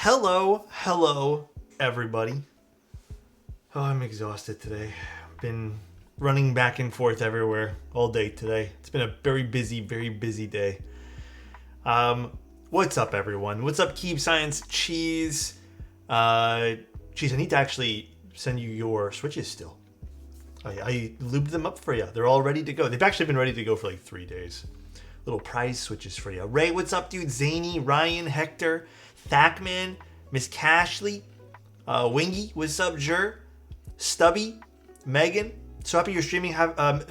Hello, everybody. Oh, I'm exhausted today. I've been running back and forth everywhere all day today. It's been a very busy day. What's up, everyone? What's up, Keep Science Cheese? Cheese, I need to actually send you your switches still. I lubed them up for you. They're all ready to go. They've actually been ready to go for like 3 days. Little prize switches for you. Ray, what's up, dude? Zany, Ryan, Hector, Thackman, Miss Cashley, Wingy, what's up, Jur, Stubby, Megan. Swap your streaming.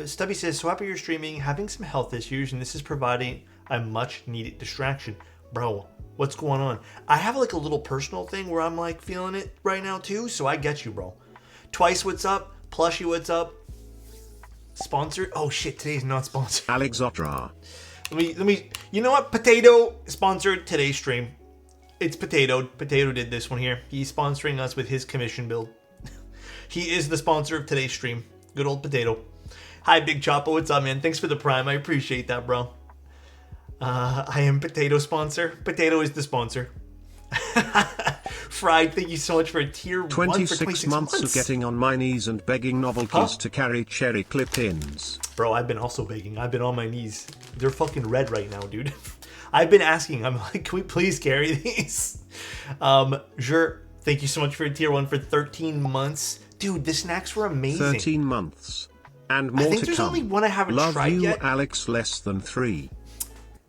Stubby says, swap your streaming, having some health issues, and this is providing a much needed distraction. Bro, what's going on? I have like a little personal thing where I'm like feeling it right now too, so I get you, bro. Twice, what's up? Plushy, what's up? Sponsored? Oh shit, today's not sponsored. Alexotos. Let me. You know what? Potato sponsored today's stream. It's Potato. Potato did this one here. He's sponsoring us with his commission build. He is the sponsor of today's stream. Good old Potato. Hi, Big Choppo. What's up, man? Thanks for the prime. I appreciate that, bro. I am Potato sponsor. Potato is the sponsor. Fried, thank you so much for a tier 1 for 26 months of getting on my knees and begging novelties to carry cherry clip-ins. Bro, I've been also begging. I've been on my knees. They're fucking red right now, dude. I've been asking. I'm like, can we please carry these? Jur, thank you so much for a tier 1 for 13 months. Dude, the snacks were amazing. 13 months. And more to come. I think there's only one I haven't tried yet. Love you, Alex, less than 3.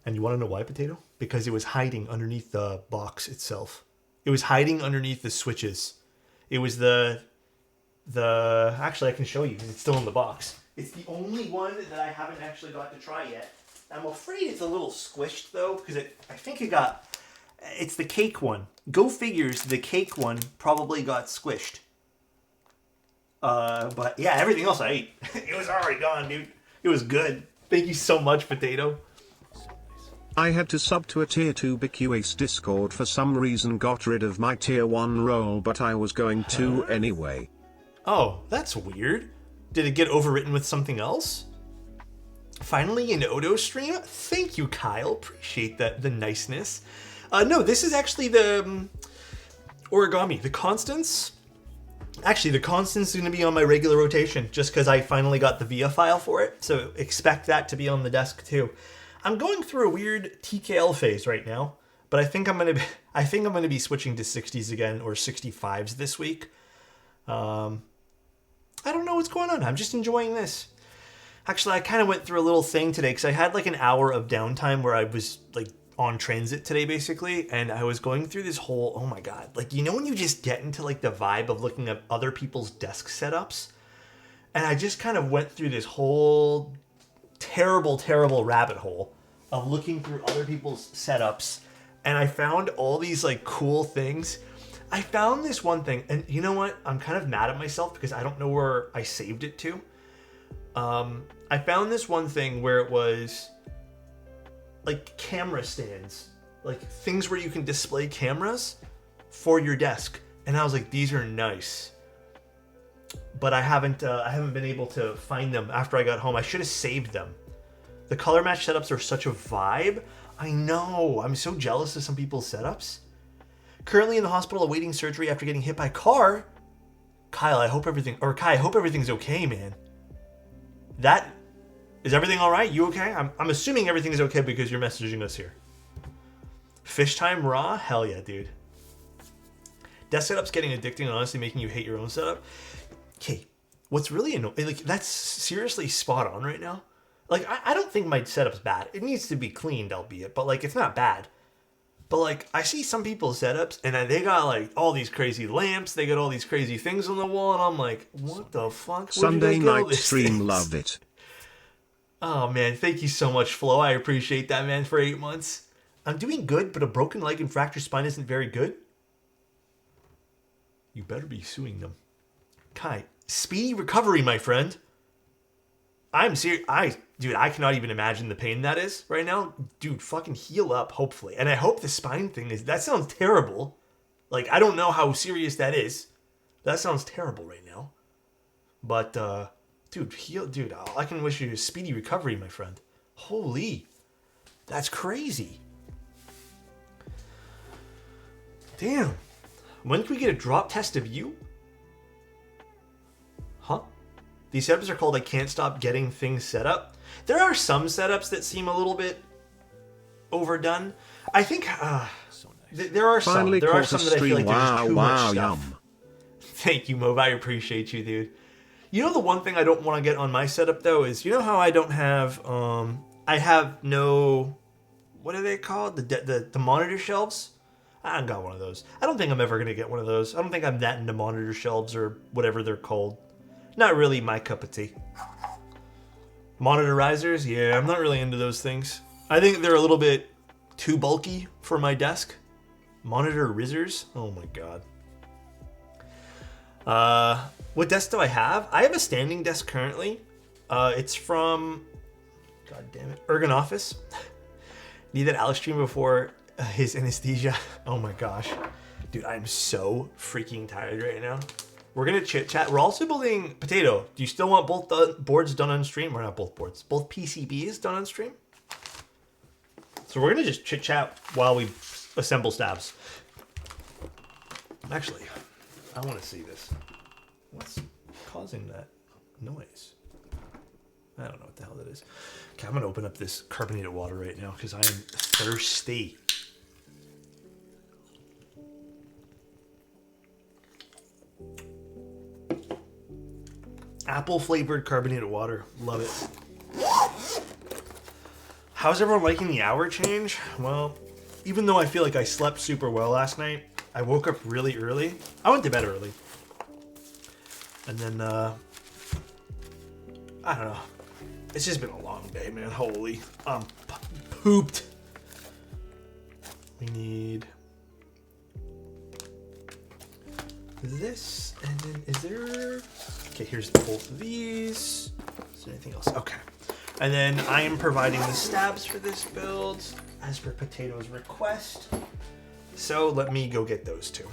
And you want to know why, Potato? Because it was hiding underneath the box itself. It was hiding underneath the switches. It was the actually, I can show you because it's still in the box. It's the only one that I haven't actually got to try yet. I'm afraid it's a little squished though, because I think it's the cake one. Go figures, the cake one probably got squished. But yeah, everything else I ate. It was already gone, dude. It was good. Thank you so much, Potato. I had to sub to a tier 2 BQAce Discord for some reason, got rid of my tier 1 role, but I was going to anyway. Oh, that's weird. Did it get overwritten with something else? Finally an Odo stream? Thank you, Kyle. Appreciate that, the niceness. No, this is actually the origami. The Constance. Actually, the Constance is going to be on my regular rotation just because I finally got the VIA file for it. So expect that to be on the desk too. I'm going through a weird TKL phase right now, but I think I'm gonna be switching to 60s again or 65s this week. I don't know what's going on. I'm just enjoying this. Actually, I kind of went through a little thing today because I had like an hour of downtime where I was like on transit today basically, and I was going through this whole, oh my god, like, you know when you just get into like the vibe of looking at other people's desk setups, and I just kind of went through this whole terrible rabbit hole of looking through other people's setups, and I found all these like cool things. I found this one thing, and you know what? I'm kind of mad at myself because I don't know where I saved it to. I found this one thing where it was like camera stands, like things where you can display cameras for your desk, and I was like, these are nice. But I haven't been able to find them after I got home. I should have saved them. The color match setups are such a vibe. I know. I'm so jealous of some people's setups. Currently in the hospital awaiting surgery after getting hit by a car. Kyle, I hope everything's okay, man. Is everything all right? You okay? I'm assuming everything's okay because you're messaging us here. Fish time raw? Hell yeah, dude. Desk setup's getting addicting and honestly making you hate your own setup. Okay, what's really annoying, like, that's seriously spot on right now. Like, I don't think my setup's bad. It needs to be cleaned, albeit, but like, it's not bad. But like, I see some people's setups, and they got like all these crazy lamps, they got all these crazy things on the wall, and I'm like, what the fuck? Sunday night stream, love it. Oh man, thank you so much, Flo. I appreciate that, man, for 8 months. I'm doing good, but a broken leg and fractured spine isn't very good. You better be suing them. Kai, speedy recovery, my friend. I'm serious. Dude, I cannot even imagine the pain that is right now. Dude, fucking heal up, hopefully. And I hope the spine thing that sounds terrible. Like, I don't know how serious that is. That sounds terrible right now. But, dude, all I can wish you a speedy recovery, my friend. Holy, that's crazy. Damn. When can we get a drop test of you? Huh? These setups are called I Can't Stop Getting Things Set Up. There are some setups that seem a little bit overdone. I think there are some. There are some that I feel like there's just too much stuff. Yum. Thank you, Move. I appreciate you, dude. You know the one thing I don't want to get on my setup though is, you know how I don't have I have no, what are they called? The monitor shelves? I haven't got one of those. I don't think I'm ever gonna get one of those. I don't think I'm that into monitor shelves or whatever they're called. Not really my cup of tea. Monitor risers? Yeah, I'm not really into those things. I think they're a little bit too bulky for my desk. Monitor risers? Oh my god. What desk do I have? I have a standing desk currently. It's from, god damn it, Ergonoffice. Need that Alex stream before his anesthesia. Oh my gosh. Dude, I'm so freaking tired right now. We're gonna chit chat. We're also building Potato. Do you still want both boards done on stream? Or not both boards, both PCBs done on stream? So we're gonna just chit chat while we assemble stabs. Actually, I want to see this. What's causing that noise? I don't know what the hell that is. Okay, I'm gonna open up this carbonated water right now because I am thirsty. Apple flavored carbonated water. Love it. How's everyone liking the hour change? Well, even though I feel like I slept super well last night, I woke up really early. I went to bed early. And then, I don't know. It's just been a long day, man. Holy. I'm pooped. We need this, and then is there... Okay, here's both of these. Is there anything else? Okay. And then I am providing the stabs for this build, as per Potato's request. So let me go get those two.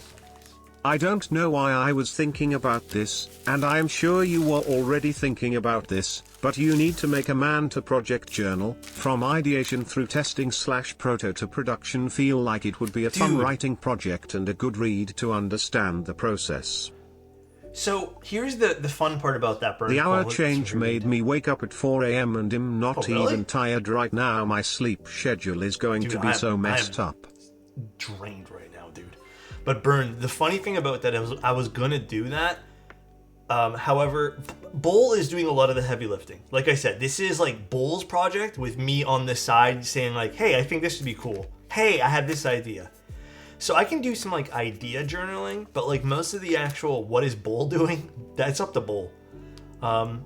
I don't know why I was thinking about this, and I am sure you were already thinking about this, but you need to make a man-to-project journal, from ideation through testing/proto to production. Feel like it would be a fun writing project and a good read to understand the process. So here's the fun part about that, Burn. The hour change made me wake up at 4 a.m. and I'm not even tired right now. My sleep schedule is going to be so messed up. Drained right now, dude. But Burn, the funny thing about that is I was gonna do that. However, Bull is doing a lot of the heavy lifting. Like I said, this is like Bull's project with me on the side saying like, hey, I think this would be cool. Hey, I have this idea. So I can do some like idea journaling, but like most of the actual what is Bull doing, that's up to Bull. As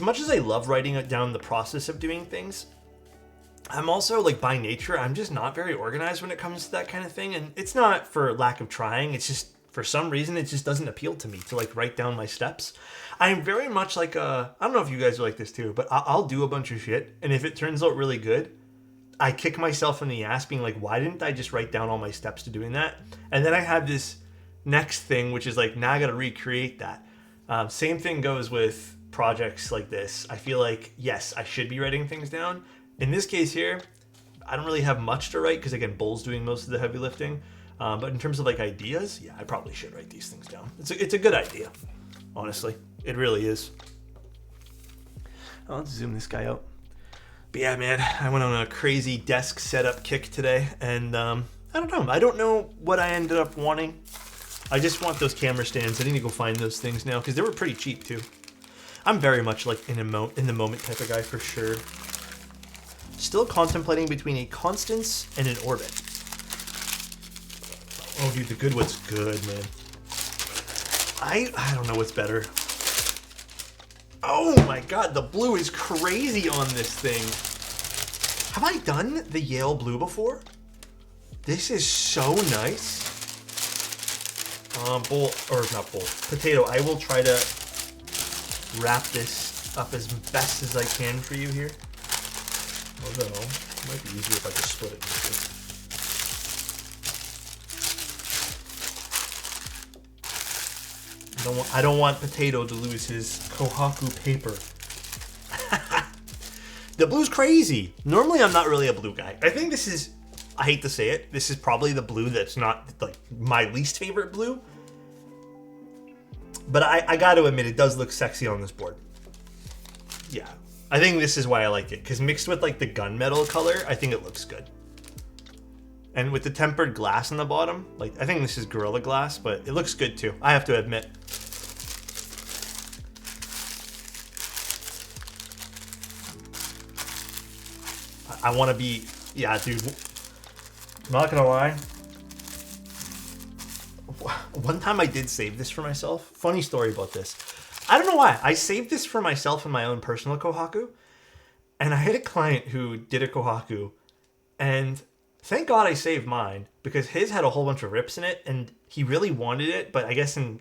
much as I love writing down the process of doing things, I'm also like by nature, I'm just not very organized when it comes to that kind of thing. And it's not for lack of trying. It's just for some reason, it just doesn't appeal to me to like write down my steps. I'm very much like I don't know if you guys are like this too, but I'll do a bunch of shit. And if it turns out really good, I kick myself in the ass being like, why didn't I just write down all my steps to doing that? And then I have this next thing, which is like, now I got to recreate that. Same thing goes with projects like this. I feel like, yes, I should be writing things down. In this case here, I don't really have much to write because again, Bull's doing most of the heavy lifting. But in terms of like ideas, yeah, I probably should write these things down. It's a good idea, honestly. It really is. Let's zoom this guy out. But yeah, man, I went on a crazy desk setup kick today, and I don't know what I ended up wanting. I just want those camera stands. I need to go find those things now because they were pretty cheap too. I'm very much like in the moment type of guy for sure. Still contemplating between a constance and an orbit. Oh, dude, the Goodwood's good, man. I don't know what's better. Oh my god, the blue is crazy on this thing. Have I done the Yale blue before? This is so nice. Potato, I will try to wrap this up as best as I can for you here. Although, it might be easier if I just split it into two. I don't want Potato to lose his Kohaku paper. The blue's crazy. Normally, I'm not really a blue guy. I think this is I hate to say it, this is probably the blue that's not like my least favorite blue. But I got to admit, it does look sexy on this board. Yeah, I think this is why I like it, because mixed with like the gunmetal color, I think it looks good. And with the tempered glass on the bottom, like I think this is Gorilla Glass, but it looks good too, I have to admit. I want to be, yeah, dude, I'm not gonna lie. One time I did save this for myself. Funny story about this. I don't know why. I saved this for myself in my own personal Kohaku. And I had a client who did a Kohaku. And thank God I saved mine, because his had a whole bunch of rips in it. And he really wanted it. But I guess in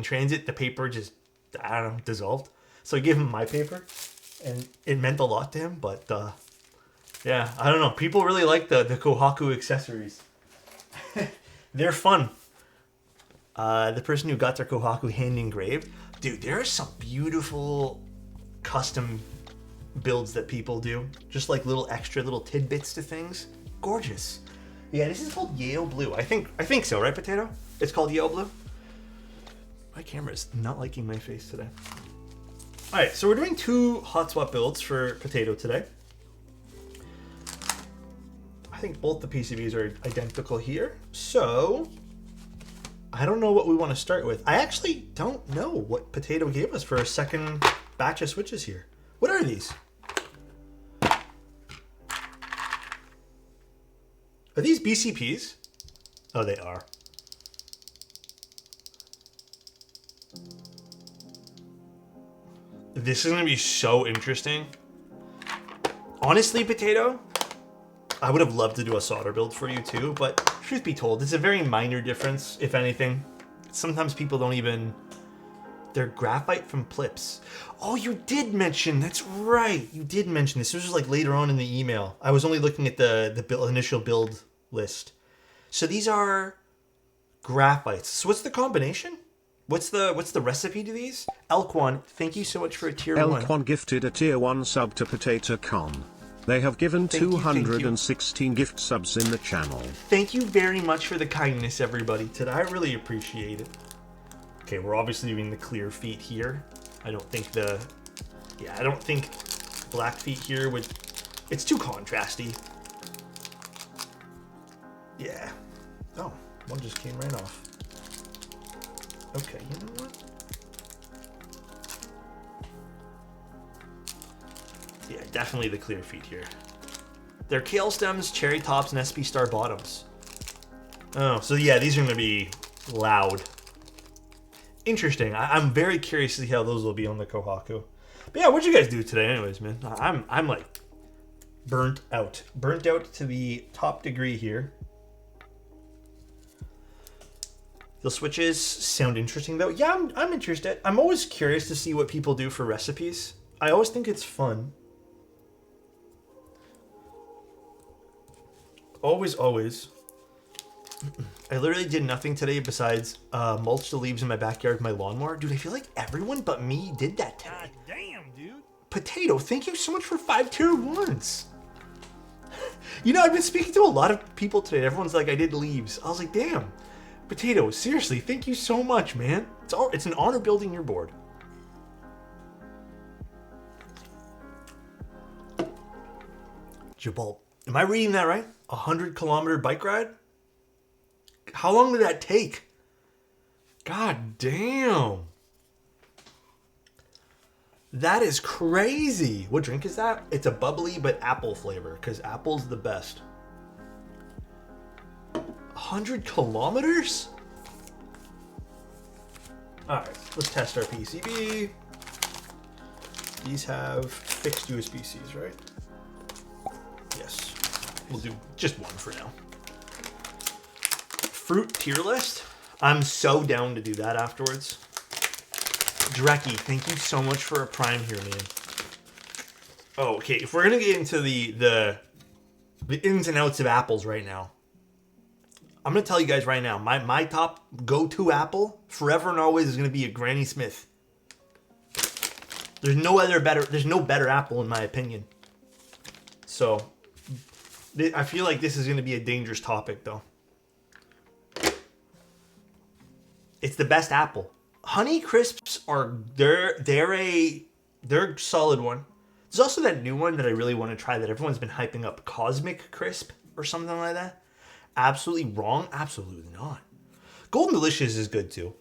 transit, the paper just, I don't know, dissolved. So I gave him my paper. And it meant a lot to him. But yeah, I don't know. People really like the Kohaku accessories. They're fun. The person who got their Kohaku hand engraved, dude, there are some beautiful custom builds that people do. Just like little extra little tidbits to things. Gorgeous. Yeah, this is called Yale Blue. I think so, right, Potato? It's called Yale Blue. My camera's not liking my face today. All right, so we're doing 2 hot swap builds for Potato today. I think both the PCBs are identical here. So I don't know what we want to start with. I actually don't know what Potato gave us for a second batch of switches here. What are these? Are these BCPs? Oh, they are. This is going to be so interesting. Honestly, Potato, I would have loved to do a solder build for you too, but truth be told, it's a very minor difference, if anything. Sometimes people don't even... They're graphite from Plips. Oh, you did mention, that's right. You did mention this. This was like later on in the email. I was only looking at the initial build list. So these are graphites. So what's the combination? What's the recipe to these? Elquan, thank you so much for a tier 1. Elquan gifted a tier 1 sub to Potato Con. They have given 216 gift subs in the channel. Thank you very much for the kindness, everybody. Today, I really appreciate it. Okay, we're obviously doing the clear feet here. I don't think black feet here would... It's too contrasty. Yeah. Oh, one just came right off. Okay, you know what? Yeah, definitely the clear feet here. They're kale stems, cherry tops, and SP star bottoms. Oh, so yeah, these are going to be loud. Interesting. I'm very curious to see how those will be on the Kohaku. But yeah, what'd you guys do today anyways, man? I'm like burnt out. Burnt out to the top degree here. The switches sound interesting though. Yeah, I'm interested. I'm always curious to see what people do for recipes. I always think it's fun. Always. I literally did nothing today besides mulch the leaves in my backyard with my lawnmower. Dude, I feel like everyone but me did that today. God damn, dude. Potato, thank you so much for 5 tier 1s. You know, I've been speaking to a lot of people today. Everyone's like, I did leaves. I was like, damn. Potato, seriously, thank you so much, man. It's an honor building your board. Jabal, am I reading that right? 100-kilometer bike ride? How long did that take? God damn. That is crazy. What drink is that? It's a bubbly but apple flavor, because apple's the best. 100 kilometers? Alright, let's test our PCB. These have fixed USB-Cs, right? Yes. We'll do just one for now. Fruit tier list? I'm so down to do that afterwards. Drecky, thank you so much for a prime here, man. Oh, okay, if we're gonna get into the ins and outs of apples right now, I'm gonna tell you guys right now, my top go-to apple forever and always is gonna be a Granny Smith. There's no better apple in my opinion. So I feel like this is going to be a dangerous topic, though. It's the best apple. Honey Crisps are they're a solid one. There's also that new one that I really want to try that everyone's been hyping up, Cosmic Crisp or something like that. Absolutely wrong. Absolutely not. Golden Delicious is good too.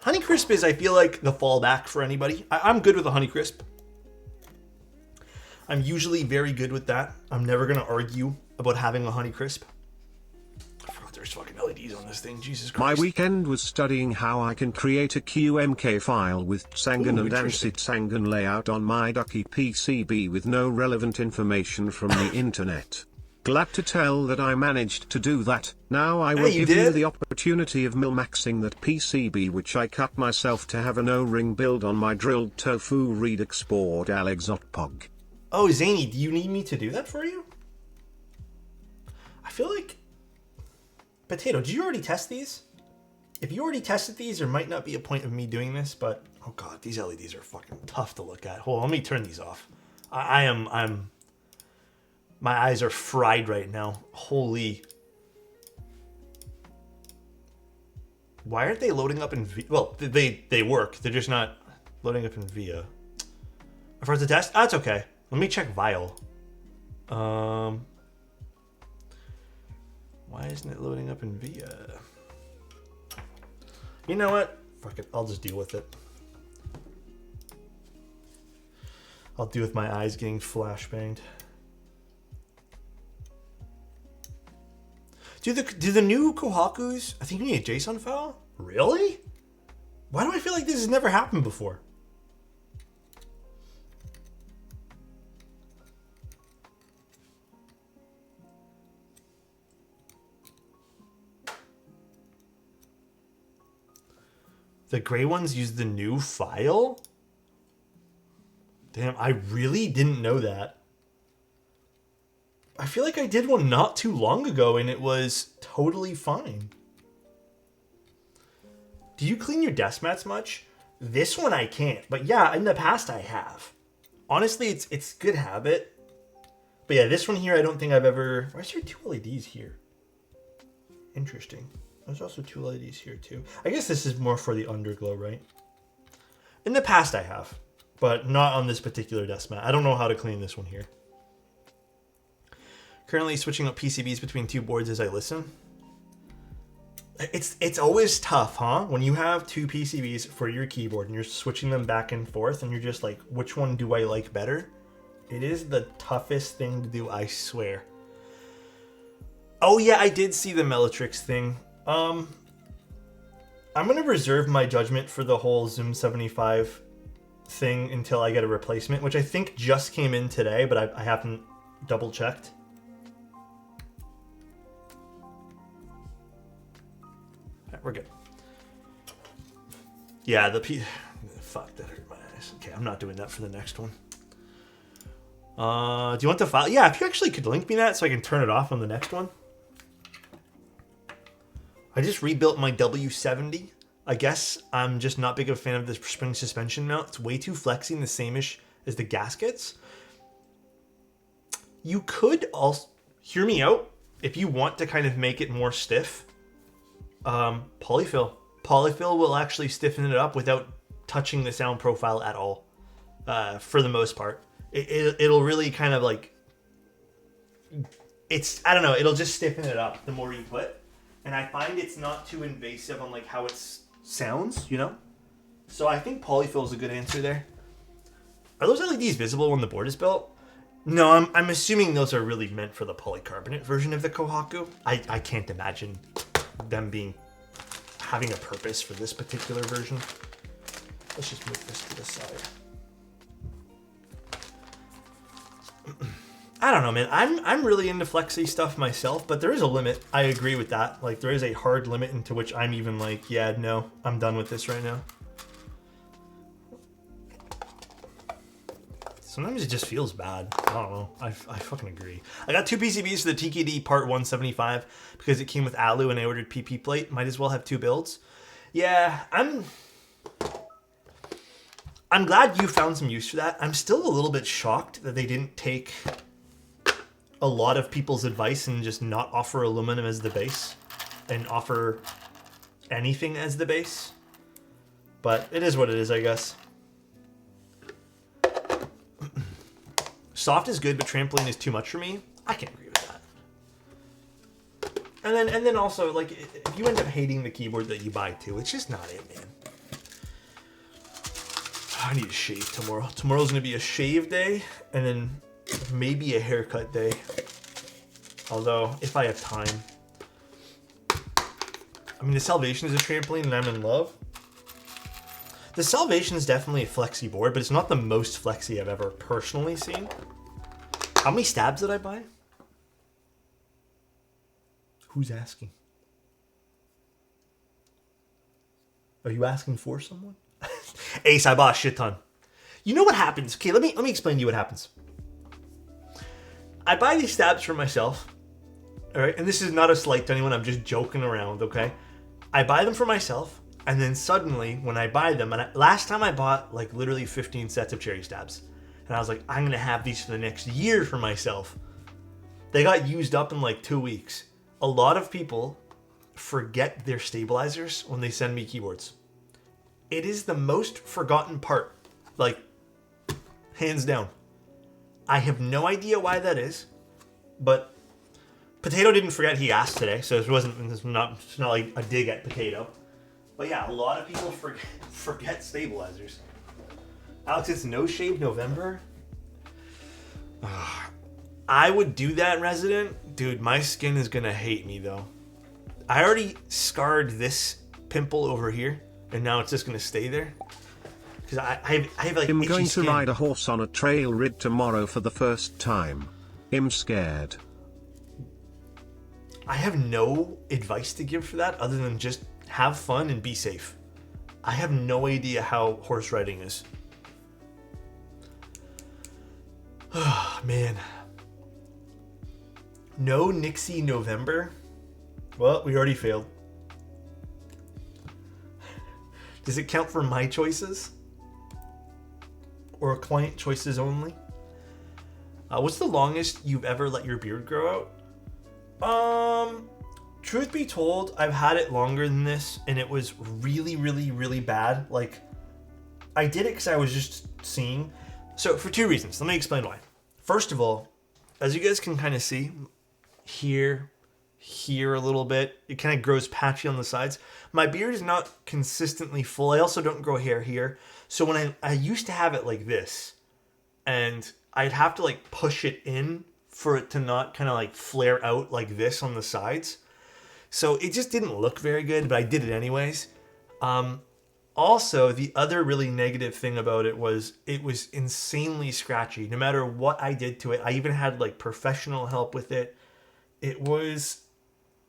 Honey Crisp is, I feel like, the fallback for anybody. I'm good with a Honey Crisp. I'm usually very good with that. I'm never going to argue about having a Honey Crisp. I forgot there's fucking LEDs on this thing. Jesus Christ. My weekend was studying how I can create a QMK file with Sangan and Ansit Sangan layout on my Ducky PCB with no relevant information from the internet. Glad to tell that I managed to do that. Now I will give you the opportunity of min-maxing that PCB which I cut myself to have an O-ring build on my drilled tofu Redux board Alexotos. Oh, Zany, do you need me to do that for you? I feel like... Potato, did you already test these? If you already tested these, there might not be a point of me doing this, but... Oh god, these LEDs are fucking tough to look at. Hold on, let me turn these off. I'm... My eyes are fried right now. Holy... Why aren't they loading up in V... Well, they work. They're just not loading up in VIA. For the test? That's okay. Let me check Vial. Why isn't it loading up in VIA? You know what? Fuck it. I'll just deal with it. I'll deal with my eyes getting flashbanged. Do the new Kohakus, I think you need a JSON file? Really? Why do I feel like this has never happened before? The gray ones use the new file? Damn, I really didn't know that. I feel like I did one not too long ago and it was totally fine. Do you clean your desk mats much? This one I can't, but yeah, in the past I have. Honestly, it's good habit. But yeah, this one here I don't think I've ever... Why is there two LEDs here? Interesting. There's also two LEDs here too. I guess this is more for the underglow, right? In the past I have, but not on this particular desk mat. I don't know how to clean this one here. Currently switching up PCBs between two boards as I listen. It's always tough, huh? When you have two PCBs for your keyboard and you're switching them back and forth and you're just like, which one do I like better? It is the toughest thing to do, I swear. Oh yeah, I did see the Mellatrix thing. I'm gonna reserve my judgment for the whole Zoom 75 thing until I get a replacement, which I think just came in today, but I haven't double checked. We're good. Yeah, fuck, that hurt my eyes. Okay, I'm not doing that for the next one. Do you want the file? Yeah, if you actually could link me that so I can turn it off on the next one. I just rebuilt my W70. I guess I'm just not big of a fan of the spring suspension mount. It's way too flexy and the same-ish as the gaskets. You could also, hear me out, if you want to kind of make it more stiff. Polyfill. Polyfill will actually stiffen it up without touching the sound profile at all. For the most part. It'll really kind of like... I don't know, it'll just stiffen it up the more you put. And I find it's not too invasive on like how it sounds, you know? So I think polyfill is a good answer there. Are those LEDs visible when the board is built? No, I'm assuming those are really meant for the polycarbonate version of the Kohaku. I can't imagine them having a purpose for this particular version. Let's just move this to the side. I don't know, man. I'm really into flexy stuff myself, but there is a limit. I agree with that. Like, there is a hard limit into which I'm even like, yeah, no, I'm done with this right now. Sometimes it just feels bad. I don't know. I fucking agree. I got two PCBs for the TKD Part 175 because it came with Alu and I ordered PP plate. Might as well have two builds. Yeah, I'm glad you found some use for that. I'm still a little bit shocked that they didn't take a lot of people's advice and just not offer aluminum as the base and offer anything as the base. But it is what it is, I guess. Soft is good, but trampoline is too much for me. I can't agree with that. And then also, like, if you end up hating the keyboard that you buy too, it's just not it, man. I need to shave tomorrow. Tomorrow's gonna be a shave day, and then maybe a haircut day. Although, if I have time. I mean, the Salvation is a trampoline, and I'm in love. The Salvation is definitely a flexi board, but it's not the most flexi I've ever personally seen. How many stabs did I buy? Who's asking? Are you asking for someone? Ace, I bought a shit ton. You know what happens? Okay, let me explain to you what happens. I buy these stabs for myself. All right, and this is not a slight to anyone. I'm just joking around, okay? I buy them for myself, and then suddenly, when I buy them, last time I bought like literally 15 sets of cherry stabs, and I was like, I'm gonna have these for the next year for myself. They got used up in like 2 weeks. A lot of people forget their stabilizers when they send me keyboards. It is the most forgotten part, like, hands down. I have no idea why that is, but Potato didn't forget he asked today, so it's not like a dig at Potato. But yeah, a lot of people forget stabilizers. Alex, it's no shave November. I would do that, Resident. Dude, my skin is gonna hate me though. I already scarred this pimple over here, and now it's just gonna stay there. Because I have like I'm going skin. to ride a horse on a trail rid tomorrow for the first time. I'm scared. I have no advice to give for that other than just have fun and be safe. I have no idea how horse riding is. Oh, man. No Nixie November? Well, we already failed. Does it count for my choices? Or client choices only? What's the longest you've ever let your beard grow out? Truth be told, I've had it longer than this, and it was really, really, really bad. Like, I did it because I was just seeing. So, for two reasons. Let me explain why. First of all, as you guys can kind of see, here a little bit, it kind of grows patchy on the sides. My beard is not consistently full. I also don't grow hair here. So when I used to have it like this, and I'd have to like push it in for it to not kind of like flare out like this on the sides. So it just didn't look very good, but I did it anyways. Also, the other really negative thing about it was insanely scratchy. No matter what I did to it, I even had like professional help with it. It was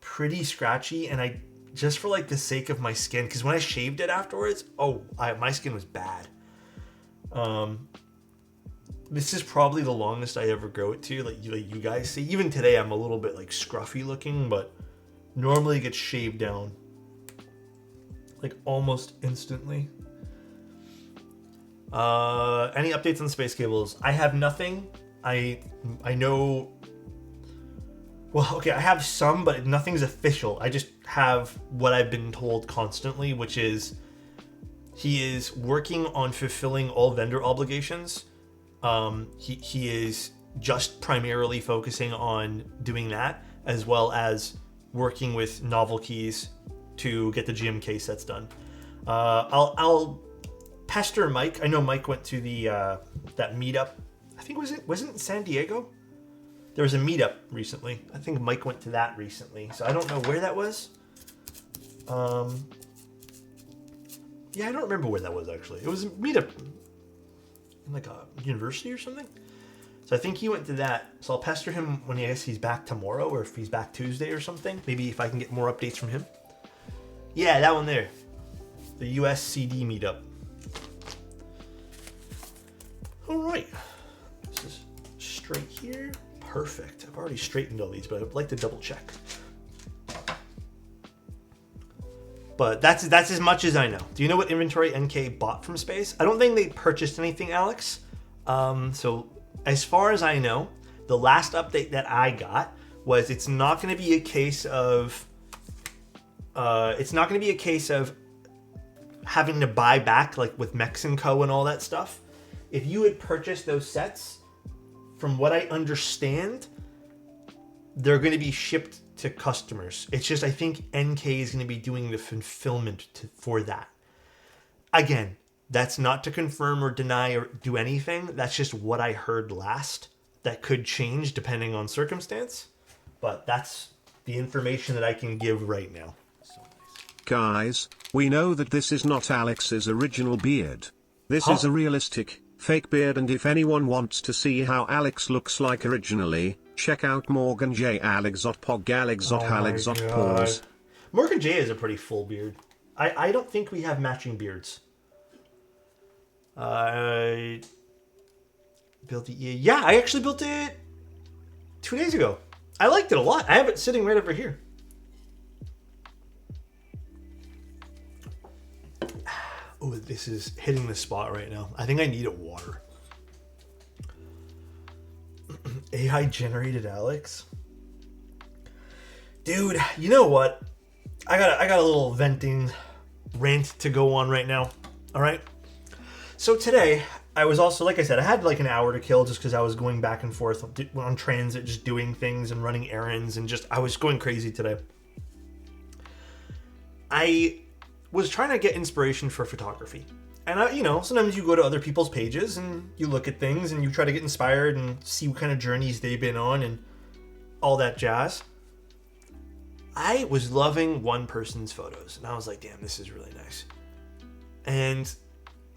pretty scratchy, and I just for like the sake of my skin, because when I shaved it afterwards, my skin was bad. This is probably the longest I ever grow it to, like you guys see. Even today, I'm a little bit like scruffy looking, but normally it gets shaved down like almost instantly. Any updates on space cables? I have nothing. I know. Well, okay, I have some, but nothing's official. I just have what I've been told constantly, which is he is working on fulfilling all vendor obligations. He is just primarily focusing on doing that, as well as working with Novel Keys to get the GMK sets done. I'll pester Mike. I know Mike went to the that meetup. I think was it in San Diego? There was a meetup recently. I think Mike went to that recently. So I don't know where that was. Yeah, I don't remember where that was actually. It was a meetup in like a university or something. So I think he went to that. So I'll pester him when he's back tomorrow, or if he's back Tuesday or something. Maybe if I can get more updates from him. Yeah, that one there. The USCD meetup. All right. This is straight here. Perfect. I've already straightened all these, but I'd like to double check. But that's as much as I know. Do you know what inventory NK bought from space? I don't think they purchased anything, Alex. So as far as I know, the last update that I got was it's not going to be a case of having to buy back like with Mex and Co and all that stuff. If you had purchased those sets, from what I understand, they're going to be shipped to customers. It's just I think NK is going to be doing the fulfillment for that. Again, that's not to confirm or deny or do anything. That's just what I heard last. That could change depending on circumstance. But that's the information that I can give right now. Guys, we know that this is not Alex's original beard. This is a realistic, fake beard, and if anyone wants to see how Alex looks like originally, check out Morgan J. Alexot Pause. Morgan J is a pretty full beard. I don't think we have matching beards. I built it. Yeah, I actually built it 2 days ago. I liked it a lot. I have it sitting right over here. Oh, this is hitting the spot right now. I think I need a water. AI generated Alex. Dude, you know what? I got a little venting rant to go on right now. All right. So today, I was also, like I said, I had like an hour to kill just because I was going back and forth on transit, just doing things and running errands, and just I was going crazy today. I was trying to get inspiration for photography. And sometimes you go to other people's pages and you look at things and you try to get inspired and see what kind of journeys they've been on and all that jazz. I was loving one person's photos and I was like, damn, this is really nice. And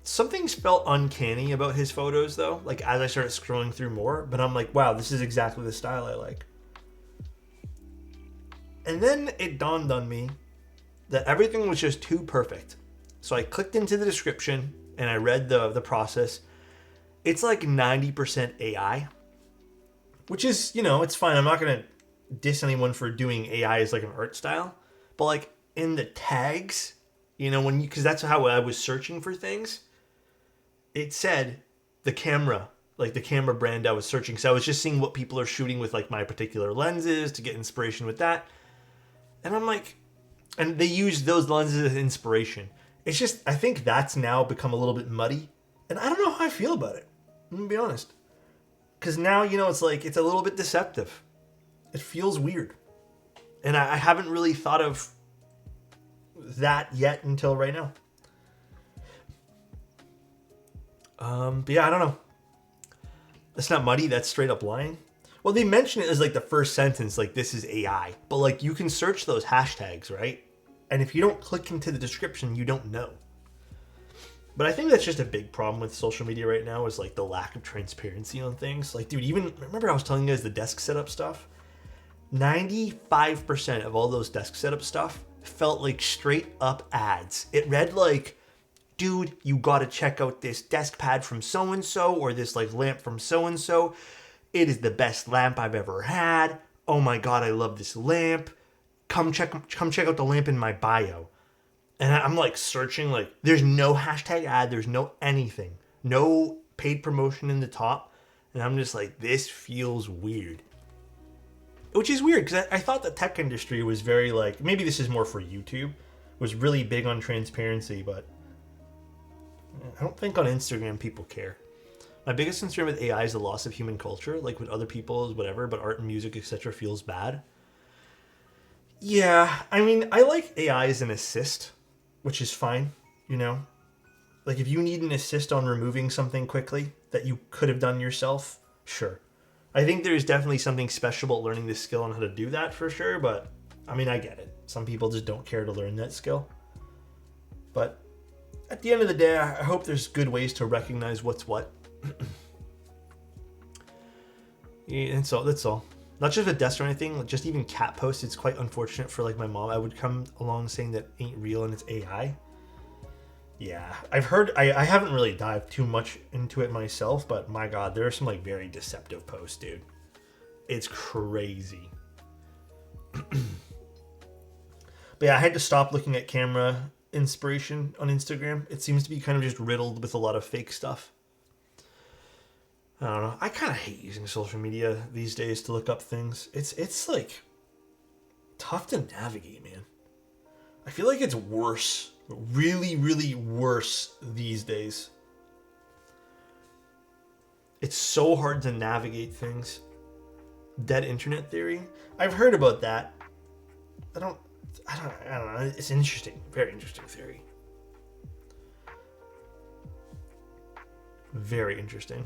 something's felt uncanny about his photos though, like as I started scrolling through more, but I'm like, wow, this is exactly the style I like. And then it dawned on me that everything was just too perfect. So I clicked into the description and I read the process. It's like 90% AI, which is, it's fine. I'm not going to diss anyone for doing AI as like an art style, but like in the tags, because that's how I was searching for things. It said the camera brand I was searching. So I was just seeing what people are shooting with like my particular lenses to get inspiration with that. And I'm like, and they use those lenses as inspiration. It's just, I think that's now become a little bit muddy. And I don't know how I feel about it. I'm going to be honest. Because now, it's like, it's a little bit deceptive. It feels weird. And I haven't really thought of that yet until right now. But yeah, I don't know. That's not muddy. That's straight up lying. Well, they mention it as like the first sentence, like this is AI. But like you can search those hashtags, right? And if you don't click into the description, you don't know. But I think that's just a big problem with social media right now is like the lack of transparency on things. Like, dude, even remember I was telling you guys the desk setup stuff? 95% of all those desk setup stuff felt like straight up ads. It read like, dude, you gotta check out this desk pad from so-and-so or this like lamp from so-and-so. It is the best lamp I've ever had. Oh my God, I love this lamp. Come check out the lamp in my bio. And I'm like searching, like there's no hashtag ad, there's no anything, no paid promotion in the top. And I'm just like, this feels weird. Which is weird because I thought the tech industry was very like, maybe this is more for YouTube, was really big on transparency, but I don't think on Instagram people care. My biggest concern with AI is the loss of human culture, like with other people, whatever, but art and music, etc. feels bad. Yeah, I mean, I like AI as an assist, which is fine, Like if you need an assist on removing something quickly that you could have done yourself, sure. I think there's definitely something special about learning this skill on how to do that for sure, but I mean, I get it. Some people just don't care to learn that skill. But at the end of the day, I hope there's good ways to recognize what's what. Yeah, and so that's all. Not just with desk or anything, just even cat posts. It's quite unfortunate for like my mom. I would come along saying that ain't real and it's AI. Yeah, I've heard. I haven't really dived too much into it myself, but my God, there are some like very deceptive posts, dude. It's crazy. But yeah, I had to stop looking at camera inspiration on Instagram. It seems to be kind of just riddled with a lot of fake stuff. I don't know. I kind of hate using social media these days to look up things. It's like tough to navigate, man. I feel like it's worse, really, really worse these days. It's so hard to navigate things. Dead internet theory? I've heard about that. I don't know. It's interesting. Very interesting theory. Very interesting.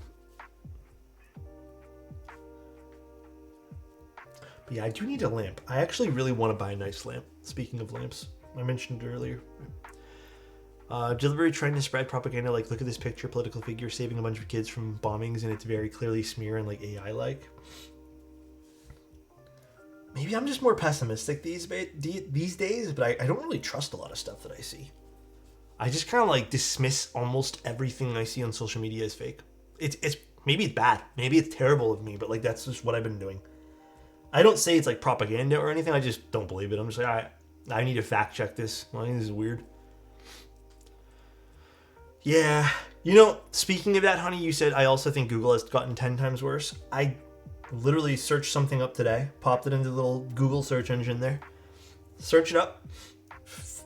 But yeah, I do need a lamp. I actually really want to buy a nice lamp. Speaking of lamps, I mentioned it earlier. Delivery trying to spread propaganda like, look at this picture, political figure saving a bunch of kids from bombings, and it's very clearly smear and like AI-like. Maybe I'm just more pessimistic these days, but I don't really trust a lot of stuff that I see. I just kind of like dismiss almost everything I see on social media as fake. It's maybe it's bad, maybe it's terrible of me, but like that's just what I've been doing. I don't say it's like propaganda or anything. I just don't believe it. I'm just like, I need to fact check this. I think this is weird. Yeah. You know, speaking of that, honey, you said I also think Google has gotten 10 times worse. I literally searched something up today, popped it into the little Google search engine there. Search it up.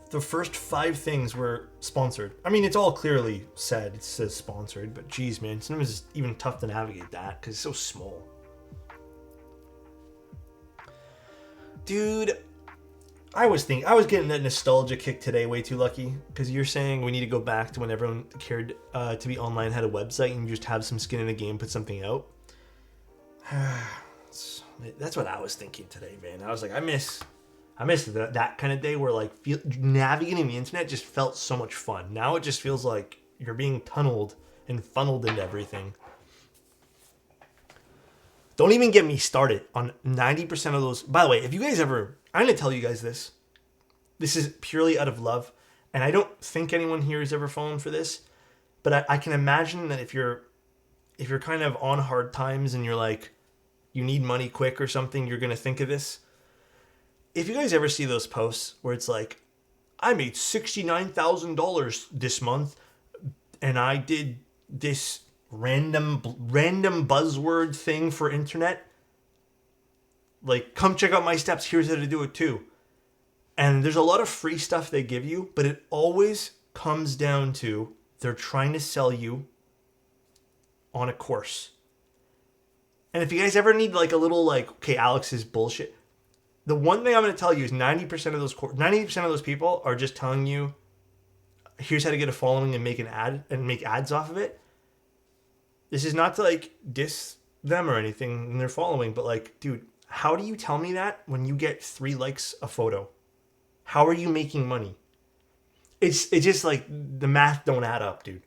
The first 5 things were sponsored. I mean, it's all clearly said. It says sponsored, but geez, man, sometimes it's even tough to navigate that because it's so small. Dude, I was getting that nostalgia kick today, way too lucky, because you're saying we need to go back to when everyone cared to be online, had a website, and you just have some skin in the game, put something out. That's what I was thinking today, man. I was like, I miss that kind of day where like navigating the internet just felt so much fun. Now it just feels like you're being tunneled and funneled into everything. Don't even get me started on 90% of those. By the way, if you guys ever, I'm going to tell you guys this. This is purely out of love. And I don't think anyone here has ever fallen for this. But I can imagine that if you're kind of on hard times and you're like, you need money quick or something, you're going to think of this. If you guys ever see those posts where it's like, I made $69,000 this month and I did this random buzzword thing for internet, like, come check out my steps, here's how to do it too. And there's a lot of free stuff they give you, but it always comes down to they're trying to sell you on a course. And if you guys ever need like a little like, okay, Alex is bullshit, the one thing I'm going to tell you is 90% of those people are just telling you, here's how to get a following and make an ad and make ads off of it. This is not to like diss them or anything in their following, but like, dude, how do you tell me that when you get 3 likes a photo? How are you making money? It's just like the math don't add up, dude.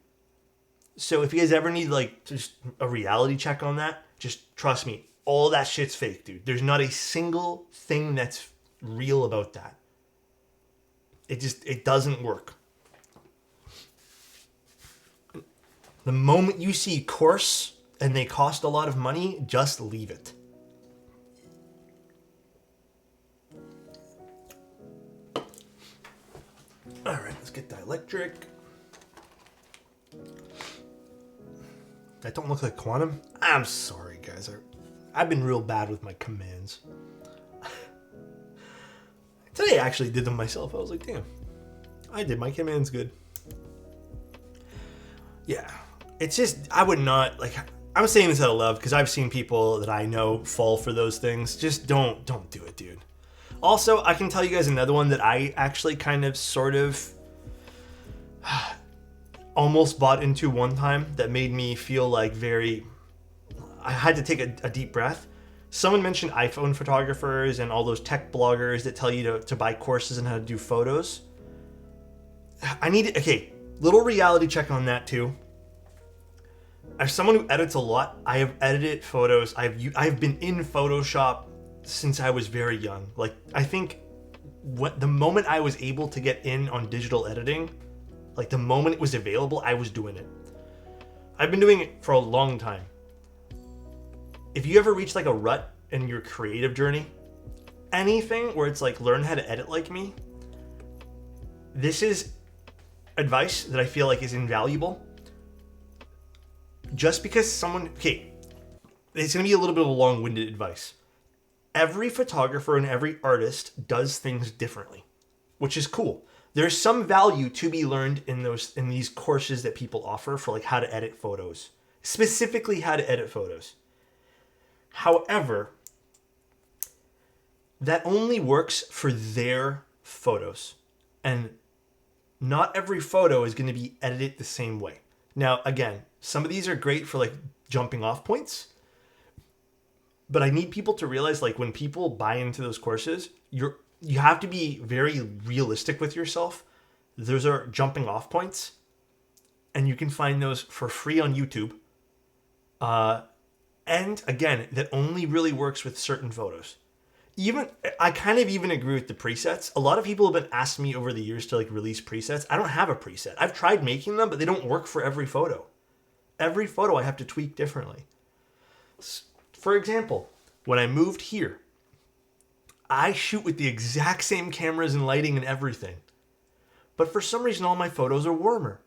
So if you guys ever need like just a reality check on that, just trust me, all that shit's fake, dude. There's not a single thing that's real about that. It doesn't work. The moment you see course and they cost a lot of money, just leave it. All right, let's get dielectric. That don't look like quantum? I'm sorry, guys. I've been real bad with my commands. Today I actually did them myself. I was like, damn, I did my commands good. Yeah. It's just, I would not, like, I'm saying this out of love because I've seen people that I know fall for those things. Just don't do it, dude. Also, I can tell you guys another one that I actually kind of sort of almost bought into one time that made me feel like I had to take a deep breath. Someone mentioned iPhone photographers and all those tech bloggers that tell you to buy courses on how to do photos. Little reality check on that too. As someone who edits a lot, I have edited photos. I've been in Photoshop since I was very young. Like, I think the moment I was able to get in on digital editing, like the moment it was available, I was doing it. I've been doing it for a long time. If you ever reach like a rut in your creative journey, anything where it's like learn how to edit like me, this is advice that I feel like is invaluable. Just because it's going to be a little bit of a long-winded advice. Every photographer and every artist does things differently, which is cool. There's some value to be learned in these courses that people offer for like how to edit photos, specifically how to edit photos. However, that only works for their photos, and not every photo is going to be edited the same way. Now, again, some of these are great for like jumping off points, but I need people to realize, like, when people buy into those courses, you have to be very realistic with yourself. Those are jumping off points, and you can find those for free on YouTube. And again, that only really works with certain photos. I kind of even agree with the presets. A lot of people have been asking me over the years to like release presets. I don't have a preset. I've tried making them, but they don't work for every photo. Every photo I have to tweak differently. For example, when I moved here, I shoot with the exact same cameras and lighting and everything. But for some reason, all my photos are warmer.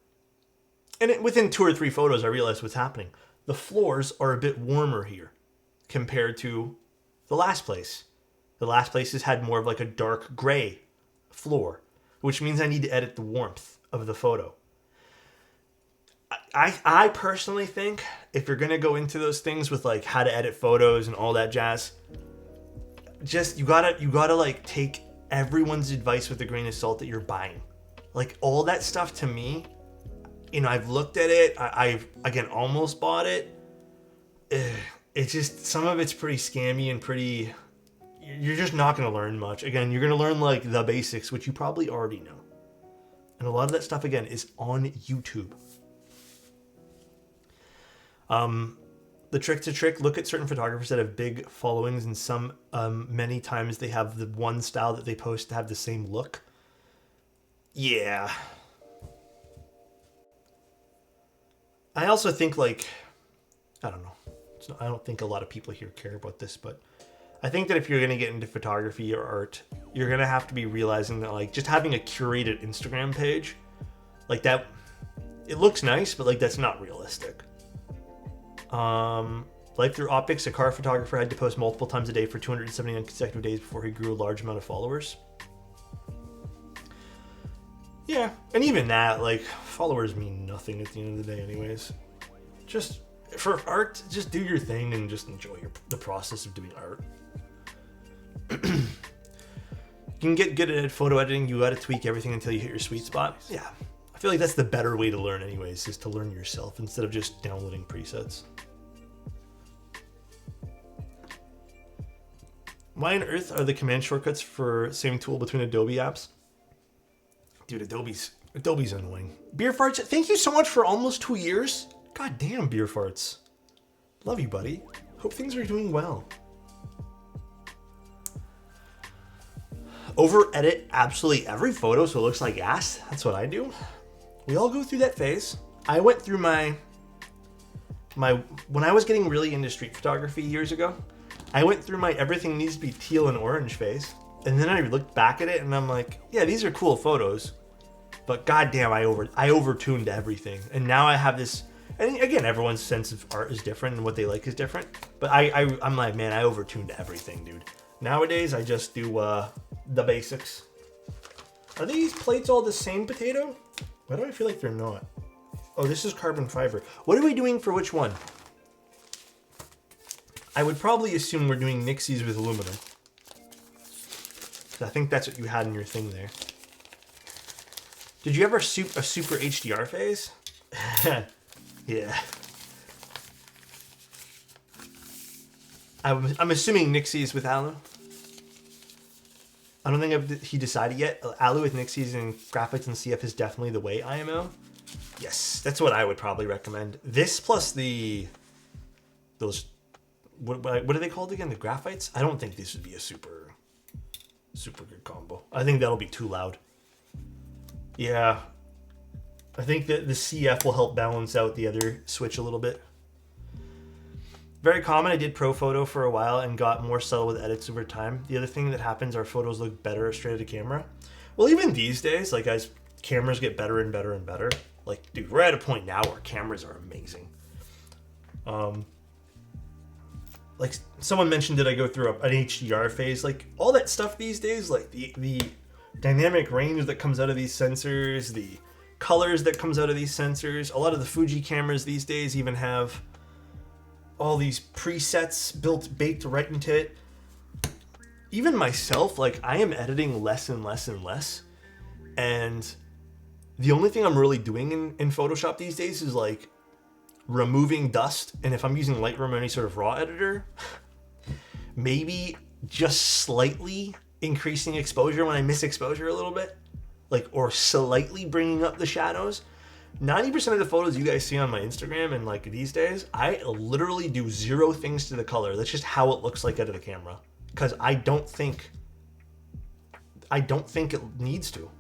And within 2 or 3 photos, I realized what's happening. The floors are a bit warmer here compared to the last place. The last places had more of like a dark gray floor, which means I need to edit the warmth of the photo. I personally think if you're going to go into those things with like how to edit photos and all that jazz, just you gotta like take everyone's advice with a grain of salt that you're buying. Like all that stuff to me, you know, I've looked at it. I've again almost bought it. It's just, some of it's pretty scammy and pretty, you're just not going to learn much. Again, you're going to learn like the basics, which you probably already know. And a lot of that stuff, again, is on YouTube. The trick to trick, look at certain photographers that have big followings, and some, many times they have the one style that they post to have the same look. Yeah. I also think, like, I don't know. I don't think a lot of people here care about this, but I think that if you're going to get into photography or art, you're going to have to be realizing that, like, just having a curated Instagram page, like that, it looks nice, but like that's not realistic. Like through optics, a car photographer had to post multiple times a day for 279 consecutive days before he grew a large amount of followers. Yeah, and even that, like, followers mean nothing at the end of the day anyways. Just, for art, just do your thing and just enjoy the process of doing art. You can get good at photo editing, you gotta tweak everything until you hit your sweet spot. Yeah, I feel like that's the better way to learn anyways, is to learn yourself instead of just downloading presets. Why on earth are the command shortcuts for same tool between Adobe apps? Dude, Adobe's annoying. Beer Farts, thank you so much for almost 2 years. God damn, Beer Farts. Love you, buddy. Hope things are doing well. Over edit absolutely every photo so it looks like ass. That's what I do. We all go through that phase. I went through my when I was getting really into street photography years ago, I went through my everything needs to be teal and orange phase. And then I looked back at it and I'm like, yeah, these are cool photos, but goddamn, I overtuned everything. And now I have this, and again, everyone's sense of art is different and what they like is different. But I'm like, man, I overtuned everything, dude. Nowadays, I just do the basics. Are these plates all the same potato? Why do I feel like they're not? Oh, this is carbon fiber. What are we doing for which one? I would probably assume we're doing Nixies with aluminum. I think that's what you had in your thing there. Did you ever shoot a super HDR phase? Yeah. I'm assuming Nixies with Alu. I don't think he decided yet. Alu with Nixies and graphics and CF is definitely the way IMO. Yes, that's what I would probably recommend. This plus those, what are they called again? The graphites? I don't think this would be a super good combo. I think that'll be too loud. Yeah. I think that the CF will help balance out the other switch a little bit. Very common. I did pro photo for a while and got more subtle with edits over time. The other thing that happens, our photos look better straight at the camera. Well, even these days, like as cameras get better and better and better, like, dude, we're at a point now where cameras are amazing. like someone mentioned, did I go through an HDR phase? Like all that stuff these days, like the dynamic range that comes out of these sensors, the colors that comes out of these sensors. A lot of the Fuji cameras these days even have all these presets baked right into it. Even myself, like I am editing less and less and less. And the only thing I'm really doing in Photoshop these days is like removing dust. And if I'm using Lightroom or any sort of raw editor, maybe just slightly increasing exposure when I miss exposure a little bit. Like, or slightly bringing up the shadows. 90% of the photos you guys see on my Instagram and like these days, I literally do 0 things to the color. That's just how it looks like out of the camera. Because I don't think it needs to.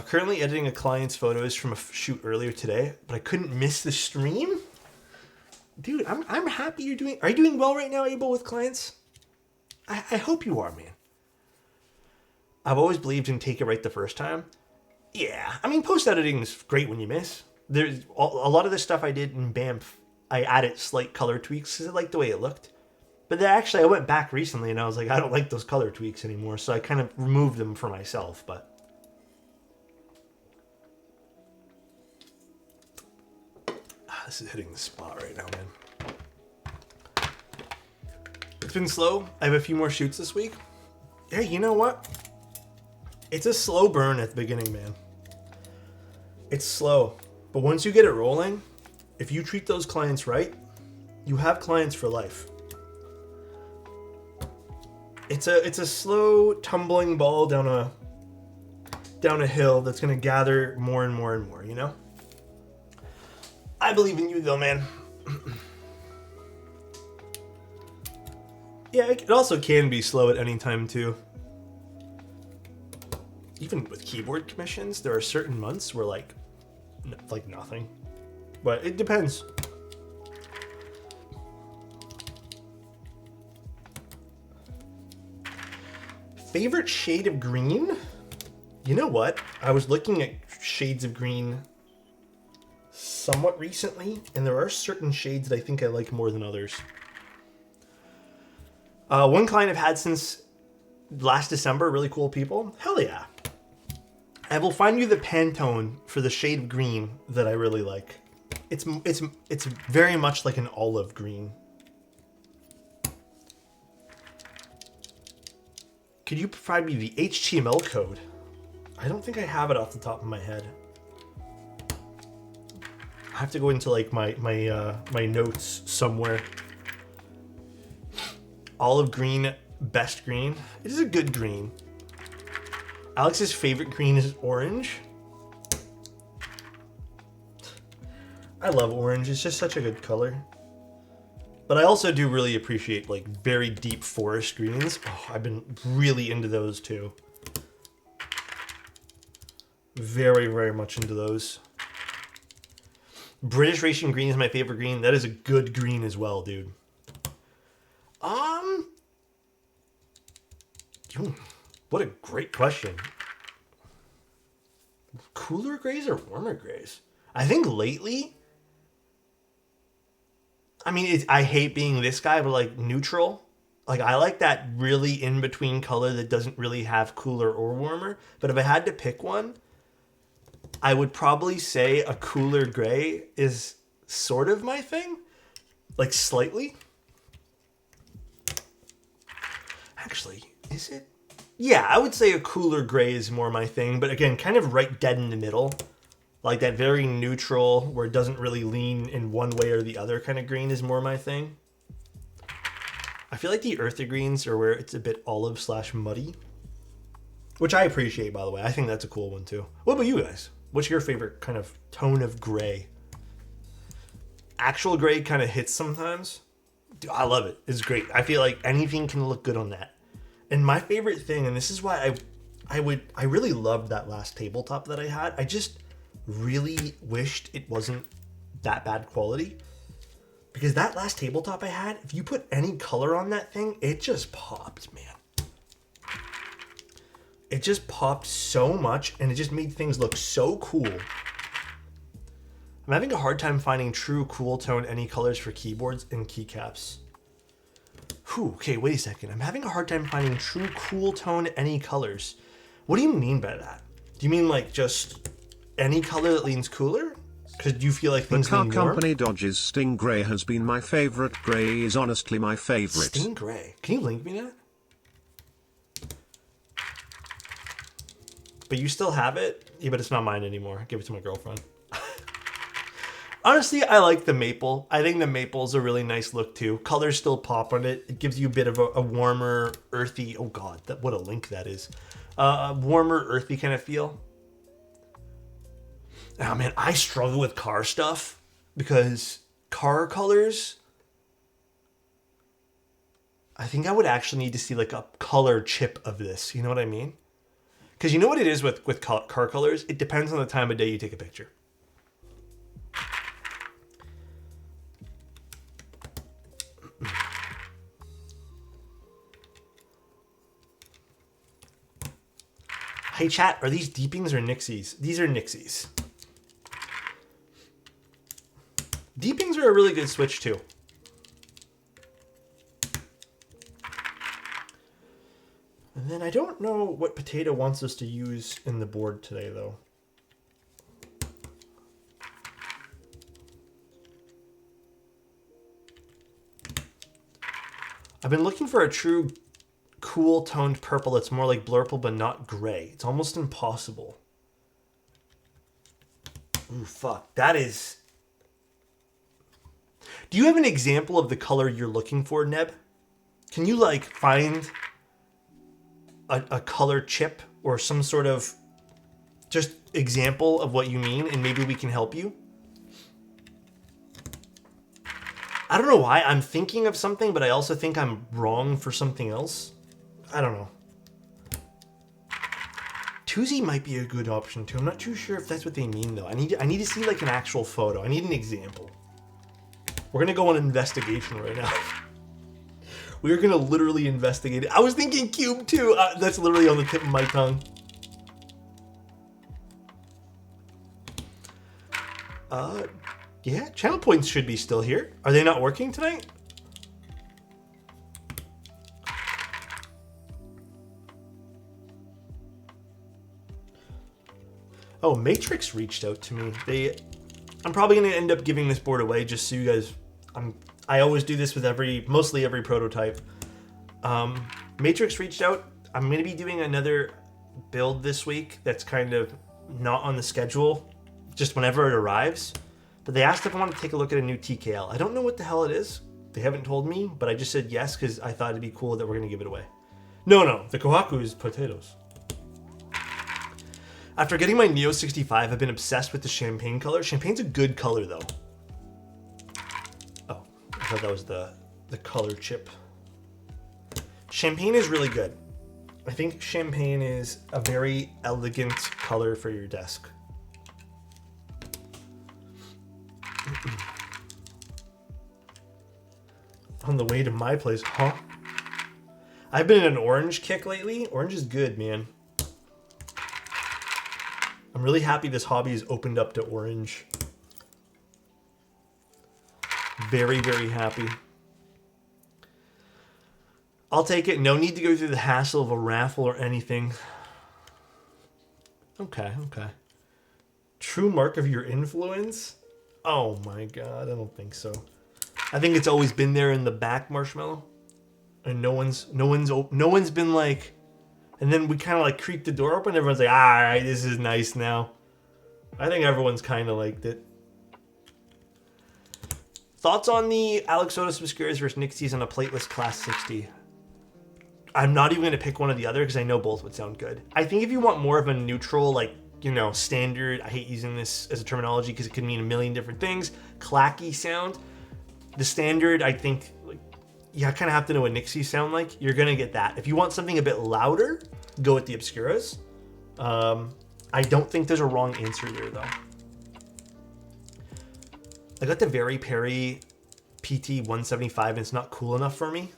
Currently editing a client's photos from a shoot earlier today, but I couldn't miss the stream. Dude, I'm happy you're doing. Are you doing well right now, Abel, with clients? I hope you are, man. I've always believed in take it right the first time. Yeah, I mean, post editing is great when you miss. There's a lot of the stuff I did in BAMF. I added slight color tweaks because I liked the way it looked. But then actually, I went back recently and I was like, I don't like those color tweaks anymore. So I kind of removed them for myself. But this is hitting the spot right now, man. It's been slow. I have a few more shoots this week. Hey, you know what? It's a slow burn at the beginning, man. It's slow. But once you get it rolling, if you treat those clients right, you have clients for life. It's a slow tumbling ball down a hill that's gonna gather more and more and more, you know? I believe in you though, man. Yeah, it also can be slow at any time too. Even with keyboard commissions, there are certain months where like nothing. But it depends. Favorite shade of green? You know what? I was looking at shades of green somewhat recently, and there are certain shades that I think I like more than others. One client I've had since last December, really cool people. Hell yeah. I will find you the Pantone for the shade of green that I really like. It's very much like an olive green. Could you provide me the HTML code? I don't think I have it off the top of my head. I have to go into like my notes somewhere. Olive green, best green. It is a good green. Alex's favorite green is orange. I love orange. It's just such a good color. But I also do really appreciate like very deep forest greens. Oh, I've been really into those too. Very, very much into those. British Racing Green is my favorite green. That is a good green as well, dude. What a great question. Cooler grays or warmer grays? I think lately, I mean, I hate being this guy, but like neutral. Like I like that really in-between color that doesn't really have cooler or warmer. But if I had to pick one, I would probably say a cooler gray is sort of my thing. Like slightly. Actually, is it? Yeah, I would say a cooler gray is more my thing. But again, kind of right dead in the middle. Like that very neutral where it doesn't really lean in one way or the other kind of green is more my thing. I feel like the earthy greens are where it's a bit olive / muddy. Which I appreciate, by the way. I think that's a cool one too. What about you guys? What's your favorite kind of tone of gray? Actual gray kind of hits sometimes. Dude, I love it. It's great. I feel like anything can look good on that. And my favorite thing, and this is why I really loved that last tabletop that I had. I just really wished it wasn't that bad quality. Because that last tabletop I had, if you put any color on that thing, it just popped, man. It just popped so much, and it just made things look so cool. I'm having a hard time finding true cool tone any colors for keyboards and keycaps. Whew, okay, wait a second. I'm having a hard time finding true cool tone any colors. What do you mean by that? Do you mean like just any color that leans cooler? Because do you feel like things The car lean warm? company Dodge's Stingray has been my favorite. Gray is honestly my favorite. Stingray. Can you link me that? But you still have it? Yeah, but it's not mine anymore. Give it to my girlfriend. Honestly, I like the maple. I think the maple's a really nice look too. Colors still pop on it. It gives you a bit of a warmer, earthy. Oh god, what a link that is. A warmer, earthy kind of feel. Oh man, I struggle with car stuff because car colors. I think I would actually need to see like a color chip of this. You know what I mean? Because you know what it is with car colors? It depends on the time of day you take a picture. Hey chat, are these Deepings or Nixies? These are Nixies. Deepings are a really good switch too. And then I don't know what Potato wants us to use in the board today though. I've been looking for a true cool toned purple that's more like Blurple but not gray. It's almost impossible. Ooh, fuck. That is... Do you have an example of the color you're looking for, Neb? Can you like find a color chip or some sort of just example of what you mean and maybe we can help you? I don't know why. I'm thinking of something, but I also think I'm wrong for something else. I don't know. Tuesday might be a good option too. I'm not too sure if that's what they mean though. I need to see like an actual photo. I need an example. We're gonna go on an investigation right now. We're gonna literally investigate it. I was thinking cube too. That's literally on the tip of my tongue. Yeah, channel points should be still here. Are they not working tonight? Oh, Matrix reached out to me. I'm probably gonna end up giving this board away just so you guys. I always do this with mostly every prototype. Matrix reached out. I'm gonna be doing another build this week that's kind of not on the schedule, just whenever it arrives. But they asked if I want to take a look at a new TKL. I don't know what the hell it is. They haven't told me, but I just said yes because I thought it'd be cool that we're gonna give it away. No, the Kohaku is potatoes. After getting my Neo 65, I've been obsessed with the champagne color. Champagne's a good color though. Oh, I thought that was the color chip. Champagne is really good. I think champagne is a very elegant color for your desk. On the way to my place, huh? I've been in an orange kick lately. Orange is good, man. I'm really happy this hobby has opened up to orange. Very, very happy. I'll take it. No need to go through the hassle of a raffle or anything. Okay. True mark of your influence? Oh my god, I don't think so. I think it's always been there in the back, Marshmallow. And no one's been like... And then we kind of like creak the door open. Everyone's like, all right, this is nice now. I think everyone's kind of liked it. Thoughts on the Alexotos Obscuras versus Nixies on a plateless class 60? I'm not even going to pick one or the other because I know both would sound good. I think if you want more of a neutral, like, you know, standard, I hate using this as a terminology because it can mean a million different things, clacky sound, the standard, I think, like, you kind of have to know what Nixies sound like. You're going to get that. If you want something a bit louder, go with the Obscuras. I don't think there's a wrong answer there, though. I got the Very Perry PT 175 and it's not cool enough for me.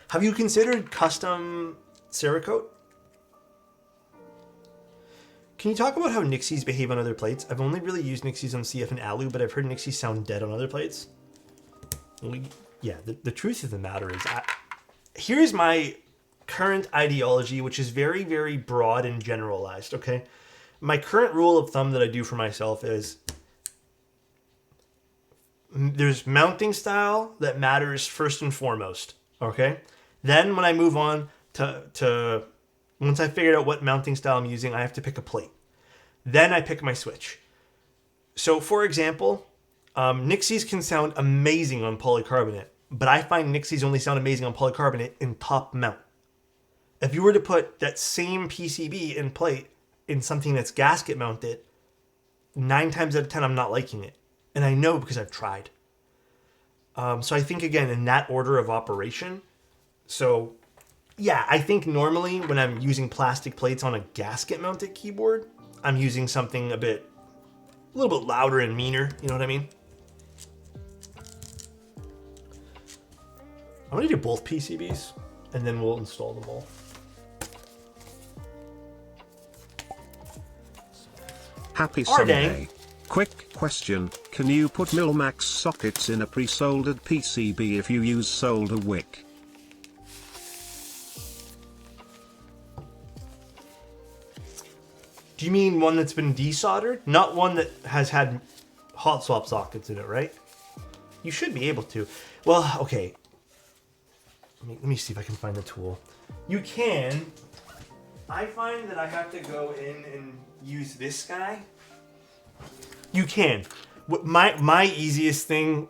Have you considered custom Cerakote? Can you talk about how Nixies behave on other plates? I've only really used Nixies on CF and Alu, but I've heard Nixies sound dead on other plates. Yeah, the truth of the matter is, here's my current ideology, which is very, very broad and generalized, okay? My current rule of thumb that I do for myself is there's mounting style that matters first and foremost, okay? Then when I move on to once I figured out what mounting style I'm using, I have to pick a plate. Then I pick my switch. So, for example, Nixies can sound amazing on polycarbonate, but I find Nixies only sound amazing on polycarbonate in top mount. If you were to put that same PCB in plate in something that's gasket mounted, 9 times out of 10 I'm not liking it. And I know because I've tried. So I think, again, in that order of operation. So, yeah, I think normally when I'm using plastic plates on a gasket mounted keyboard, I'm using something a little bit louder and meaner. You know what I mean? I'm going to do both PCBs, and then we'll install them all. Happy Sunday. Quick question, can you put Milmax sockets in a pre-soldered PCB if you use solder wick? Do you mean one that's been desoldered? Not one that has had hot swap sockets in it, right? You should be able to. Well, okay. Let me see if I can find the tool. You can. I find that I have to go in and use this guy. You can. My easiest thing,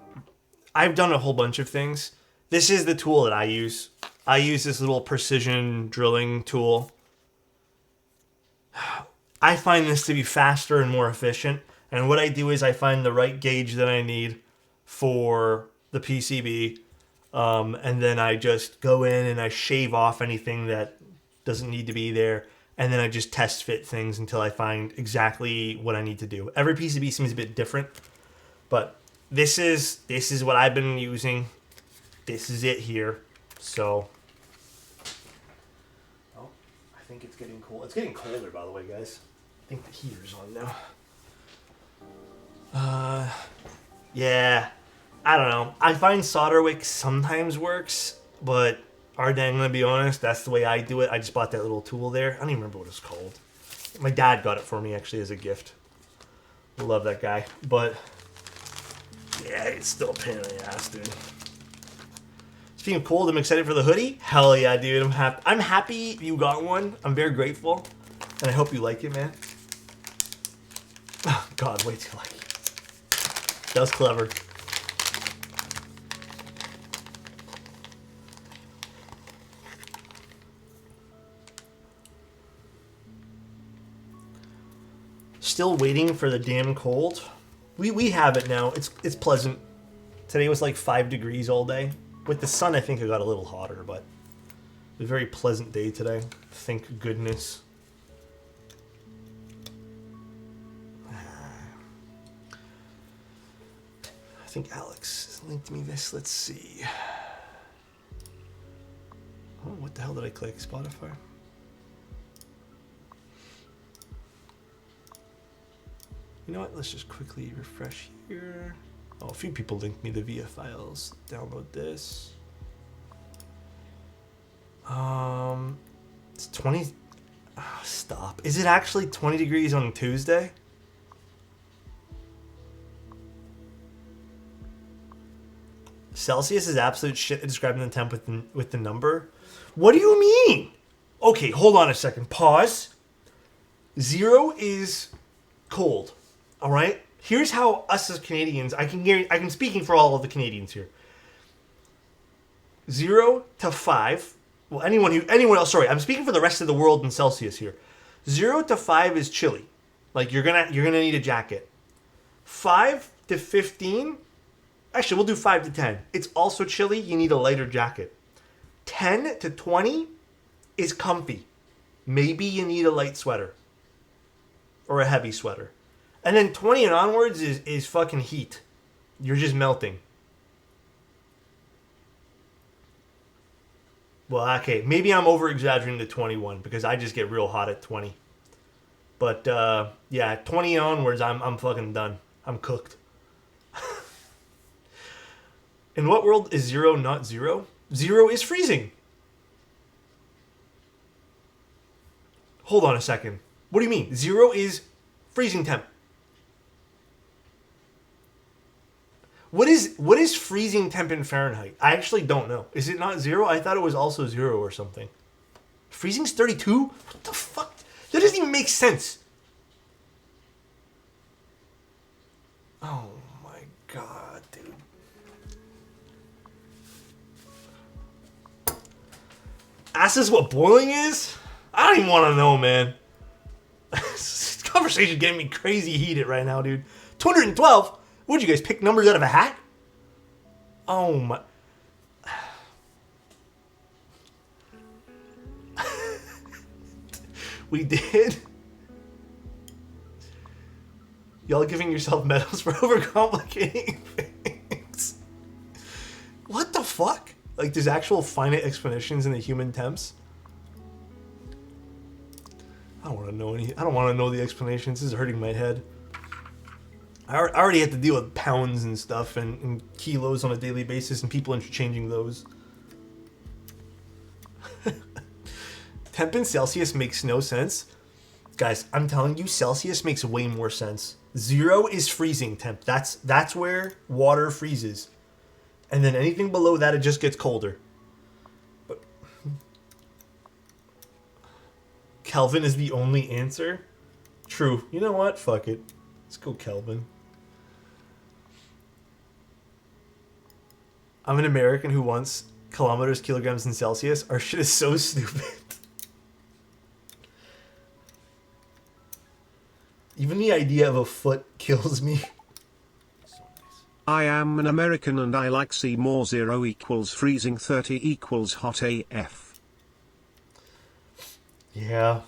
I've done a whole bunch of things. This is the tool that I use. I use this little precision drilling tool. I find this to be faster and more efficient. And what I do is I find the right gauge that I need for the PCB. And then I just go in and I shave off anything that doesn't need to be there. And then I just test fit things until I find exactly what I need to do. Every PCB seems a bit different. But this is what I've been using. This is it here. So, oh, I think it's getting cold. It's getting colder, by the way, guys. I think the heater's on now. Yeah, I don't know. I find solder wick sometimes works, but I'm gonna be honest, that's the way I do it. I just bought that little tool there. I don't even remember what it's called. My dad got it for me actually as a gift. I love that guy, but yeah, it's still a pain in the ass, dude. Speaking of cold, I'm excited for the hoodie. Hell yeah, dude. I'm happy you got one. I'm very grateful, and I hope you like it, man. Oh, God, wait till like it. That was clever. Still waiting for the damn cold. We have it now. It's pleasant. Today was like 5 degrees all day. With the sun, I think it got a little hotter, but it was a very pleasant day today. Thank goodness. I think Alex has linked me this. Let's see. Oh, what the hell did I click? Spotify? You know what? Let's just quickly refresh here. Oh, a few people linked me the VIA files. Download this. It's 20. Oh, stop. Is it actually 20 degrees on Tuesday? Celsius is absolute shit at describing the temp with the number. What do you mean? Okay, hold on a second. Pause. 0 is cold. All right? Here's how us as Canadians, I'm speaking for all of the Canadians here. 0 to 5. Well, anyone else, sorry, I'm speaking for the rest of the world in Celsius here. 0 to 5 is chilly. Like you're gonna need a jacket. 5 to 15. Actually, we'll do 5 to 10. It's also chilly. You need a lighter jacket. 10 to 20 is comfy. Maybe you need a light sweater. Or a heavy sweater. And then 20 and onwards is fucking heat. You're just melting. Well, okay. Maybe I'm over-exaggerating to 21 because I just get real hot at 20. But yeah, 20 onwards, I'm fucking done. I'm cooked. In what world is 0 not 0? 0 is freezing. Hold on a second. What do you mean? 0 is freezing temp. What is freezing temp in Fahrenheit? I actually don't know. Is it not 0? I thought it was also 0 or something. Freezing's 32? What the fuck? That doesn't even make sense. Oh my god, dude. Ask us what boiling is? I don't even want to know, man. This conversation getting me crazy heated right now, dude. 212? What'd you guys pick numbers out of a hat? Oh my... We did? Y'all giving yourself medals for overcomplicating things. What the fuck? Like, there's actual finite explanations in the human temps? I don't want to know any. I don't want to know the explanations. This is hurting my head. I already have to deal with pounds and stuff and kilos on a daily basis and people interchanging those. Temp in Celsius makes no sense. Guys, I'm telling you, Celsius makes way more sense. 0 is freezing temp. That's where water freezes. And then anything below that, it just gets colder. But Kelvin is the only answer? True. You know what? Fuck it. Let's go Kelvin. I'm an American who wants kilometers, kilograms, and Celsius. Our shit is so stupid. Even the idea of a foot kills me. I am an American and I like C more 0 equals freezing 30 equals hot AF. Yeah.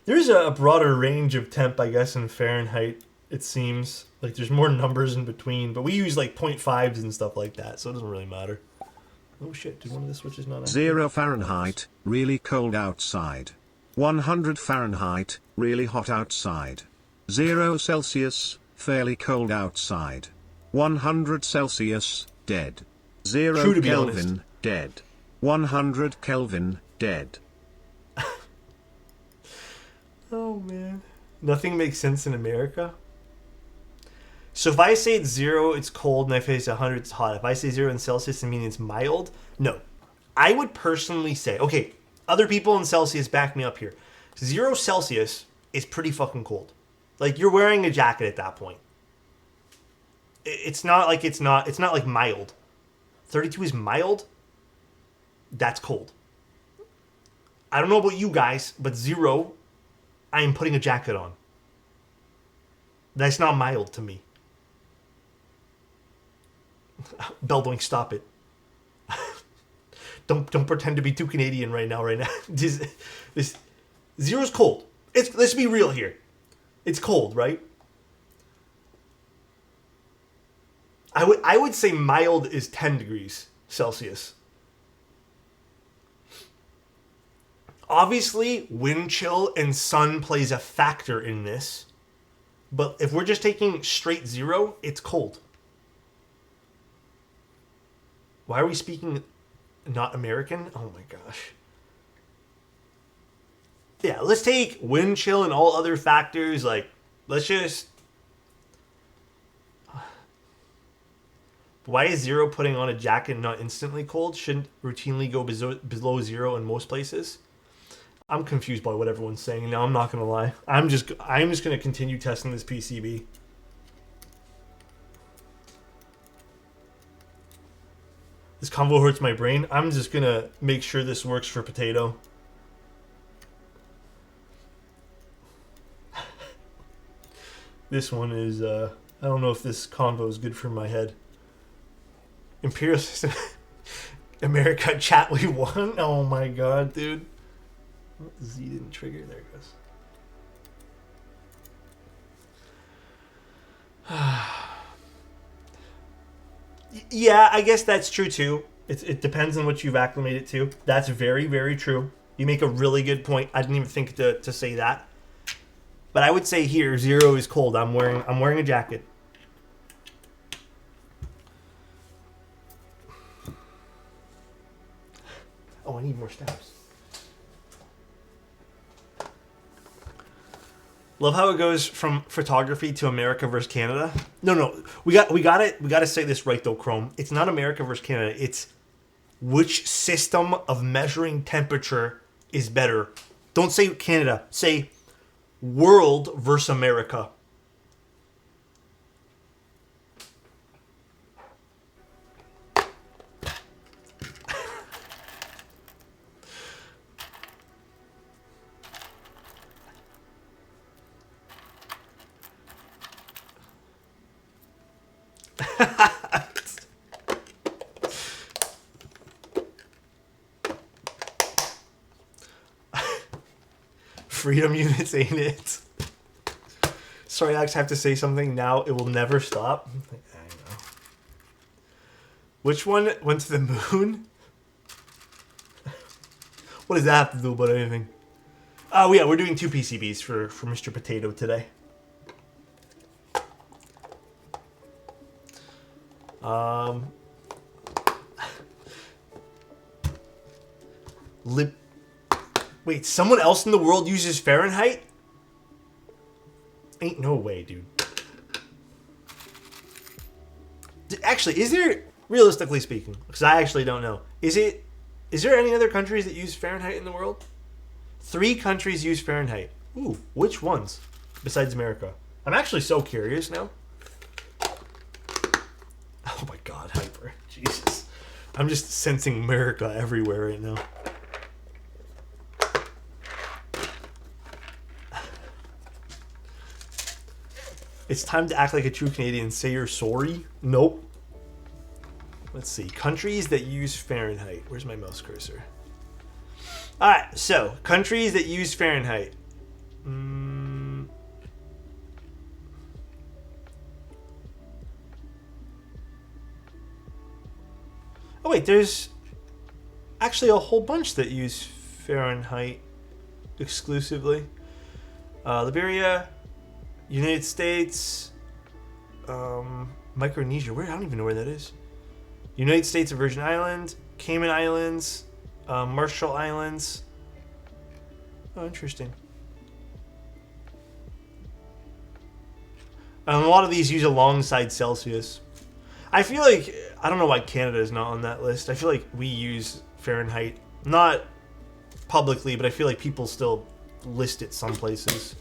There's a broader range of temp, I guess, in Fahrenheit, it seems. Like, there's more numbers in between, but we use, like, 0.5s and stuff like that, so it doesn't really matter. Oh, shit. Did one of the switches not... 0 Fahrenheit, really cold outside. 100 Fahrenheit, really hot outside. 0 Celsius, fairly cold outside. 100 Celsius, dead. 0 True, to be Kelvin, honest. dead. 100 Kelvin, dead. Oh, man. Nothing makes sense in America. So if I say it's 0, it's cold, and if I say 100, it's hot. If I say 0 in Celsius, I mean it's mild? No. I would personally say, okay, other people in Celsius back me up here. 0 Celsius is pretty fucking cold. Like, you're wearing a jacket at that point. It's not like mild. 32 is mild. That's cold. I don't know about you guys, but 0, I am putting a jacket on. That's not mild to me. Belldoing, stop it. Don't pretend to be too Canadian right now. This 0's cold. Let's be real here. It's cold, right? I would say mild is 10 degrees Celsius. Obviously, wind chill and sun plays a factor in this. But if we're just taking straight 0, it's cold. Why are we speaking not American? Oh my gosh. Yeah, let's take wind chill and all other factors. Like, let's just... Why is 0 putting on a jacket not instantly cold? Shouldn't routinely go below 0 in most places? I'm confused by what everyone's saying now. I'm not going to lie. I'm just going to continue testing this PCB. This convo hurts my brain. I'm just going to make sure this works for potato. This one is, I don't know if this convo is good for my head. Imperial System. America chat, we won? Oh my god, dude. Z didn't trigger. There it goes. Yeah, I guess that's true too. It depends on what you've acclimated to. That's very, very true. You make a really good point. I didn't even think to say that. But I would say here 0 is cold. I'm wearing a jacket. Oh, I need more stabs. Love how it goes from photography to America versus Canada. No, we got to say this right though, Chrome. It's not America versus Canada. It's which system of measuring temperature is better. Don't say Canada. Say world versus America. Freedom units, ain't it? Sorry, Alex, I have to say something now. It will never stop. I know. Which one went to the moon? What does that have to do about anything? Oh, yeah, we're doing 2 PCBs for Mr. Potato today. Wait, someone else in the world uses Fahrenheit? Ain't no way, dude. Actually, is there, realistically speaking, because I actually don't know, is there any other countries that use Fahrenheit in the world? 3 countries use Fahrenheit. Ooh, which ones? Besides America. I'm actually so curious now. Oh my god, Hyper. Jesus. I'm just sensing America everywhere right now. It's time to act like a true Canadian. Say you're sorry. Nope. Let's see. Countries that use Fahrenheit. Where's my mouse cursor? Alright, so countries that use Fahrenheit. Oh wait, there's actually a whole bunch that use Fahrenheit exclusively. Liberia, United States, Micronesia. I don't even know where that is. United States, Virgin Islands, Cayman Islands, Marshall Islands. Oh, interesting. A lot of these use alongside Celsius. I feel like, I don't know why Canada is not on that list. I feel like we use Fahrenheit, not publicly, but I feel like people still list it some places.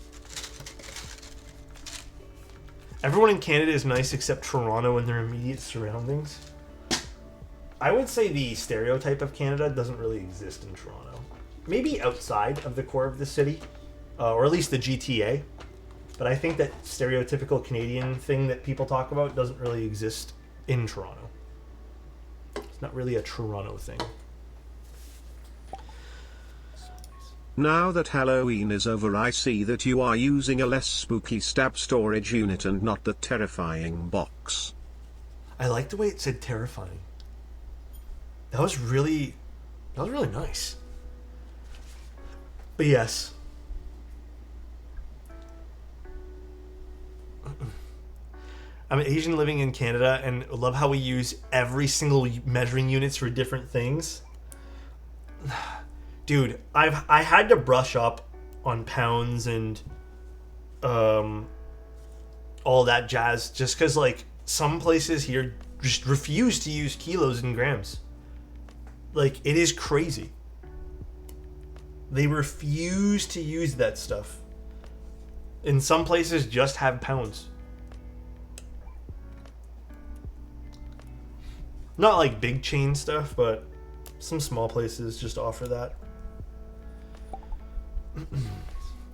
Everyone in Canada is nice except Toronto and their immediate surroundings. I would say the stereotype of Canada doesn't really exist in Toronto. Maybe outside of the core of the city, or at least the GTA. But I think that stereotypical Canadian thing that people talk about doesn't really exist in Toronto. It's not really a Toronto thing. Now that Halloween is over, I see that you are using a less spooky stab storage unit and not the terrifying box. I like the way it said terrifying. That was really nice. But yes. I'm an Asian living in Canada and love how we use every single measuring units for different things. Dude, I had to brush up on pounds and all that jazz just because like some places here just refuse to use kilos and grams. Like, it is crazy. They refuse to use that stuff. In some places just have pounds. Not like big chain stuff, but some small places just offer that.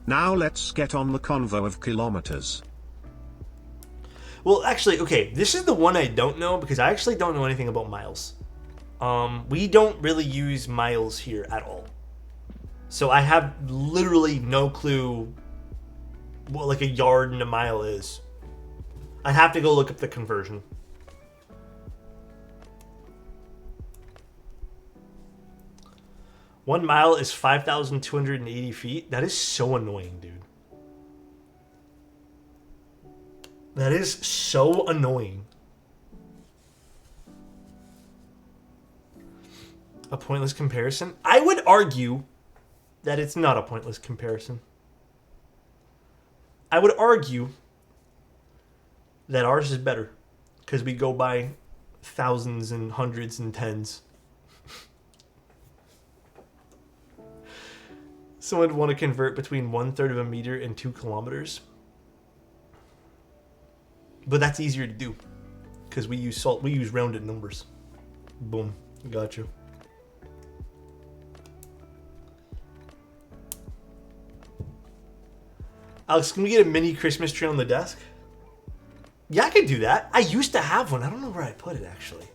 Now let's get on the convo of kilometers. Well, actually, okay, this is the one I don't know because I actually don't know anything about miles. We don't really use miles here at all. So I have literally no clue what like a yard and a mile is. I'd have to go look up the conversion. One mile is 5,280 feet. That is so annoying, dude. That is so annoying. A pointless comparison? I would argue that it's not a pointless comparison. I would argue that ours is better because we go by thousands and hundreds and tens. Someone would want to convert between 1/3 of a meter and 2 kilometers. But that's easier to do because we use rounded numbers. Boom. Got you. Alex, can we get a mini Christmas tree on the desk? Yeah, I could do that. I used to have one. I don't know where I put it, actually.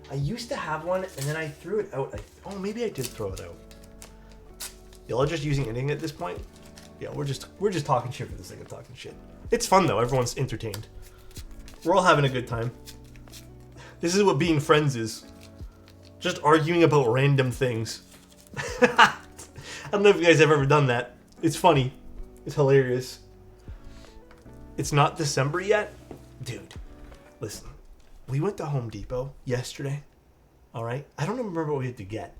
I used to have one, and then I threw it out. Oh, maybe I did throw it out. Y'all are just using anything at this point? Yeah, we're just talking shit for the sake of talking shit. It's fun, though. Everyone's entertained. We're all having a good time. This is what being friends is. Just arguing about random things. I don't know if you guys have ever done that. It's funny. It's hilarious. It's not December yet? Dude, listen. We went to Home Depot yesterday. Alright? I don't remember what we had to get.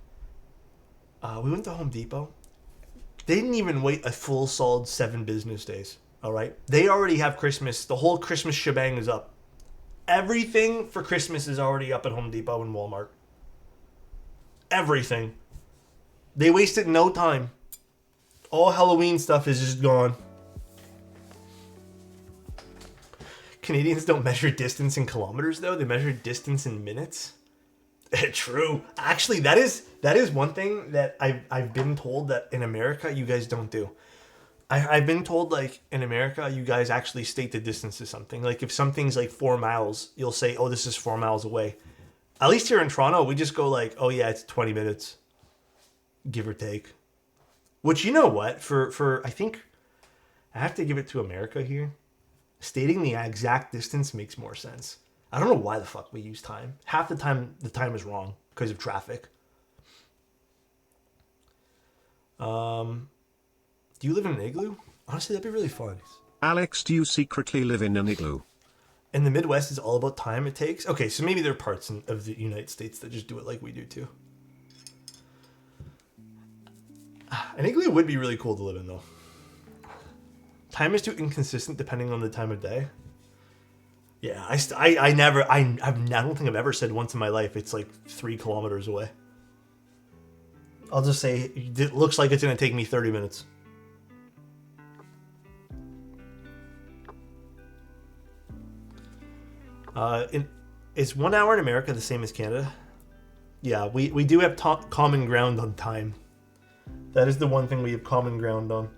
We went to Home Depot. They didn't even wait a full solid 7 business days. Alright? They already have Christmas. The whole Christmas shebang is up. Everything for Christmas is already up at Home Depot and Walmart. Everything. They wasted no time. All Halloween stuff is just gone. Canadians don't measure distance in kilometers, though. They measure distance in minutes. True. Actually, that is one thing that I've been told that in America you guys don't do. I've been told, like, in America, you guys actually state the distance to something. Like, if something's, like, 4 miles, you'll say, oh, this is 4 miles away. At least here in Toronto, we just go, like, oh, yeah, it's 20 minutes. Give or take. Which, you know what? For I think, I have to give it to America here. Stating the exact distance makes more sense. I don't know why the fuck we use time. Half the time is wrong because of traffic. Do you live in an igloo? Honestly, that'd be really fun. Alex, do you secretly live in an igloo? In the Midwest, it's all about time it takes. Okay, so maybe there are parts of the United States that just do it like we do too. An igloo would be really cool to live in, though. Time is too inconsistent depending on the time of day. Yeah, I don't think I've ever said once in my life it's like 3 kilometers away. I'll just say it looks like it's going to take me 30 minutes. Is 1 hour in America the same as Canada? Yeah, we do have common ground on time. That is the one thing we have common ground on.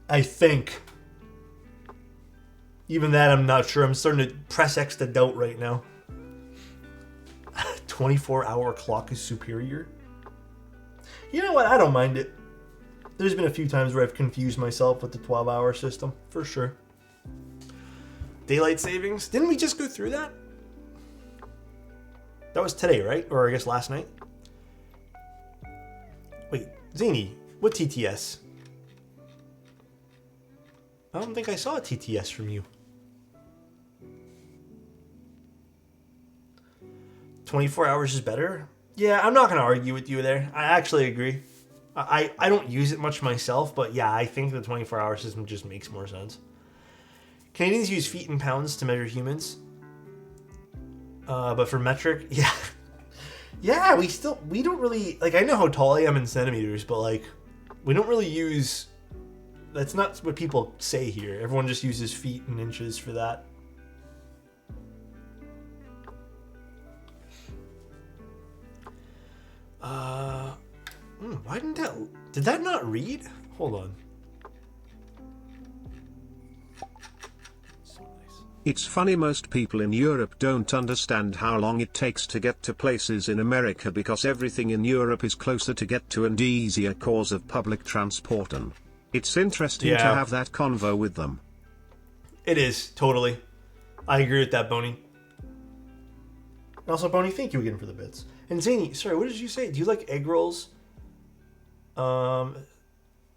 I think. Even that, I'm not sure. I'm starting to press X to doubt right now. 24-hour clock is superior? You know what? I don't mind it. There's been a few times where I've confused myself with the 12-hour system, for sure. Daylight savings? Didn't we just go through that? That was today, right? Or I guess last night? Wait, Zany, what TTS? I don't think I saw a TTS from you. 24 hours is better? Yeah, I'm not going to argue with you there. I actually agree. I don't use it much myself, but yeah, I think the 24-hour system just makes more sense. Canadians use feet and pounds to measure humans. But for metric, yeah. Yeah, we don't really, like, I know how tall I am in centimeters, but, like, we don't really use, that's not what people say here. Everyone just uses feet and inches for that. Why did that not read? Hold on. So nice. It's funny most people in Europe don't understand how long it takes to get to places in America because everything in Europe is closer to get to and easier cause of public transport. And it's interesting to have that convo with them. It is, totally. I agree with that, Boney. Also, Boney, thank you again for the bits. And Zany, sorry, what did you say? Do you like egg rolls?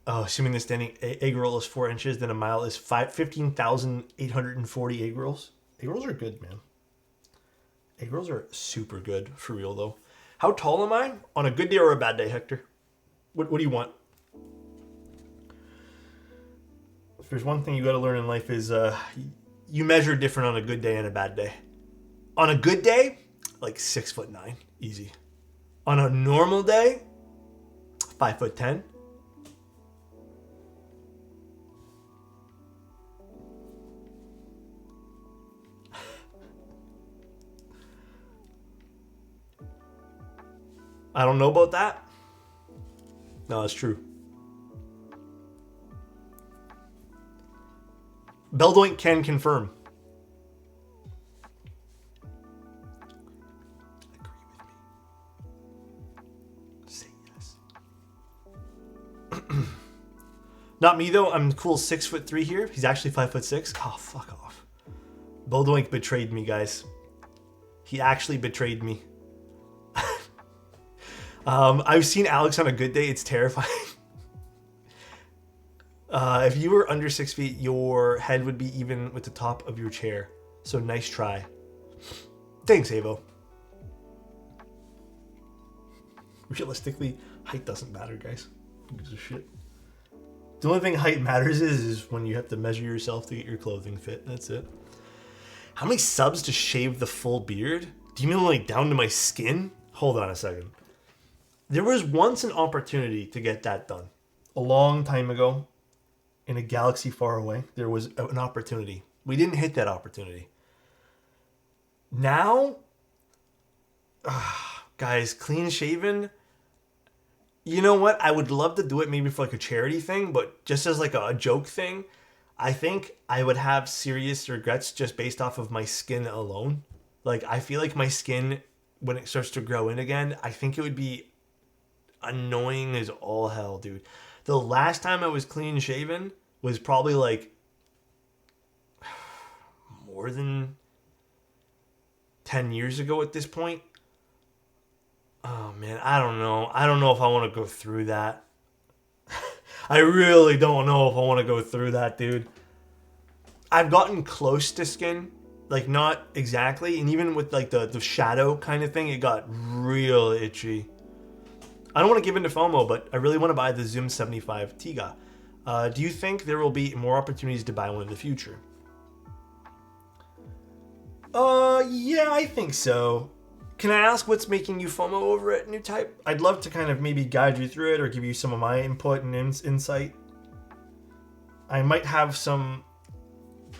Oh, assuming the standing egg roll is 4 inches, then a mile is 15,840 egg rolls. Egg rolls are good, man. Egg rolls are super good, for real, though. How tall am I? On a good day or a bad day, Hector? What do you want? If there's one thing you got to learn in life is you measure different on a good day and a bad day. On a good day, like 6'9", easy. On a normal day, 5'10". I don't know about that. No, it's true. Beldoink can confirm. Agree with me. Say yes. Not me though. I'm cool 6'3" here. He's actually 5'6". Oh, fuck off. Beldoink betrayed me, guys. He actually betrayed me. I've seen Alex on a good day. It's terrifying. If you were under 6 feet, your head would be even with the top of your chair. So nice try. Thanks, Avo. Realistically, height doesn't matter, guys. Who gives a shit? The only thing height matters is when you have to measure yourself to get your clothing fit. That's it. How many subs to shave the full beard? Do you mean like down to my skin? Hold on a second. There was once an opportunity to get that done. A long time ago, in a galaxy far away, there was an opportunity. We didn't hit that opportunity. Now, guys, clean shaven. You know what? I would love to do it maybe for like a charity thing, but just as like a joke thing, I think I would have serious regrets just based off of my skin alone. Like, I feel like my skin, when it starts to grow in again, I think it would be annoying as all hell, dude. The last time I was clean shaven was probably like more than 10 years ago at this point. Oh man, I don't know. I don't know if I want to go through that. I really don't know if I want to go through that, dude. I've gotten close to skin, like not exactly, and even with like the shadow kind of thing, it got real itchy. I don't want to give in to FOMO, but I really want to buy the Zoom 75 Tiga. Do you think there will be more opportunities to buy one in the future? Yeah, I think so. Can I ask what's making you FOMO over at New Type? I'd love to kind of maybe guide you through it or give you some of my input and insight. I might have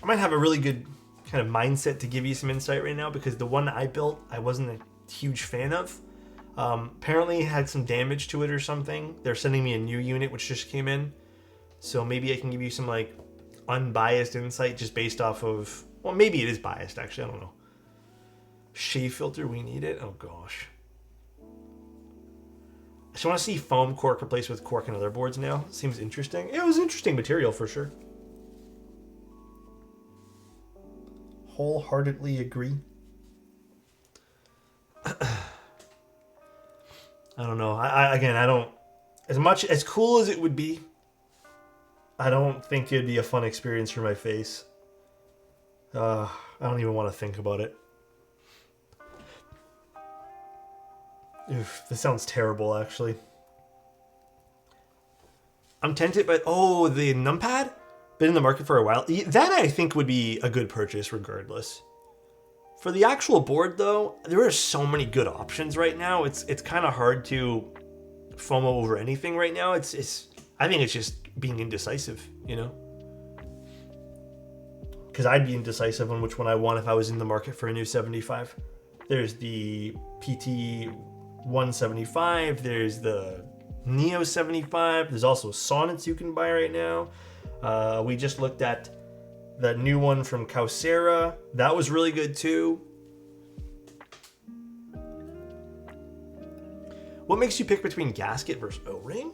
a really good kind of mindset to give you some insight right now because the one I built, I wasn't a huge fan of. Apparently it had some damage to it or something. They're sending me a new unit which just came in. So maybe I can give you some like unbiased insight just based off of, well, maybe it is biased actually, I don't know. Shave filter, we need it? Oh gosh. I just want to see foam cork replaced with cork and other boards now. Seems interesting. It was interesting material for sure. Wholeheartedly agree. I don't know. I don't. As cool as it would be, I don't think it'd be a fun experience for my face. I don't even want to think about it. Oof, this sounds terrible, actually. I'm tempted, but the numpad? Been in the market for a while. That I think would be a good purchase regardless. For the actual board, though, there are so many good options right now. It's kind of hard to FOMO over anything right now. I think it's just being indecisive, you know? Because I'd be indecisive on which one I want if I was in the market for a new 75. There's the PT 175. There's the Neo 75. There's also Sonnets you can buy right now. We just looked at the new one from Kausera. That was really good too. What makes you pick between gasket versus O-ring?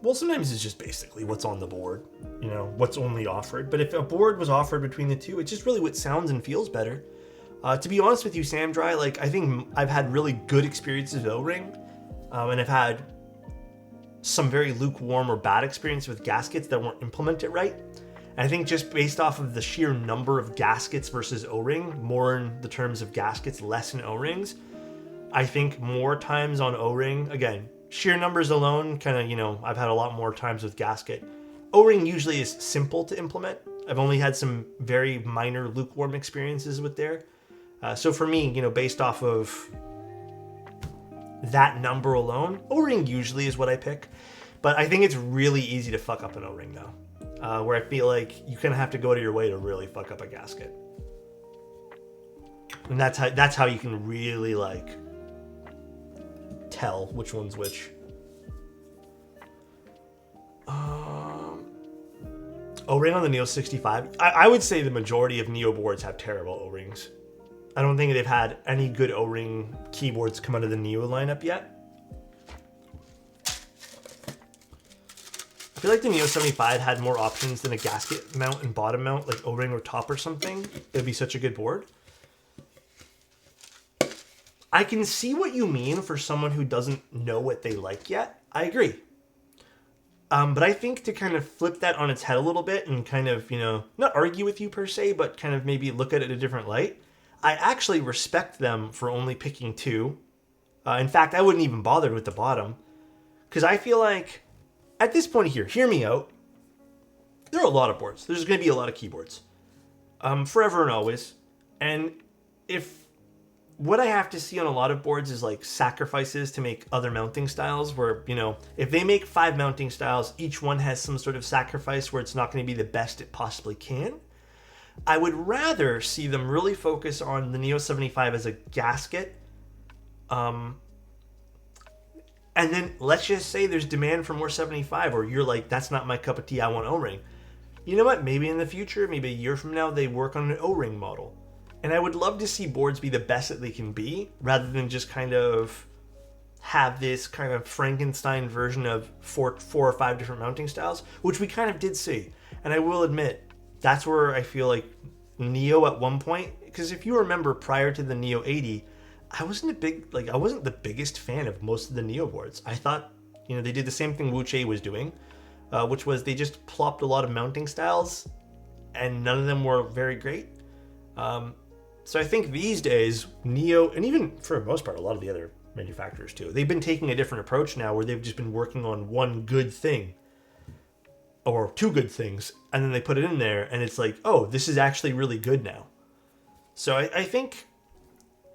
Well, sometimes it's just basically what's on the board, you know, what's only offered. But if a board was offered between the two, it's just really what sounds and feels better. To be honest with you, Sam Dry, like I think I've had really good experiences with O-ring, and I've had some very lukewarm or bad experience with gaskets that weren't implemented right. And I think just based off of the sheer number of gaskets versus O-ring, more in the terms of gaskets, less in O-rings, I think more times on O-ring, again, sheer numbers alone, kind of, you know, I've had a lot more times with gasket. O-ring usually is simple to implement. I've only had some very minor lukewarm experiences with there. So for me, you know, based off of that number alone, O-ring usually is what I pick. But I think it's really easy to fuck up an O-ring now, where I feel like you kind of have to go to your way to really fuck up a gasket. And that's how you can really like tell which one's which. O-ring on the Neo 65. I would say the majority of Neo boards have terrible O-rings. I don't think they've had any good O-ring keyboards come out of the Neo lineup yet. I feel like the Neo 75 had more options than a gasket mount and bottom mount, like O-ring or top or something. It would be such a good board. I can see what you mean for someone who doesn't know what they like yet. I agree. But I think to kind of flip that on its head a little bit and kind of, you know, not argue with you per se, but kind of maybe look at it a different light. I actually respect them for only picking two. In fact, I wouldn't even bother with the bottom. Because I feel like, at this point here, hear me out. There are a lot of boards. There's going to be a lot of keyboards. Forever and always. And if what I have to see on a lot of boards is like sacrifices to make other mounting styles where, you know, if they make 5 mounting styles, each one has some sort of sacrifice where it's not going to be the best it possibly can. I would rather see them really focus on the Neo 75 as a gasket. And then let's just say there's demand for more 75, or you're like, that's not my cup of tea, I want O-ring. You know what? Maybe in the future, maybe a year from now, they work on an O-ring model. And I would love to see boards be the best that they can be, rather than just kind of have this kind of Frankenstein version of four or five different mounting styles, which we kind of did see. And I will admit, that's where I feel like Neo at one point, because if you remember prior to the Neo 80, I wasn't the biggest fan of most of the Neo boards. I thought, you know, they did the same thing Wu Che was doing, which was they just plopped a lot of mounting styles, and none of them were very great. So I think these days, Neo, and even for the most part, a lot of the other manufacturers too, they've been taking a different approach now where they've just been working on one good thing or two good things, and then they put it in there and it's like, oh, this is actually really good now. So I think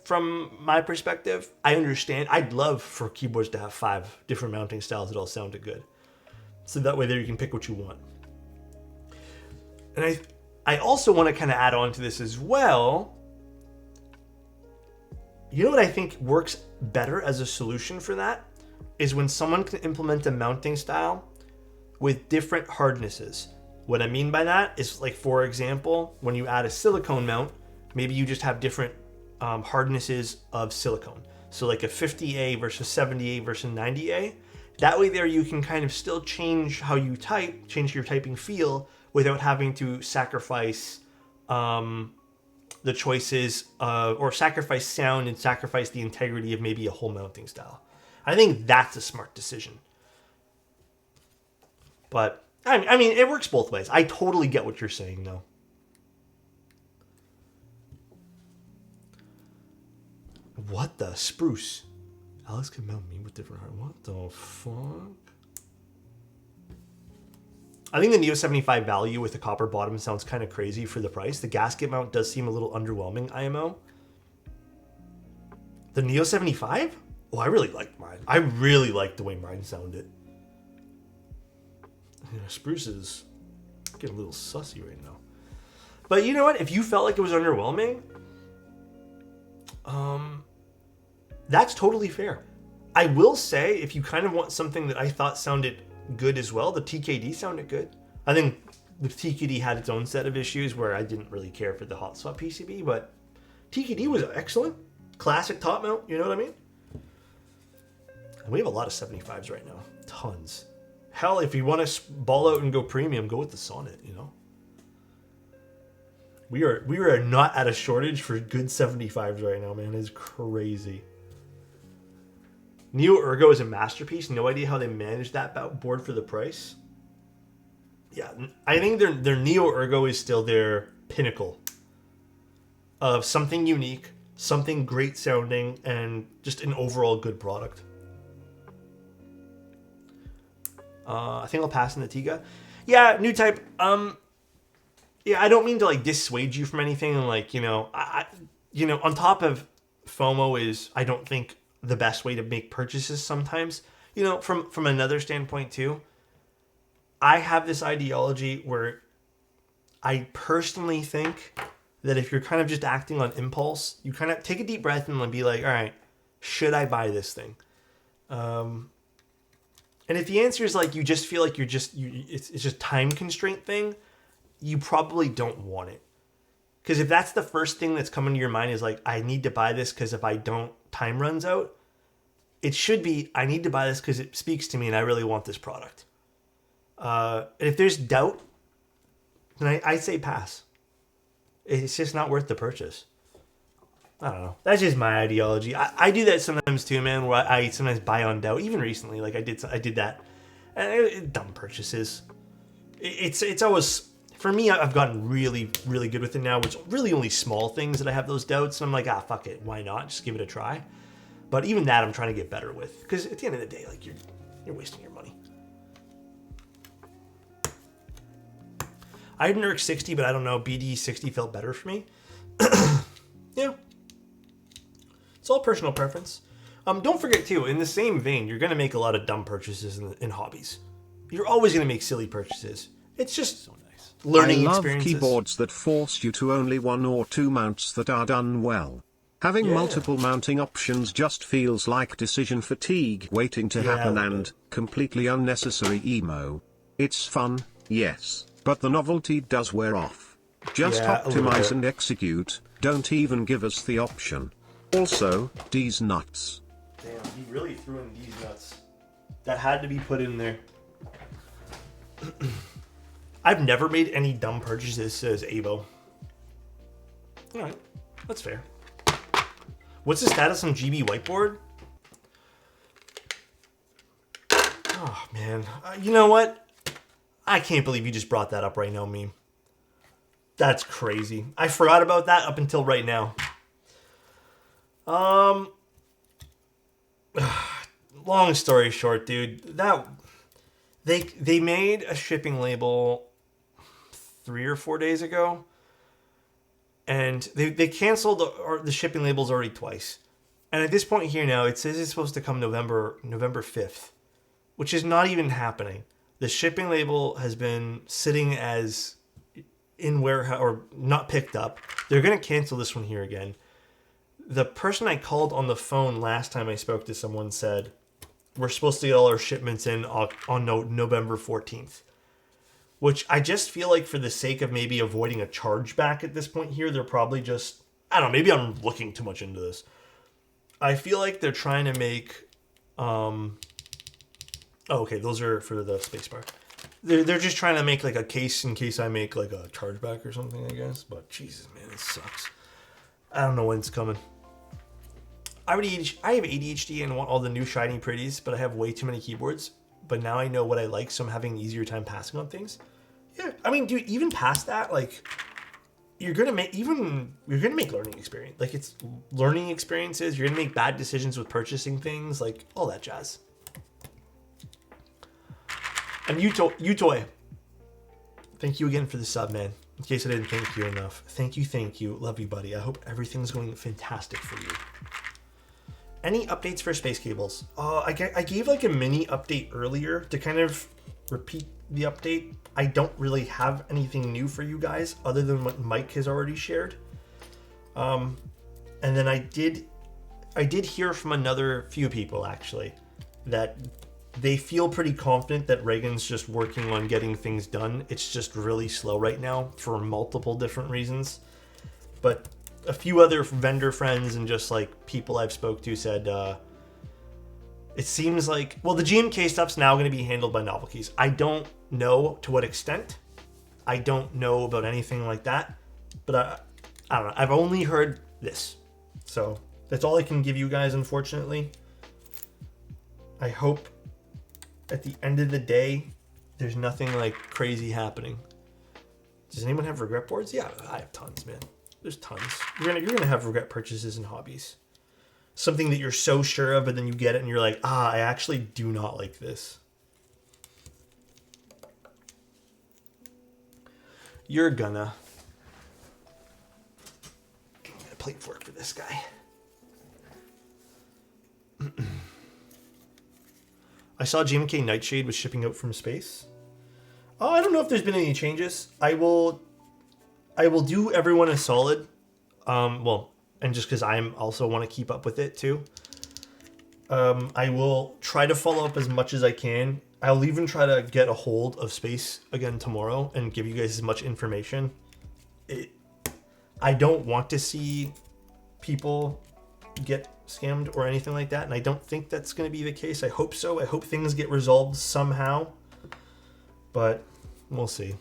from my perspective, I understand. I'd love for keyboards to have 5 different mounting styles that all sounded good. So that way there you can pick what you want. And I also want to kind of add on to this as well. You know what I think works better as a solution for that is when someone can implement a mounting style with different hardnesses. What I mean by that is, like, for example, when you add a silicone mount, maybe you just have different hardnesses of silicone. So like a 50A versus 70A versus 90A. That way there you can kind of still change how you type, change your typing feel without having to sacrifice the choices or sacrifice sound and sacrifice the integrity of maybe a whole mounting style. I think that's a smart decision. But I mean, it works both ways. I totally get what you're saying though. What the spruce? Alex can mount me with different hard. What the fuck? I think the Neo 75 value with the copper bottom sounds kind of crazy for the price. The gasket mount does seem a little underwhelming, IMO. The Neo 75? Oh, I really liked mine. I really liked the way mine sounded. Yeah, spruce is getting a little sussy right now. But you know what? If you felt like it was underwhelming, that's totally fair. I will say, if you kind of want something that I thought sounded good as well, the TKD sounded good. I think the TKD had its own set of issues where I didn't really care for the hot swap PCB, but TKD was excellent. Classic top mount, you know what I mean? And we have a lot of 75s right now. Tons. Hell, if you want to ball out and go premium, go with the Sonnet, you know? We are not at a shortage for good 75s right now, man. It's crazy. Neo Ergo is a masterpiece. No idea how they managed that board for the price. Yeah, I think their Neo Ergo is still their pinnacle of something unique, something great sounding, and just an overall good product. I think I'll pass on the Tiga. Yeah, new type. Yeah, I don't mean to like dissuade you from anything, and like on top of FOMO is I don't think the best way to make purchases sometimes. From another standpoint too. I have this ideology where I personally think that if you're kind of just acting on impulse, you kind of take a deep breath and be like, all right, should I buy this thing? And if the answer is like you just feel like it's just time constraint thing, you probably don't want it. Because if that's the first thing that's coming to your mind is like, I need to buy this because if I don't, time runs out. It should be, I need to buy this because it speaks to me and I really want this product. And if there's doubt, then I say pass. It's just not worth the purchase. I don't know. That's just my ideology. I do that sometimes too, man, where I sometimes buy on doubt. Even recently, like I did that. And dumb purchases. It's always, for me, I've gotten really, really good with it now. It's really only small things that I have those doubts. And I'm like, fuck it. Why not? Just give it a try. But even that I'm trying to get better with. Because at the end of the day, like you're wasting your money. I had an ERC 60, but I don't know. BD 60 felt better for me. Yeah. It's all personal preference. Don't forget, too, in the same vein, you're going to make a lot of dumb purchases in hobbies. You're always going to make silly purchases. It's just so nice. Learning experiences. I love keyboards that force you to only one or two mounts that are done well. Having multiple mounting options just feels like decision fatigue waiting to happen and completely unnecessary emo. It's fun, yes, but the novelty does wear off. Just optimize and execute, don't even give us the option. Also, D's nuts. Damn, he really threw in D's nuts. That had to be put in there. I've never made any dumb purchases, says Avo. Alright, that's fair. What's the status on GB Whiteboard? Oh, man. You know what? I can't believe you just brought that up right now, meme. That's crazy. I forgot about that up until right now. Long story short, dude. They made a shipping label 3 or 4 days ago. And they canceled the shipping labels already twice. And at this point here now, it says it's supposed to come November 5th, which is not even happening. The shipping label has been sitting as in warehouse or not picked up. They're going to cancel this one here again. The person I called on the phone last time I spoke to someone said, we're supposed to get all our shipments in on November 14th. Which I just feel like for the sake of maybe avoiding a chargeback at this point here, they're probably just, I don't know, maybe I'm looking too much into this. I feel like they're trying to make, okay, those are for the spacebar. They're just trying to make like a case in case I make like a chargeback or something, I guess. But Jesus, man, it sucks. I don't know when it's coming. I have ADHD and want all the new shiny pretties, but I have way too many keyboards. But now I know what I like, so I'm having an easier time passing on things. Yeah, I mean, dude, even past that, like, you're gonna make learning experience. Like, it's learning experiences. You're gonna make bad decisions with purchasing things, like all that jazz. And Utoy, thank you again for the sub, man. In case I didn't thank you enough, thank you, love you, buddy. I hope everything's going fantastic for you. Any updates for space cables? I gave like a mini update earlier to kind of repeat the update. I don't really have anything new for you guys other than what Mike has already shared. And then I did hear from another few people actually that they feel pretty confident that Reagan's just working on getting things done. It's just really slow right now for multiple different reasons. But a few other vendor friends and just like people I've spoke to said it seems like, well, the GMK stuff's now going to be handled by Novel Keys. I don't know to what extent. I don't know about anything like that, but I don't know. I've only heard this, so that's all I can give you guys, unfortunately. I hope at the end of the day, there's nothing like crazy happening. Does anyone have regret boards? Yeah, I have tons, man. There's tons. You're gonna have regret purchases and hobbies. Something that you're so sure of, but then you get it and you're like, I actually do not like this. You're gonna. Get a plate fork for this guy. I saw GMK Nightshade was shipping out from space. Oh, I don't know if there's been any changes. I will do everyone a solid. And just because I also want to keep up with it too. I will try to follow up as much as I can. I'll even try to get a hold of space again tomorrow and give you guys as much information. I don't want to see people get scammed or anything like that, and I don't think that's going to be the case. I hope so. I hope things get resolved somehow, but we'll see.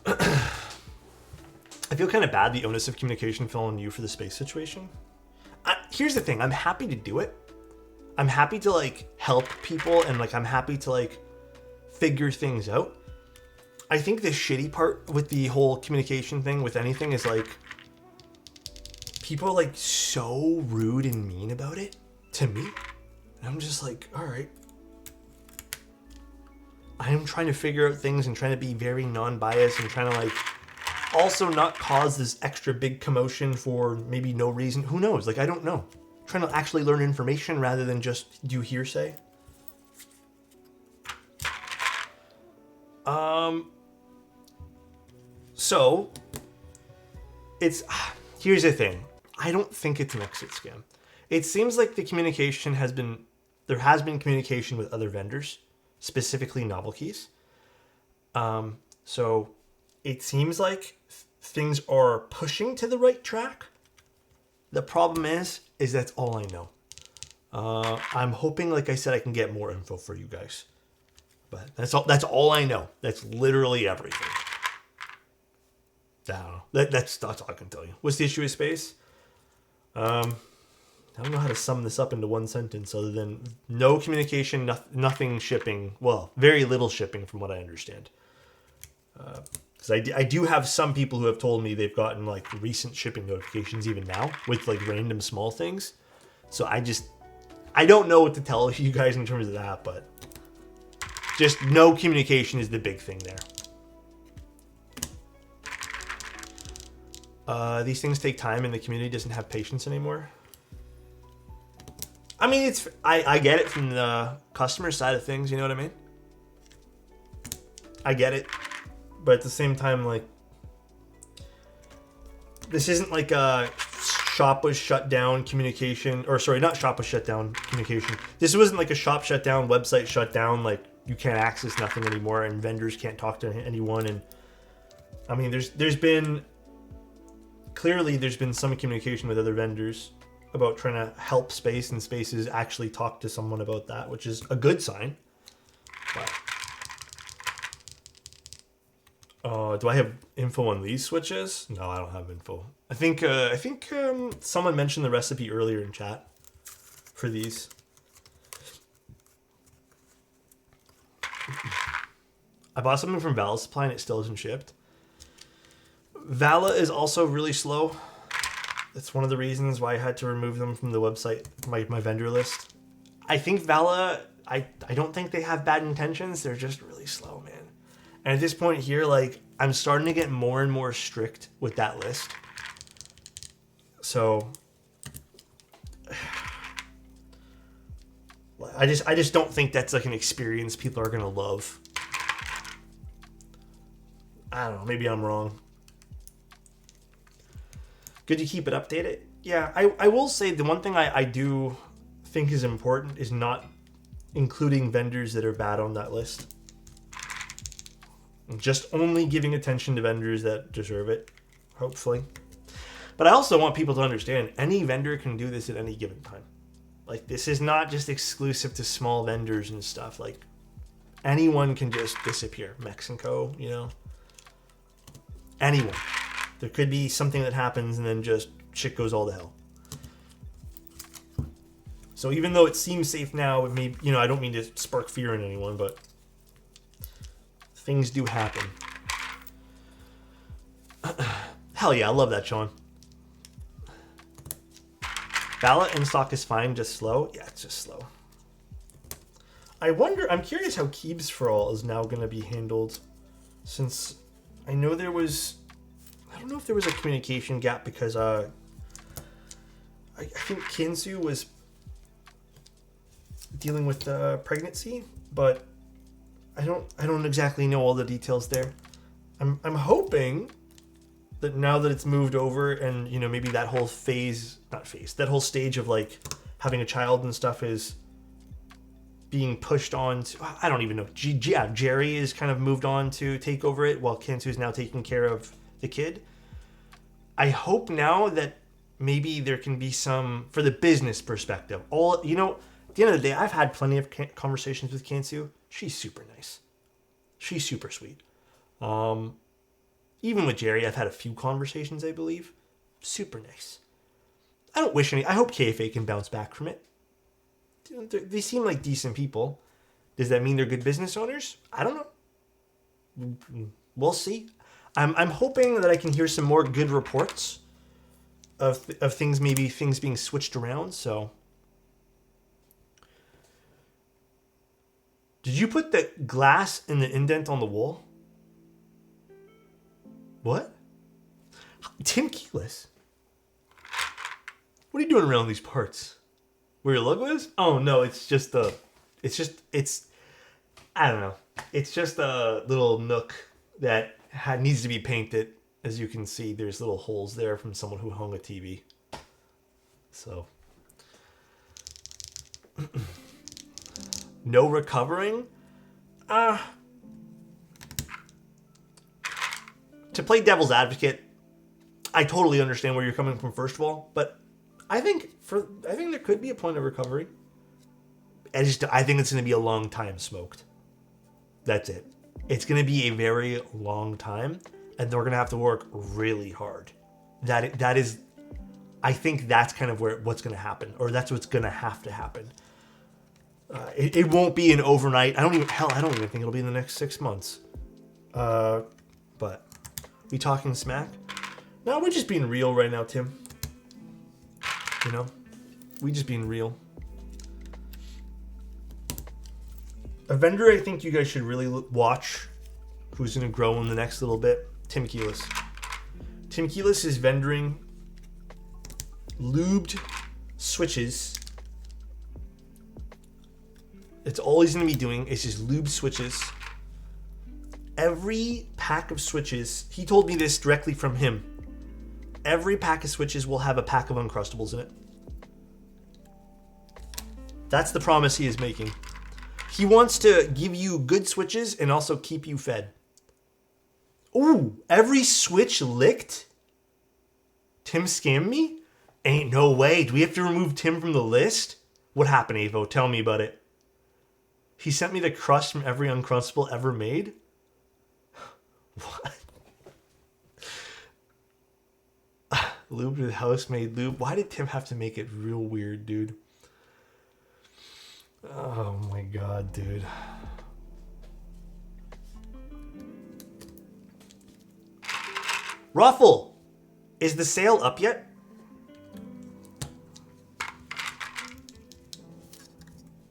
I feel kind of bad the onus of communication fell on you for the space situation. Here's the thing. I'm happy to do it. I'm happy to like help people, and like I'm happy to like figure things out. I think the shitty part with the whole communication thing with anything is like people are like so rude and mean about it to me. And I'm just like, all right. I am trying to figure out things and trying to be very non-biased and trying to like also not cause this extra big commotion for maybe no reason. Who knows? Like, I don't know. I'm trying to actually learn information rather than just do hearsay. So here's the thing. I don't think it's an exit scam. It seems like the communication there has been communication with other vendors, specifically Novel Keys. So it seems like things are pushing to the right track. The problem is that's all I know. I'm hoping, like I said, I can get more info for you guys. But that's all I know. That's literally everything. I don't know. That's all I can tell you. What's the issue with space? I don't know how to sum this up into one sentence other than no communication, nothing shipping. Well, very little shipping from what I understand. Because I do have some people who have told me they've gotten like recent shipping notifications even now with like random small things. So I don't know what to tell you guys in terms of that, but just no communication is the big thing there. These things take time and the community doesn't have patience anymore. I mean, I get it from the customer side of things, you know what I mean? I get it. But at the same time, like, this isn't like a shop was shut down communication, or sorry, not shop was shut down communication. This wasn't like a shop shut down, website shut down, like you can't access nothing anymore and vendors can't talk to anyone. And I mean, there's been some communication with other vendors about trying to help Space, and Spaces actually talk to someone about that, which is a good sign. But do I have info on these switches? No, I don't have info. I think someone mentioned the recipe earlier in chat for these. I bought something from Vala Supply and it still isn't shipped. Vala is also really slow. That's one of the reasons why I had to remove them from the website, my vendor list. I think Vala, I don't think they have bad intentions. They're just really slow, man. And at this point here, like, I'm starting to get more and more strict with that list. So I just don't think that's like an experience people are gonna love. I don't know, maybe I'm wrong. Good to keep it updated. Yeah, I will say the one thing I do think is important is not including vendors that are bad on that list. Just only giving attention to vendors that deserve it, hopefully. But I also want people to understand any vendor can do this at any given time. Like, this is not just exclusive to small vendors and stuff. Like, anyone can just disappear. Mexico, you know? Anyone. There could be something that happens and then just shit goes all to hell. So even though it seems safe now, it may, you know, I don't mean to spark fear in anyone, but things do happen. Hell yeah, I love that, Sean. Ballot in stock is fine, just slow. Yeah, it's just slow. I wonder, I'm curious how Keebs for All is now going to be handled, since I know there was, I don't know if there was a communication gap because I think Kinsu was dealing with pregnancy, but I don't exactly know all the details there. I'm hoping that now that it's moved over and, you know, maybe that whole that whole stage of like having a child and stuff is being pushed on to, I don't even know. Yeah, Jerry is kind of moved on to take over it while Kinsu is now taking care of the kid. I hope now that maybe there can be some, for the business perspective, you know, at the end of the day, I've had plenty of conversations with Kinsu. She's super nice. She's super sweet. Even with Jerry, I've had a few conversations, I believe. Super nice. I don't wish any. I hope KFA can bounce back from it. They seem like decent people. Does that mean they're good business owners? I don't know. We'll see. I'm hoping that I can hear some more good reports of things, maybe things being switched around. So, did you put the glass in the indent on the wall? What? Tim Keyless? What are you doing around these parts? Where your logo is? Oh no, it's I don't know. It's just a little nook that needs to be painted. As you can see, there's little holes there from someone who hung a TV. So. No recovering? To play devil's advocate, I totally understand where you're coming from, first of all, but I think there could be a point of recovery. I think it's going to be a long time smoked. That's it. It's going to be a very long time, and they're going to have to work really hard. That is, I think that's kind of what's going to happen, or that's what's going to have to happen. It won't be an overnight. I don't even think it'll be in the next 6 months. But we talking smack? No, we're just being real right now, Tim. You know, we just being real. A vendor I think you guys should really watch, who's going to grow in the next little bit, Tim Keyless. Tim Keyless is vendoring lubed switches. It's all he's going to be doing is just lubed switches. Every pack of switches, he told me this directly from him. Every pack of switches will have a pack of Uncrustables in it. That's the promise he is making. He wants to give you good switches and also keep you fed. Ooh, every switch licked? Tim scammed me? Ain't no way. Do we have to remove Tim from the list? What happened, Avo? Tell me about it. He sent me the crust from every Uncrustable ever made? What? Lube with house-made lube. Why did Tim have to make it real weird, dude? Oh my god, dude. Ruffle! Is the sale up yet?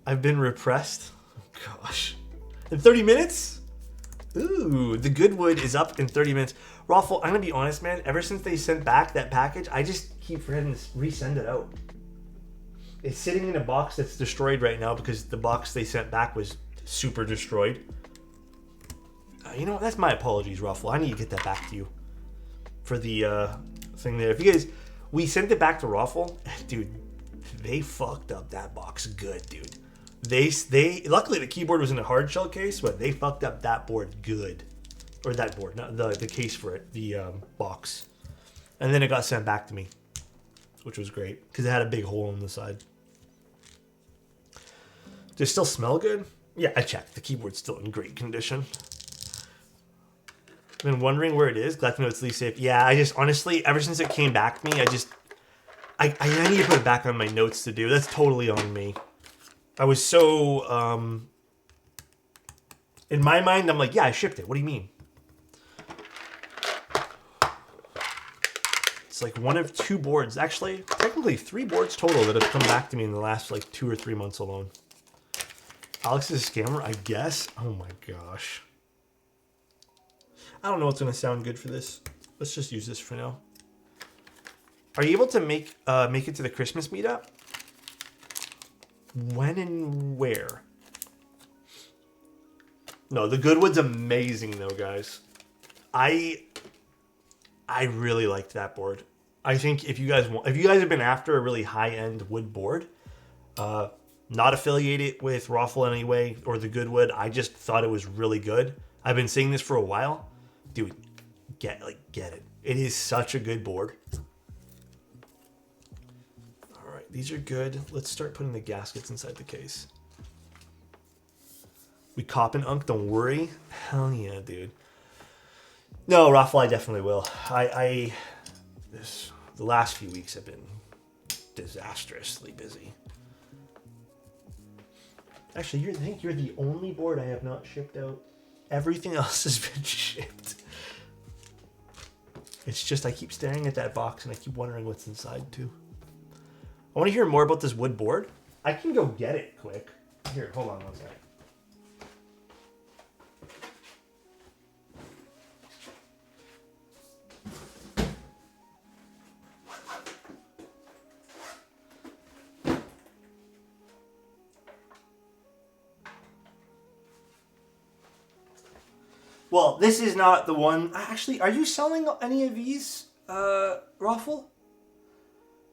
I've been repressed. Oh gosh. In 30 minutes? Ooh, the Goodwood is up in 30 minutes. Ruffle, I'm gonna be honest, man. Ever since they sent back that package, I just keep forgetting to resend it out. It's sitting in a box that's destroyed right now because the box they sent back was super destroyed. You know what? That's my apologies, Ruffle. I need to get that back to you for the thing there. If you guys, we sent it back to Ruffle, dude. They fucked up that box good, dude. They luckily the keyboard was in a hard shell case, but they fucked up that board good, or that board, not the case for it, the box, and then it got sent back to me, which was great because it had a big hole in the side. Does it still smell good? Yeah, I checked. The keyboard's still in great condition. I've been wondering where it is. Glad to know it's at least safe. Yeah, I just honestly, ever since it came back to me, I need to put it back on my notes to do. That's totally on me. I was so, in my mind, I'm like, yeah, I shipped it. What do you mean? It's like one of 2 boards. Actually, technically 3 boards total that have come back to me in the last like 2 or 3 months alone. Alex is a scammer, I guess. Oh my gosh. I don't know what's going to sound good for this. Let's just use this for now. Are you able to make it to the Christmas meetup? When and where? No, the Goodwood's amazing though, guys. I really liked that board. I think if you guys have been after a really high-end wood board, not affiliated with Raffle in any way or the Goodwood, I just thought it was really good. I've been saying this for a while. Dude, get it. It is such a good board. All right, these are good. Let's start putting the gaskets inside the case. We cop and unk, don't worry. Hell yeah, dude. No, Raffle, I definitely will. The last few weeks have been disastrously busy. Actually, I think you're the only board I have not shipped out. Everything else has been shipped. It's just I keep staring at that box and I keep wondering what's inside too. I want to hear more about this wood board. I can go get it quick. Here, hold on one second. Well, this is not the one. Actually, are you selling any of these, Raffle?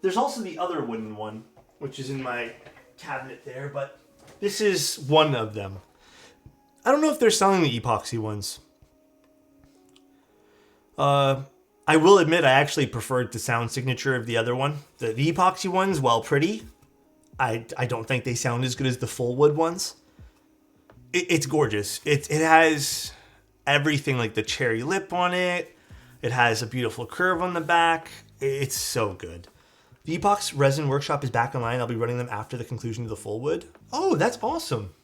There's also the other wooden one, which is in my cabinet there, but this is one of them. I don't know if they're selling the epoxy ones. I will admit I actually preferred the sound signature of the other one. The epoxy ones, while pretty, I don't think they sound as good as the full wood ones. It's gorgeous. It has everything, like the cherry lip on it. It has a beautiful curve on the back. It's so good. The Epox Resin Workshop is back online. I'll be running them after the conclusion of the full wood. Oh, that's awesome.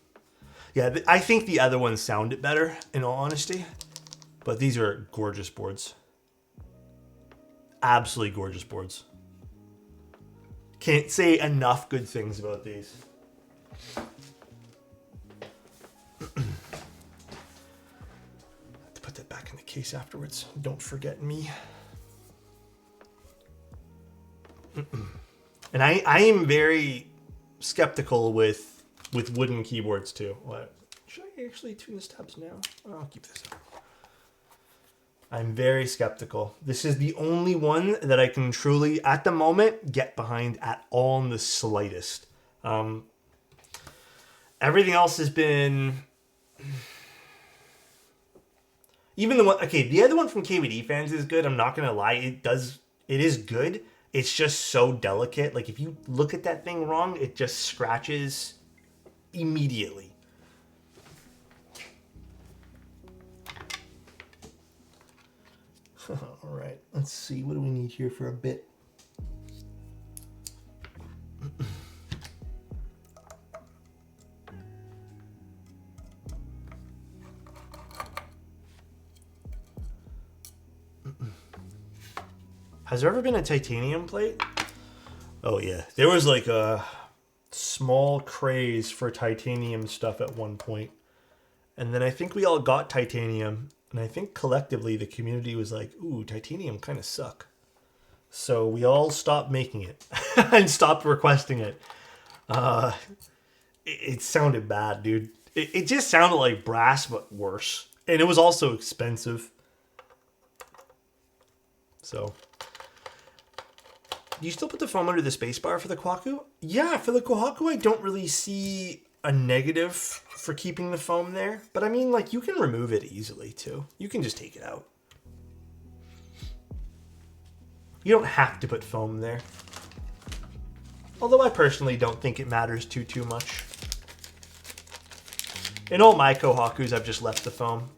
Yeah, I think the other ones sounded better, in all honesty. But these are gorgeous boards. Absolutely gorgeous boards. Can't say enough good things about these. Put that back in the case afterwards. Don't forget me. And I am very skeptical with wooden keyboards too. What? Should I actually tune the tabs now? Oh, I'll keep this up. I'm very skeptical. This is the only one that I can truly, at the moment, get behind at all in the slightest. Everything else has been... Even the one, okay, the other one from KVD fans is good. I'm not gonna lie, it is good. It's just so delicate. Like if you look at that thing wrong, it just scratches immediately. All right, let's see. What do we need here for a bit? Has there ever been a titanium plate? Oh yeah, there was like a small craze for titanium stuff at one point. And then I think we all got titanium, and I think collectively the community was like, ooh, titanium kind of suck. So we all stopped making it and stopped requesting it. It sounded bad, dude. It just sounded like brass, but worse. And it was also expensive. So... Do you still put the foam under the spacebar for the Kohaku? Yeah, for the Kohaku, I don't really see a negative for keeping the foam there. But I mean, like, you can remove it easily, too. You can just take it out. You don't have to put foam there. Although I personally don't think it matters too much. In all my Kohakus, I've just left the foam.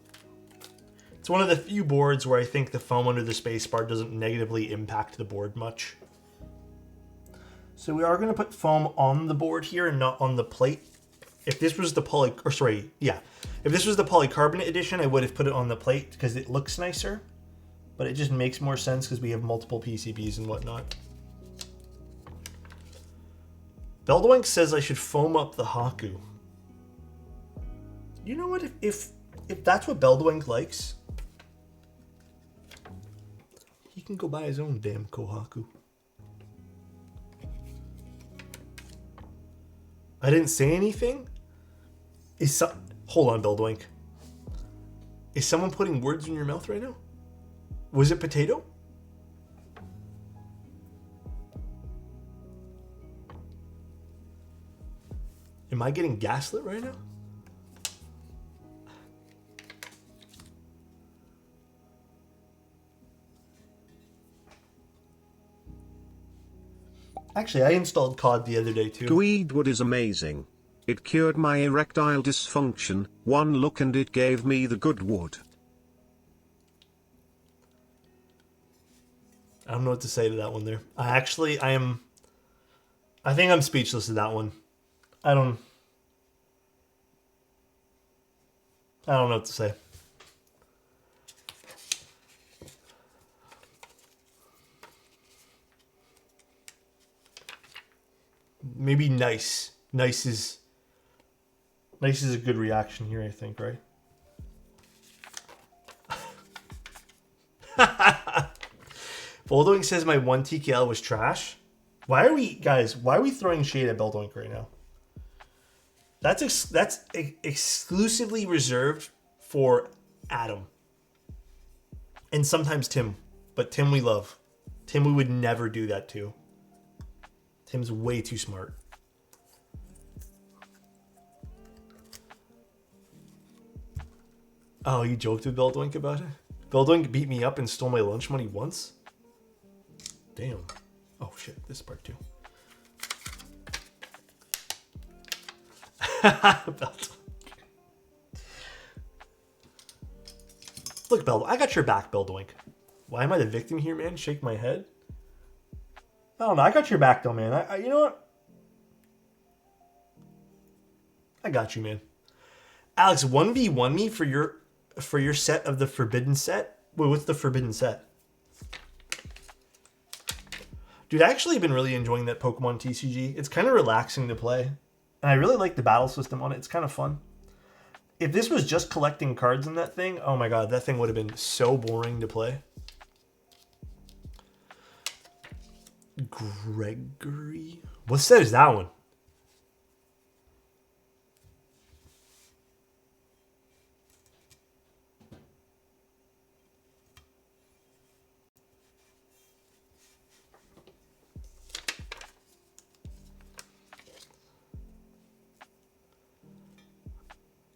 It's one of the few boards where I think the foam under the spacebar doesn't negatively impact the board much. So we are going to put foam on the board here and not on the plate. If this was the if this was the polycarbonate edition, I would have put it on the plate because it looks nicer. But it just makes more sense because we have multiple PCBs and whatnot. Beldwink says I should foam up the Haku. You know what? If that's what Beldwink likes, he can go buy his own damn Kohaku. I didn't say anything? Hold on, Beldwink. Is someone putting words in your mouth right now? Was it potato? Am I getting gaslit right now? Actually, I installed COD the other day too. Guidewood is amazing. It cured my erectile dysfunction, one look and it gave me the good wood. I don't know what to say to that one there. I think I'm speechless to that one. I don't know what to say. Maybe nice. Nice is a good reaction here, I think, right? Beldwink says my 1 TKL was trash. Why are we throwing shade at Beldwink right now? That's exclusively reserved for Adam. And sometimes Tim. But Tim we love. Tim we would never do that to. Tim's way too smart. Oh, you joked with Beldwink about it? Beldwink beat me up and stole my lunch money once? Damn. Oh shit, this part too. Look, Beldwink, I got your back, Beldwink. Why am I the victim here, man? Shake my head. I don't know. I got your back, though, man. You know what? I got you, man. Alex, 1v1 me for your set of the Forbidden set? Wait, what's the Forbidden set? Dude, I actually have been really enjoying that Pokemon TCG. It's kind of relaxing to play. And I really like the battle system on it. It's kind of fun. If this was just collecting cards in that thing, oh my god, that thing would have been so boring to play. Gregory? What set is that one?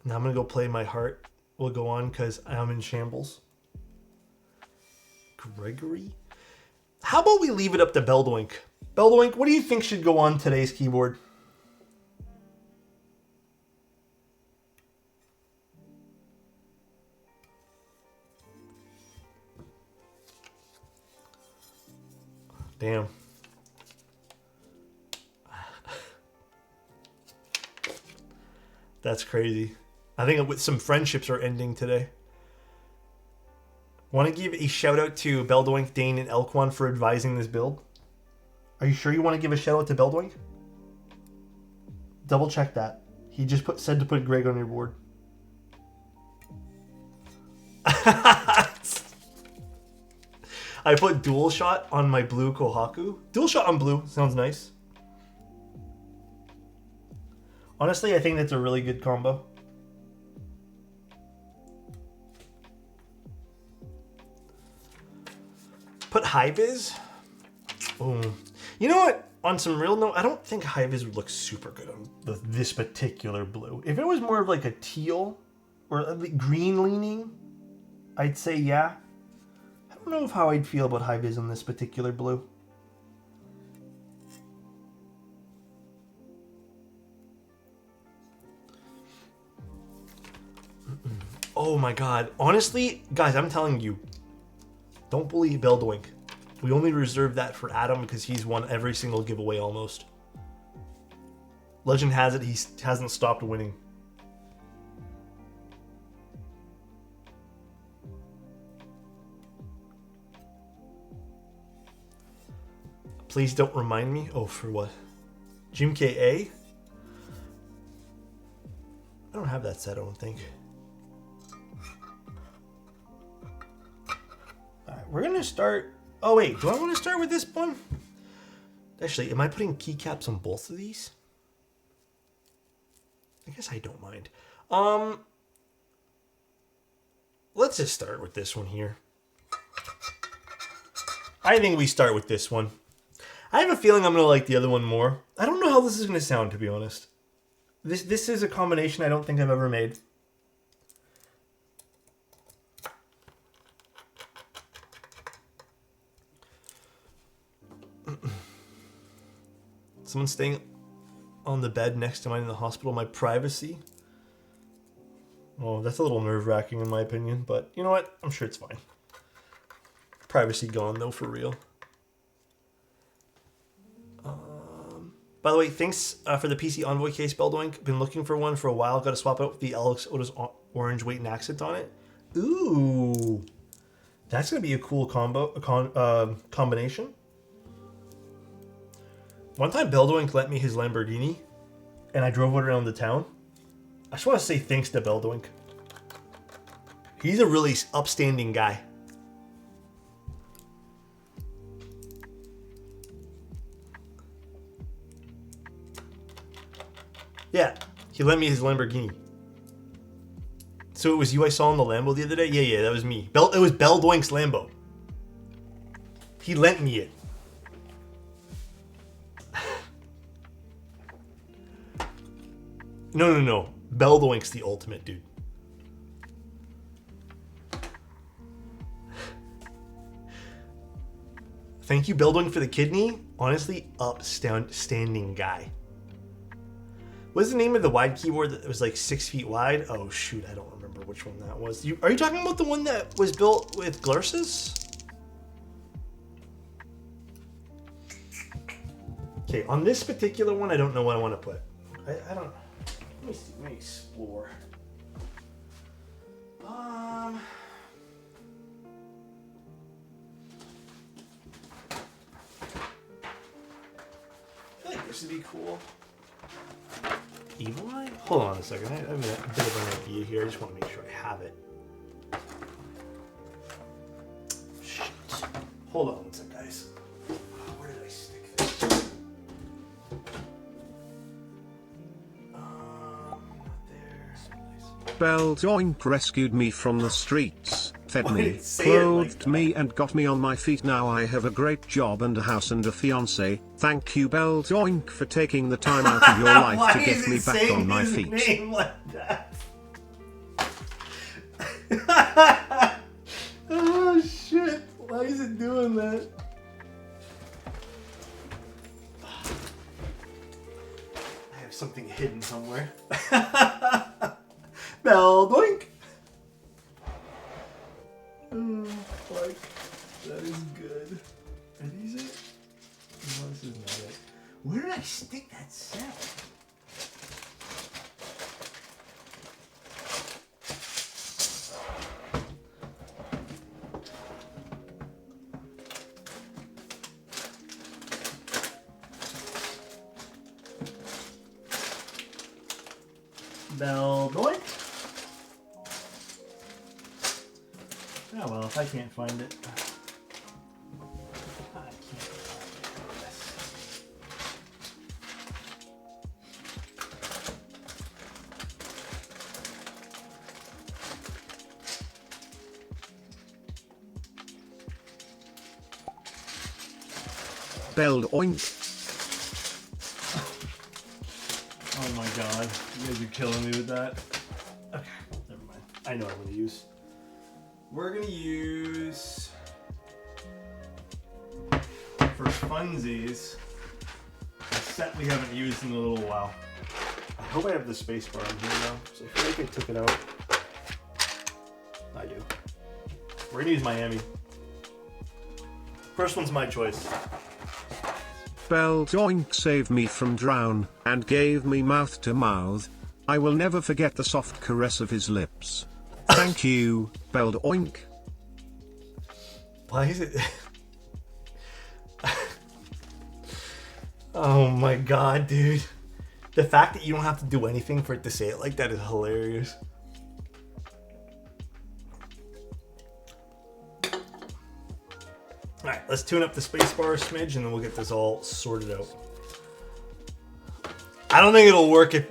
Now I'm going to go play My Heart Will Go On because I'm in shambles. Gregory? How about we leave it up to Beldwink? Beldwink, what do you think should go on today's keyboard? Damn. That's crazy. I think some friendships are ending today. Want to give a shout out to Beldwink, Dane, and Elquan for advising this build? Are you sure you want to give a shout out to Beldwink? Double check that. He just said to put Greg on your board. I put dual shot on my blue Kohaku. Dual shot on blue sounds nice. Honestly, I think that's a really good combo. Put high-vis? Oh. You know what? On some real note, I don't think high-vis would look super good on this particular blue. If it was more of like a teal or a green leaning, I'd say yeah. I don't know how I'd feel about high-vis on this particular blue. Oh my god. Honestly, guys, I'm telling you, don't bully Beldwink. We only reserved that for Adam because he's won every single giveaway almost. Legend has it he hasn't stopped winning. Please don't remind me. Oh, for what? Jim KA? I don't have that set, I don't think. Alright, we're gonna start. Oh wait, do I want to start with this one? Actually, am I putting keycaps on both of these? I guess I don't mind. Let's just start with this one here. I think we start with this one. I have a feeling I'm gonna like the other one more. I don't know how this is gonna sound, to be honest. This is a combination I don't think I've ever made. Someone staying on the bed next to mine in the hospital. My privacy. Oh, that's a little nerve-wracking in my opinion, but you know what? I'm sure it's fine. Privacy gone though, for real. By the way, thanks for the PC Envoy case, Beldoink. Been looking for one for a while. Got to swap out the Alexotos orange weight and accent on it. Ooh, that's gonna be a cool combination. One time, Beldoink lent me his Lamborghini, and I drove it around the town. I just want to say thanks to Beldoink. He's a really upstanding guy. Yeah, he lent me his Lamborghini. So it was you I saw in the Lambo the other day? Yeah, that was me. It was Beldoink's Lambo. He lent me it. No. Beldoink's the ultimate, dude. Thank you, Beldoink, for the kidney. Honestly, upstanding guy. What's the name of the wide keyboard that was like 6 feet wide? Oh shoot, I don't remember which one that was. Are you talking about the one that was built with Glarses? Okay, on this particular one, I don't know what I want to put. I don't. Let me see. Let me explore. I feel like this would be cool. Evil Eye? Hold on a second. I have a bit of an idea here. I just want to make sure I have it. Shit. Hold on one second, guys. Where did I stick this? Not there. Beldoink rescued me from the streets, fed Why me, did it say it clothed like me and got me on my feet. Now I have a great job and a house and a fiance. Thank you, Beldoink, for taking the time out of your life to get me back on my feet. Why is it saying his name like that? Oh shit. Why is it doing that? I have something hidden somewhere. Beldoink. Oh, fuck. That is good. Are these it? No, this is not it. Where did I stick that set? Beldoink. Oh well, if I can't find it. I can't find it. Beldoink. Oh my god, you guys are killing me with that. Okay, never mind. I know what I'm gonna use. We're gonna use, for funsies, a set we haven't used in a little while. I hope I have the space bar in here now, so I feel like I took it out. I do. We're gonna use Miami. Of First one's my choice. Bell Doink saved me from drown, and gave me mouth to mouth. I will never forget the soft caress of his lips. Thank you, Bell Doink. Why is it... Oh my god, dude. The fact that you don't have to do anything for it to say it like that is hilarious. Alright, let's tune up the spacebar a smidge and then we'll get this all sorted out. I don't think it'll work if...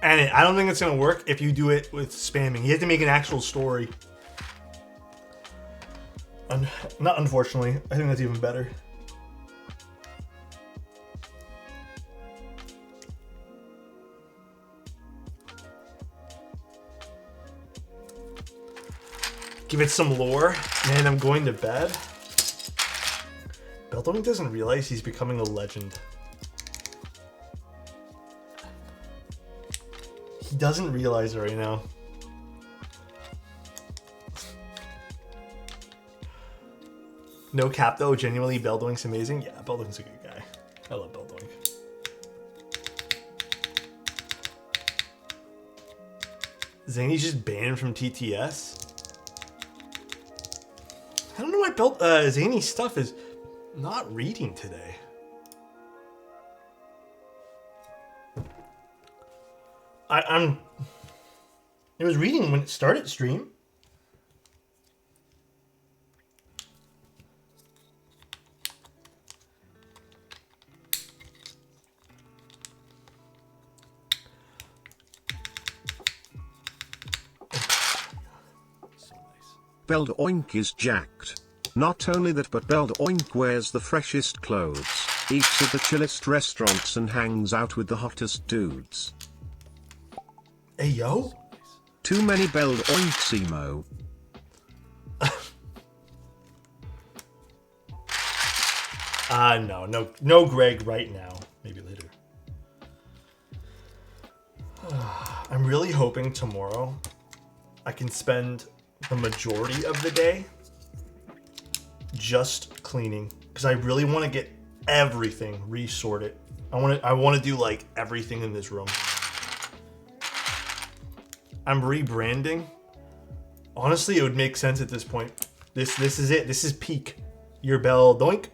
And I don't think it's going to work if you do it with spamming. You have to make an actual story. Not unfortunately. I think that's even better. Give it some lore. Man, I'm going to bed. Beldong doesn't realize he's becoming a legend. He doesn't realize it right now. No cap though, genuinely Beldoink's amazing. Yeah, Beldoink's a good guy. I love Beldoink. Zany's just banned from TTS. I don't know why Zany's stuff is not reading today. It was reading when it started stream. Bell Doink is jacked. Not only that, but Bell Doink wears the freshest clothes, eats at the chillest restaurants, and hangs out with the hottest dudes. Hey yo. Too many Bell Doinks, emo. No Greg right now. Maybe later. I'm really hoping tomorrow I can spend the majority of the day just cleaning, because I really want to get everything resorted. I want to do like everything in this room. I'm rebranding. Honestly, it would make sense at this point. This is it. This is peak. Your Bell Doink.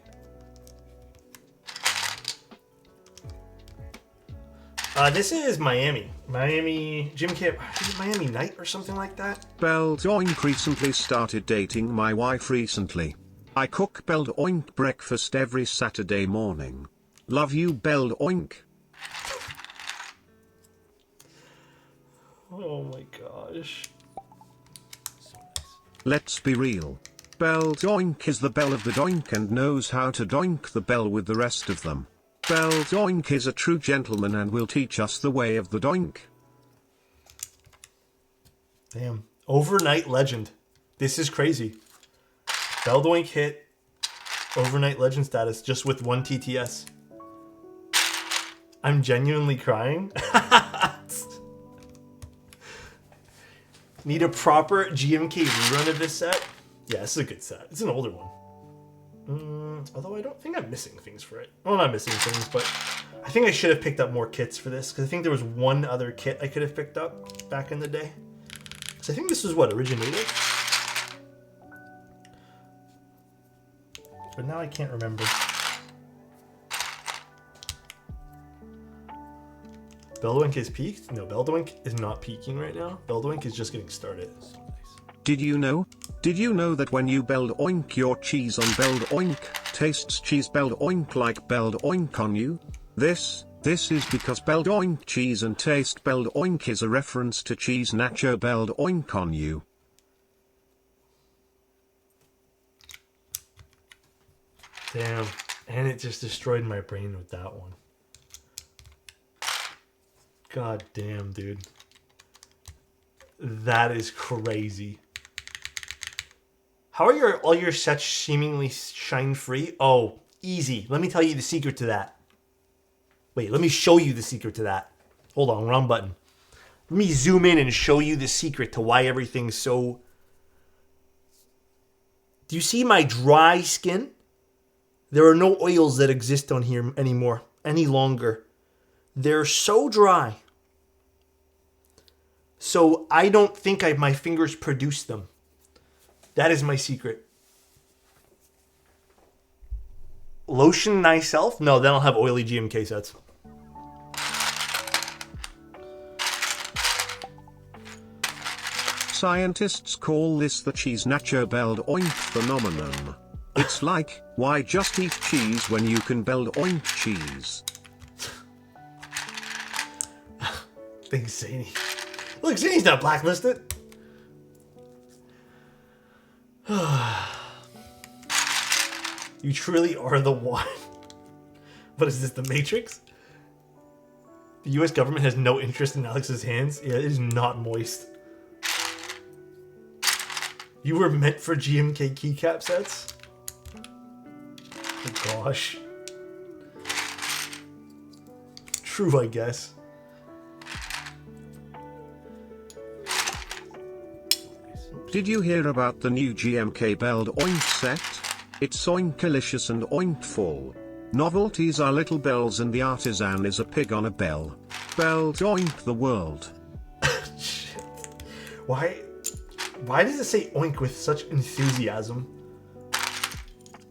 This is Miami. Miami Gym Camp. Is it Miami Night or something like that? Bell Doink recently started dating my wife recently. I cook Bell Doink breakfast every Saturday morning. Love you, Bell Doink. Oh my gosh. Let's be real. Bell Doink is the bell of the doink and knows how to doink the bell with the rest of them. Bell Doink is a true gentleman and will teach us the way of the doink. Damn. Overnight legend. This is crazy. Bell Doink hit overnight legend status just with one TTS. I'm genuinely crying. Need a proper GMK rerun of this set? Yeah, this is a good set. It's an older one. Although I don't think I'm missing things for it. Well, not missing things, but I think I should have picked up more kits for this, because I think there was one other kit I could have picked up back in the day. So I think this was what originated. But now I can't remember. Beldwink is peaked? No, Beldwink is not peaking right now. Beldwink is just getting started. Did you know? Did you know that when you Bell Doink your cheese on Bell Doink, tastes cheese Bell Doink like Bell Doink on you? This is because Bell Doink cheese and taste Bell Doink is a reference to cheese nacho Bell Doink on you. Damn. And it just destroyed my brain with that one. God damn, dude. That is crazy. How are all your sets seemingly shine free? Oh, easy. Let me tell you the secret to that. Wait, let me show you the secret to that. Hold on, wrong button. Let me zoom in and show you the secret to why everything's so... Do you see my dry skin? There are no oils that exist on here anymore, any longer. They're so dry. So I don't think my fingers produce them. That is my secret. Lotion thyself? No, then I'll have oily GMK sets. Scientists call this the cheese nacho beld oink phenomenon. It's like, why just eat cheese when you can beld oink cheese? Thanks, Zany. Look, Zany's not blacklisted. You truly are the one. What is this, the Matrix? The US government has no interest in Alex's hands. Yeah, it is not moist. You were meant for GMK keycap sets? Oh gosh. True, I guess. Did you hear about the new GMK beld oink set? It's oinkalicious and oinkful. Novelties are little bells and the artisan is a pig on a bell. Beld oink the world. Shit. Why does it say oink with such enthusiasm?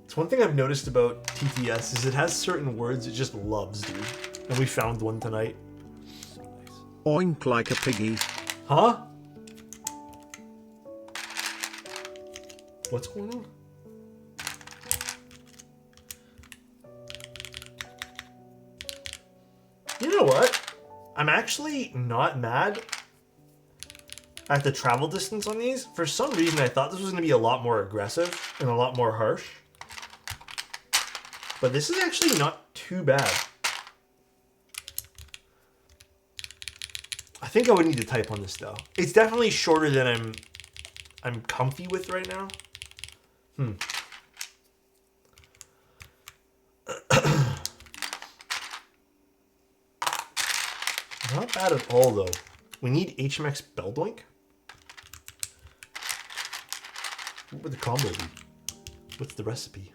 It's one thing I've noticed about TTS is it has certain words it just loves, dude. And we found one tonight. Oink like a piggy. Huh? What's going on? You know what? I'm actually not mad at the travel distance on these. For some reason, I thought this was going to be a lot more aggressive and a lot more harsh. But this is actually not too bad. I think I would need to type on this though. It's definitely shorter than I'm comfy with right now. Not bad at all though. We need HMX Beldoink. What would the combo be? What's the recipe?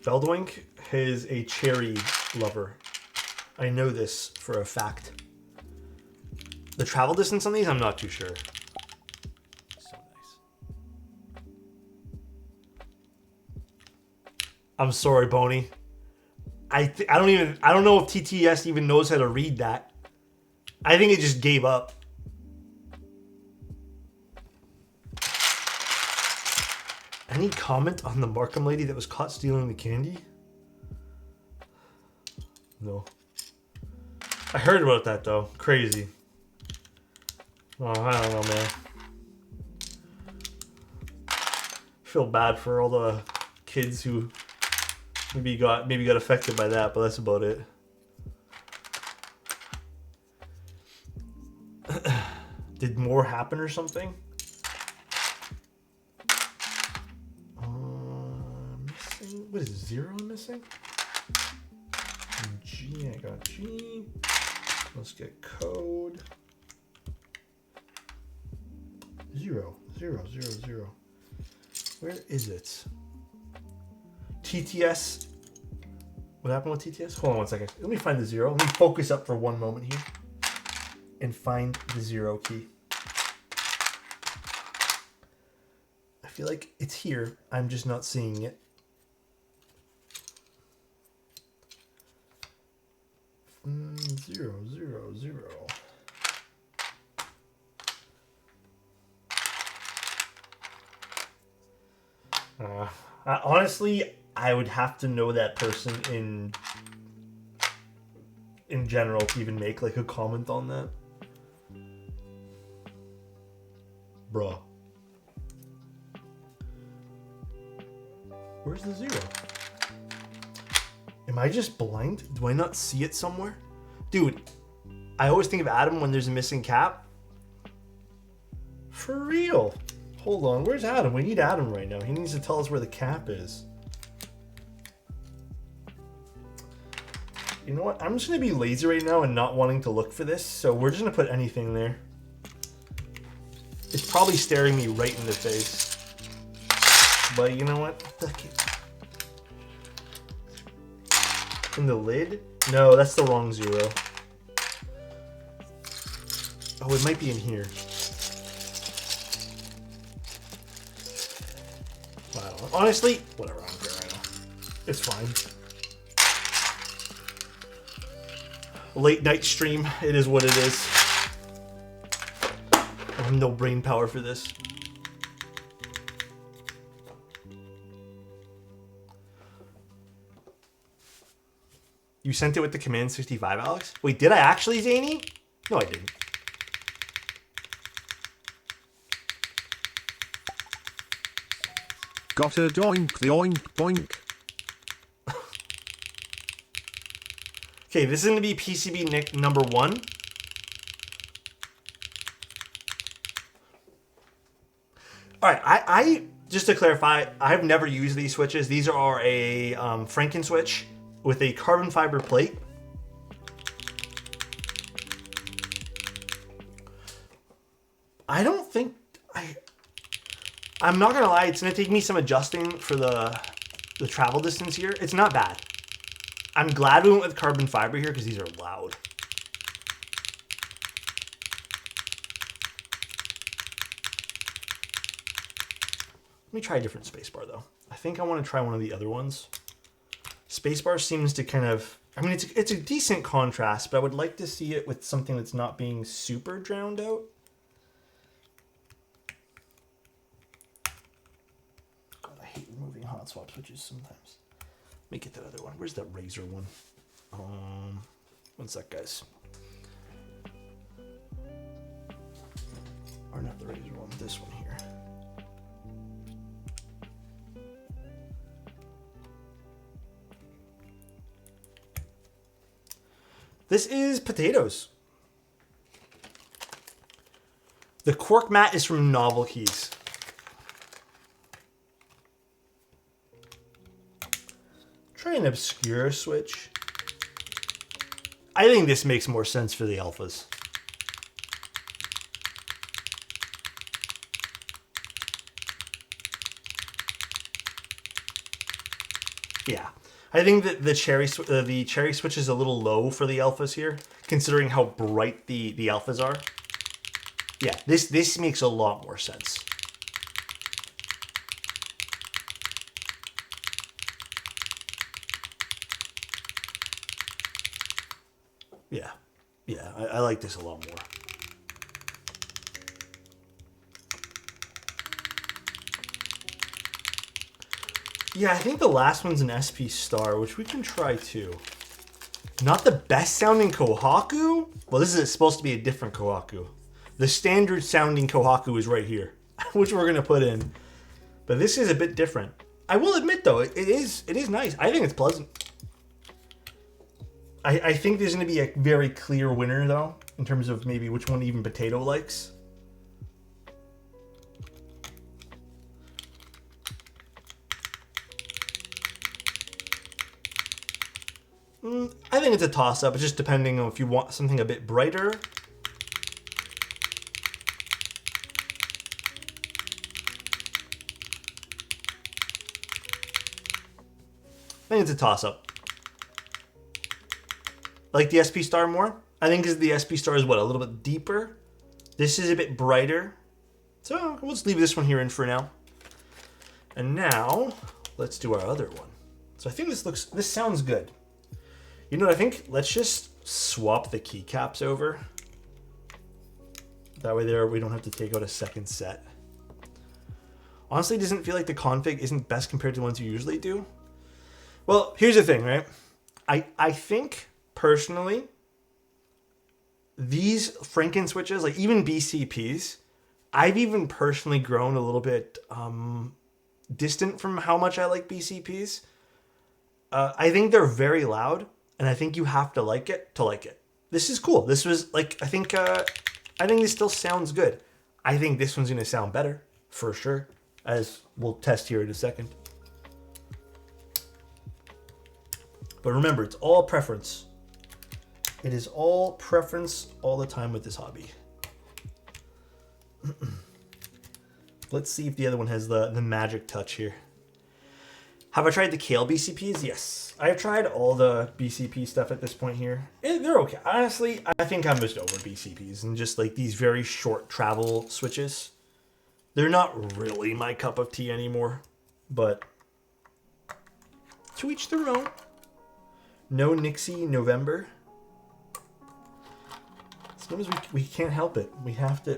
Beldoink is a cherry lover. I know this for a fact. The travel distance on these, I'm not too sure. So nice. I'm sorry, Boney. I don't know if TTS even knows how to read that. I think it just gave up. Any comment on the Markham lady that was caught stealing the candy? No. I heard about that though. Crazy. Oh, I don't know, man. Feel bad for all the kids who maybe got affected by that, but that's about it. Did more happen or something? Missing. What is 0 missing? G. I got G. Let's get code. 0, 0, 0, 0. Where is it? TTS. What happened with TTS? Hold on one second. Let me find the 0. Let me focus up for one moment here and find the 0 key. I feel like it's here. I'm just not seeing it. Zero, zero, zero. Honestly, I would have to know that person in general to even make like a comment on that. Bruh. Where's the 0? Am I just blind? Do I not see it somewhere? Dude, I always think of Adam when there's a missing cap. For real. Hold on, where's Adam? We need Adam right now. He needs to tell us where the cap is. You know what? I'm just going to be lazy right now and not wanting to look for this. So we're just going to put anything there. It's probably staring me right in the face. but you know what? Fuck it. In the lid? No, that's the wrong 0. Oh, it might be in here. Wow. Honestly, whatever. I don't care right now. It's fine. Late night stream. It is what it is. I have no brain power for this. You sent it with the Command 65, Alex? Wait, did I actually, Zany? No, I didn't. Got a doink the oink boink. Okay, this is going to be PCB number 1. All right, I just to clarify, I've never used these switches. These are a Franken switch with a carbon fiber plate. I don't think I'm not gonna lie, it's gonna take me some adjusting for the travel distance here. It's not bad. I'm glad we went with carbon fiber here because these are loud. Let me try a different spacebar though. I think I want to try one of the other ones. Spacebar seems to kind of, I mean, it's a decent contrast, but I would like to see it with something that's not being super drowned out. God, I hate removing hot swap switches sometimes. Let me get that other one. Where's that Razor one? One sec, guys. Or not the Razor one, this one here. This is potatoes. The cork mat is from Novel Keys. Try an obscure switch. I think this makes more sense for the alphas. Yeah. I think that the cherry switch is a little low for the alphas here, considering how bright the alphas are. Yeah, this makes a lot more sense. Yeah, I like this a lot more. Yeah, I think the last one's an SP Star, which we can try too. Not the best sounding Kohaku? Well, this is supposed to be a different Kohaku. The standard sounding Kohaku is right here, which we're gonna put in. But this is a bit different. I will admit though, it is nice. I think it's pleasant. I think there's gonna be a very clear winner though, in terms of maybe which one even Potato likes. I think it's a toss-up. It's just depending on if you want something a bit brighter. I think it's a toss-up. I like the SP Star more. I think the SP Star is what, a little bit deeper. This is a bit brighter. So we'll just leave this one here in for now. And now let's do our other one. So I think this sounds good. You know what I think? Let's just swap the keycaps over. That way we don't have to take out a second set. Honestly, it doesn't feel like the config isn't best compared to the ones you usually do. Well, here's the thing, right? I think, personally, these Franken switches, like even BCPs, I've even personally grown a little bit distant from how much I like BCPs. I think they're very loud. And I think you have to like it to like it. This is cool. This was like, I think this still sounds good. I think this one's gonna sound better for sure, as we'll test here in a second. But remember, it's all preference. It is all preference all the time with this hobby. Let's see if the other one has the magic touch here. Have I tried the Kale BCPs? Yes. I have tried all the BCP stuff at this point here. They're okay. Honestly, I think I'm just over BCPs and just like these very short travel switches. They're not really my cup of tea anymore, but to each their own. No Nixie November. Sometimes we can't help it. We have to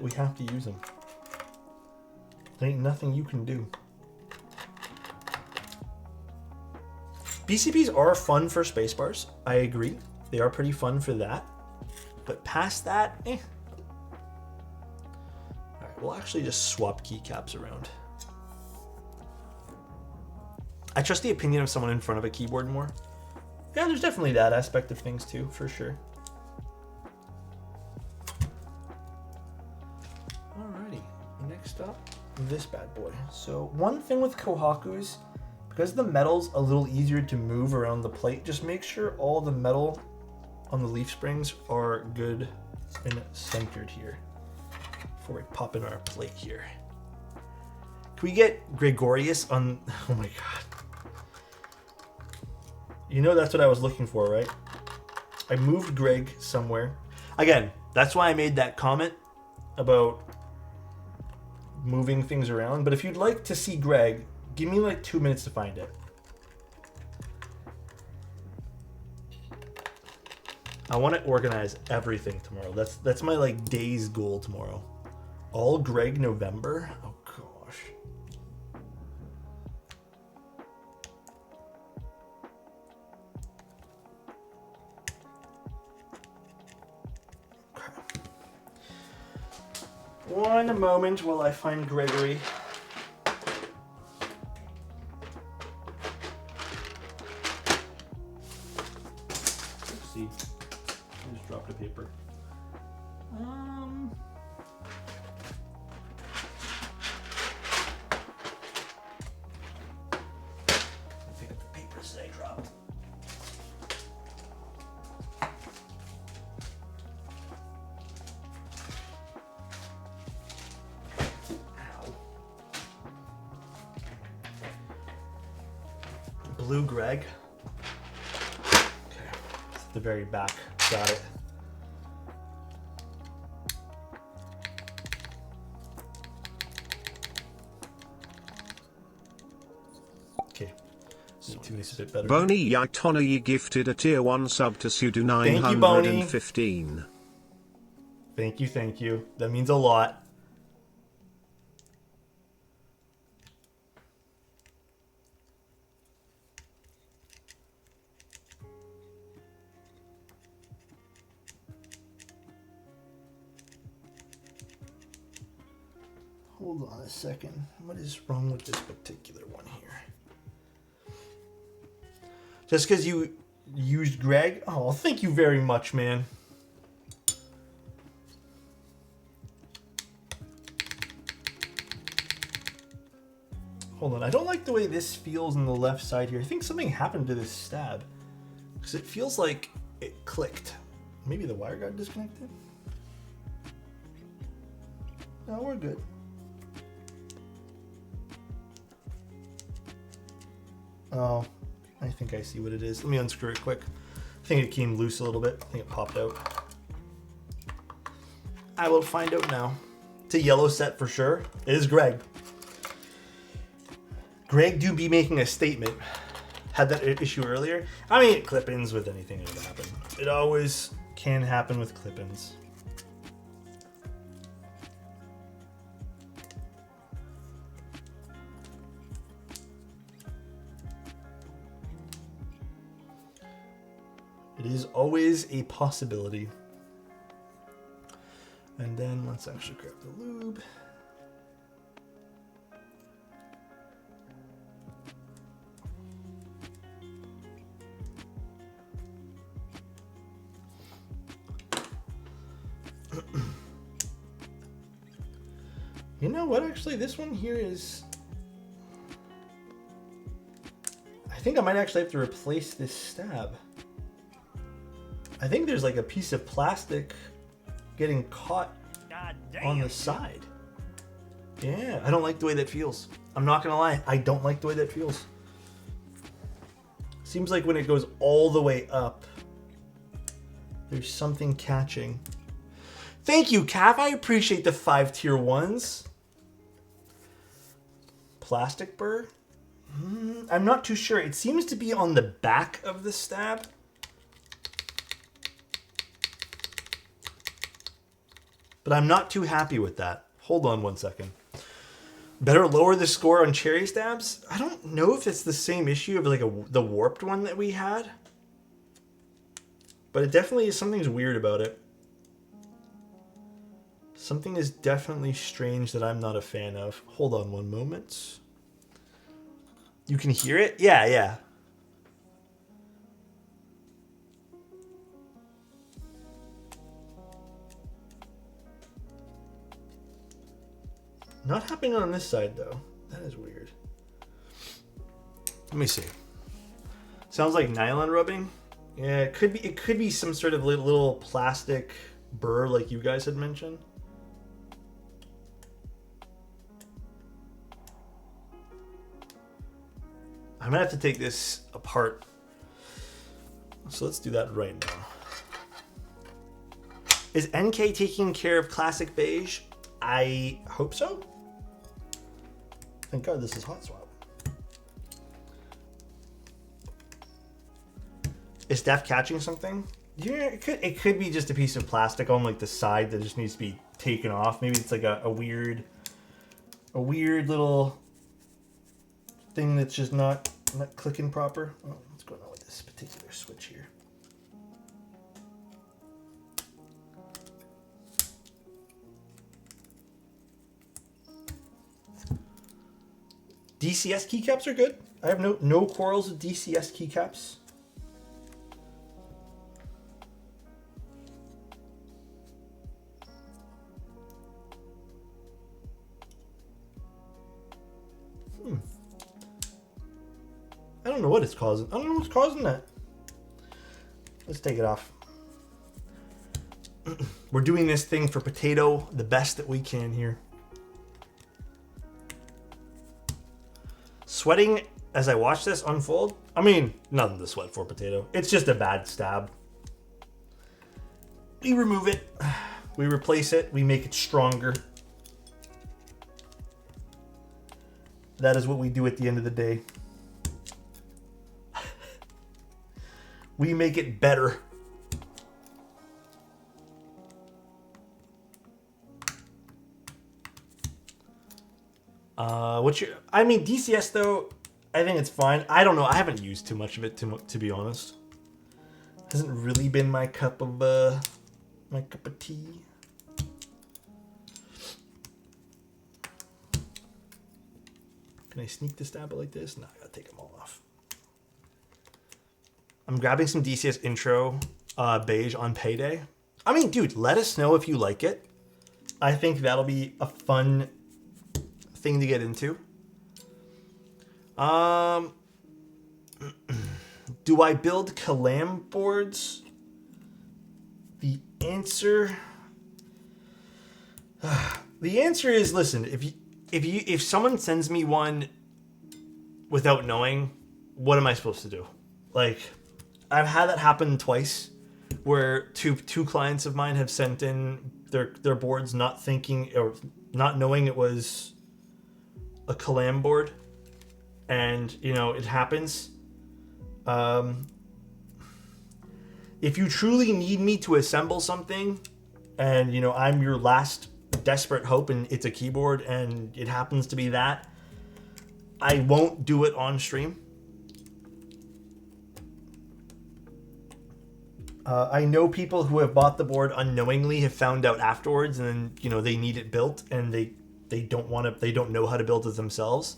use them. There ain't nothing you can do. BCPs are fun for spacebars. I agree. They are pretty fun for that. But past that, eh. Alright, we'll actually just swap keycaps around. I trust the opinion of someone in front of a keyboard more. Yeah, there's definitely that aspect of things too, for sure. Alrighty, next up, this bad boy. So one thing with Kohakus, because the metal's a little easier to move around the plate, just make sure all the metal on the leaf springs are good and centered here before we pop in our plate here. Can we get Gregorius on, oh my god. You know that's what I was looking for, right? I moved Greg somewhere. Again, that's why I made that comment about moving things around. But if you'd like to see Greg, give me like 2 minutes to find it. I want to organize everything tomorrow. That's my like day's goal tomorrow. All Greg November? Oh gosh. One moment while I find Gregory. Oopsie. I just dropped a paper. Pick up the papers that I dropped. Blue Greg. Okay, it's at the very back. Got it. Okay, so it's a bit better. Boney Yaitona, you gifted a tier 1 sub to Sudo 915. Thank you. That means a lot. Hold on a second. What is wrong with this particular one here? Just because you used Greg? Oh, thank you very much, man. Hold on. I don't like the way this feels on the left side here. I think something happened to this stab. Because it feels like it clicked. Maybe the wire got disconnected? No, we're good. Oh, I think I see what it is. Let me unscrew it quick. I think it came loose a little bit. I think it popped out. I will find out now. It's a yellow set for sure. It is Greg. Greg do be making a statement. Had that issue earlier. I mean, clip-ins with anything that happen. It always can happen with clip-ins. It is always a possibility. And then let's actually grab the lube. You know what, actually, this one here is... I think I might actually have to replace this stab. I think there's like a piece of plastic getting caught on the side. Yeah, I don't like the way that feels. I'm not gonna lie, I don't like the way that feels. Seems like when it goes all the way up, there's something catching. Thank you, Cav. I appreciate the 5 tier 1s. Plastic burr? I'm not too sure. It seems to be on the back of the stab. But I'm not too happy with that. Hold on one second. Better lower the score on cherry stabs? I don't know if it's the same issue of like the warped one that we had. But it definitely is, something's weird about it. Something is definitely strange that I'm not a fan of. Hold on one moment. You can hear it? Yeah, yeah. Not happening on this side though. That is weird. Let me see. Sounds like nylon rubbing. Yeah, it could be some sort of little plastic burr like you guys had mentioned. I'm gonna have to take this apart. So let's do that right now. Is NK taking care of classic beige? I hope so. Thank God this is hot swap. Is Steph catching something? Yeah, it could be just a piece of plastic on like the side that just needs to be taken off. Maybe it's like a weird little thing that's just not clicking proper. Oh, what's going on with this particular switch here? DCS keycaps are good. I have no quarrels with DCS keycaps. I don't know what it's causing. I don't know what's causing that. Let's take it off. We're doing this thing for potato the best that we can here. Sweating as I watch this unfold? I mean, nothing to sweat for, potato. It's just a bad stab. We remove it. We replace it. We make it stronger. That is what we do at the end of the day. We make it better. I mean, DCS though, I think it's fine. I don't know. I haven't used too much of it to be honest. Hasn't really been my cup of tea. Can I sneak the stab it like this? No, I gotta take them all off. I'm grabbing some DCS intro beige on payday. I mean, dude, let us know if you like it. I think that'll be a fun thing to get into. Do I build Calam boards? The answer is, listen, if someone sends me one without knowing, what am I supposed to do? Like, I've had that happen twice where two clients of mine have sent in their boards not thinking or not knowing it was a Calam board, and you know it happens. If you truly need me to assemble something, and you know I'm your last desperate hope, and it's a keyboard, and it happens to be that, I won't do it on stream. I know people who have bought the board unknowingly, have found out afterwards, and then you know they need it built, and they don't know how to build it themselves.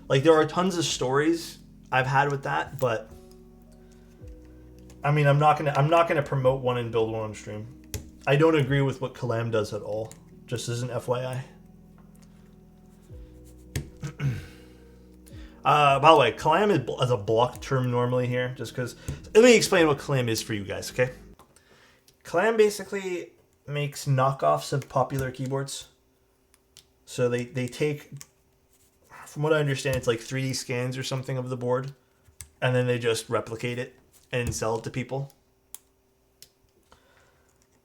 Like, there are tons of stories I've had with that, but I mean, I'm not gonna promote one and build one on stream. I don't agree with what Calam does at all. Just as an FYI. By the way, Calam is a block term normally here, just because. Let me explain what Calam is for you guys, okay? Calam basically makes knockoffs of popular keyboards. So they take, from what I understand, it's like 3D scans or something of the board, and then they just replicate it and sell it to people.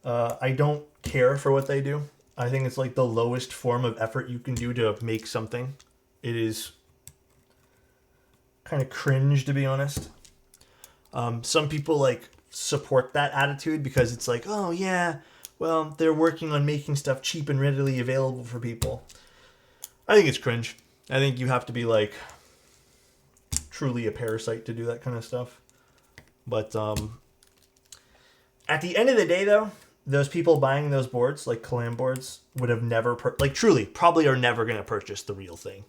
I don't care for what they do. I think it's like the lowest form of effort you can do to make something. It is kind of cringe, to be honest. Some people like support that attitude because it's like, oh yeah, well, they're working on making stuff cheap and readily available for people. I think it's cringe. I think you have to be like truly a parasite to do that kind of stuff. But at the end of the day, though, those people buying those boards, like Kalam boards, would have never, truly, probably are never going to purchase the real thing.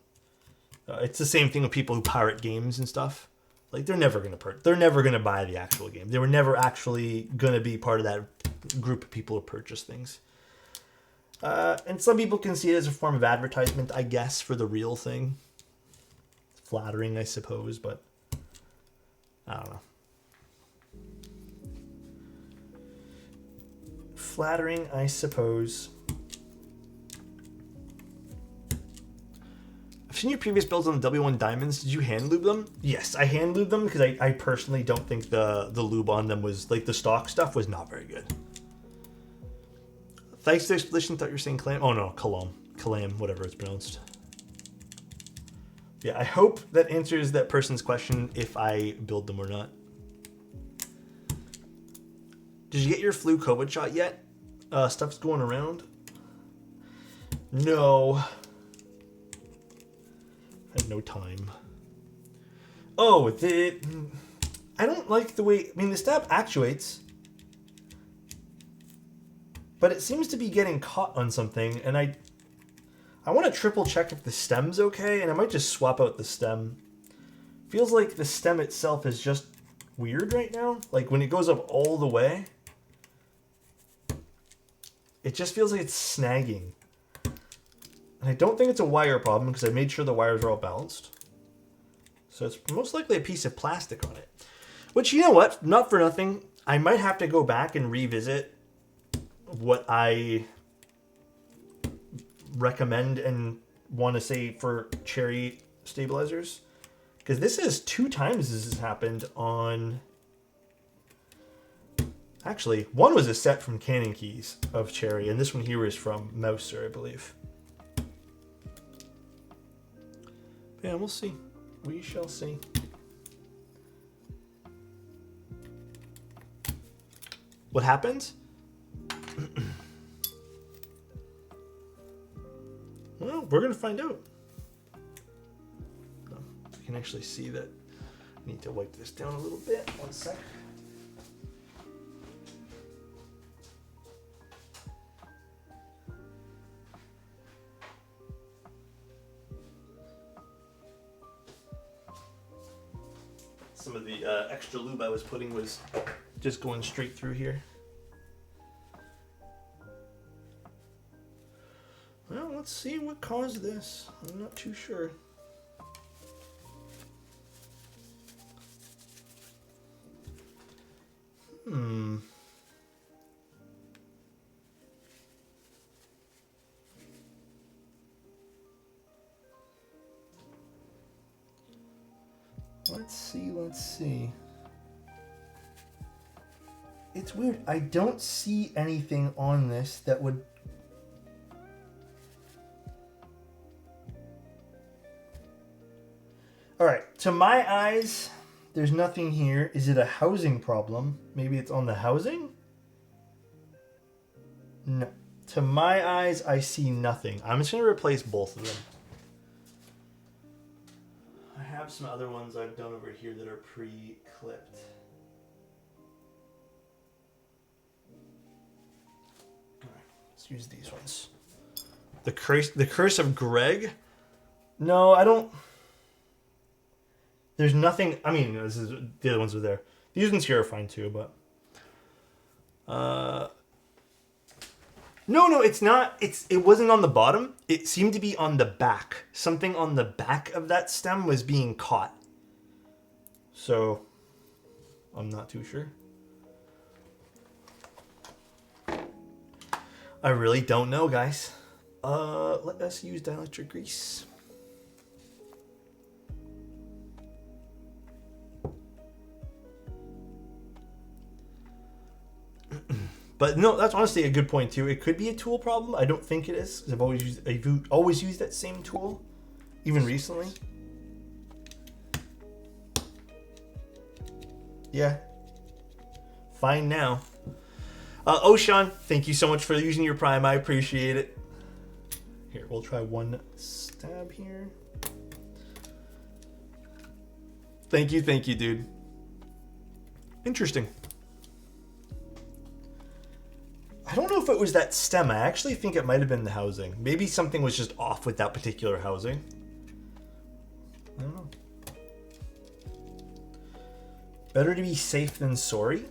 It's the same thing with people who pirate games and stuff. Like, they're never going to buy the actual game. They were never actually going to be part of that group of people who purchase things. And some people can see it as a form of advertisement, I guess, for the real thing. It's flattering, I suppose, but I don't know. Flattering, I suppose. I've seen your previous builds on the W1 Diamonds. Did you hand lube them? Yes, I hand lube them because I personally don't think the lube on them was, like, the stock stuff was not very good. Thanks to the explanation, thought you were saying Kalam. Oh no, Kalam, whatever it's pronounced. Yeah, I hope that answers that person's question if I build them or not. Did you get your flu COVID shot yet? Stuff's going around. No. I had no time. Oh, I don't like the way... I mean, the stab actuates. But it seems to be getting caught on something. And I want to triple check if the stem's okay. And I might just swap out the stem. Feels like the stem itself is just weird right now. Like when it goes up all the way. It just feels like it's snagging. And I don't think it's a wire problem because I made sure the wires are all balanced. So it's most likely a piece of plastic on it. Which, you know what? Not for nothing. I might have to go back and revisit what I recommend and want to say for cherry stabilizers. Because this is 2 times this has happened on... Actually, one was a set from Cannon Keys of cherry, and this one here is from Mouser, I believe. Yeah, we'll see. We shall see. What happened? Well, we're going to find out. Oh, I can actually see that. I need to wipe this down a little bit. 1 sec. Some of the extra lube I was putting was just going straight through here. Well, let's see what caused this. I'm not too sure. Let's see. It's weird. I don't see anything on this that would... Alright, to my eyes, there's nothing here. Is it a housing problem? Maybe it's on the housing? No. To my eyes, I see nothing. I'm just going to replace both of them. I have some other ones I've done over here that are pre-clipped. Alright, let's use these ones. The Curse of Greg? No, I don't... There's nothing... I mean, this is the other ones were there. These ones here are fine too, but... No, it's not. It wasn't on the bottom. It seemed to be on the back. Something on the back of that stem was being caught. So, I'm not too sure. I really don't know, guys. Let us use dielectric grease. But no, that's honestly a good point too. It could be a tool problem. I don't think it is, because I've always used that same tool, even recently. Yeah. Fine now. Oshan, thank you so much for using your Prime. I appreciate it. Here, we'll try one stab here. Thank you, dude. Interesting. I don't know if it was that stem. I actually think it might have been the housing. Maybe something was just off with that particular housing. I don't know. Better to be safe than sorry.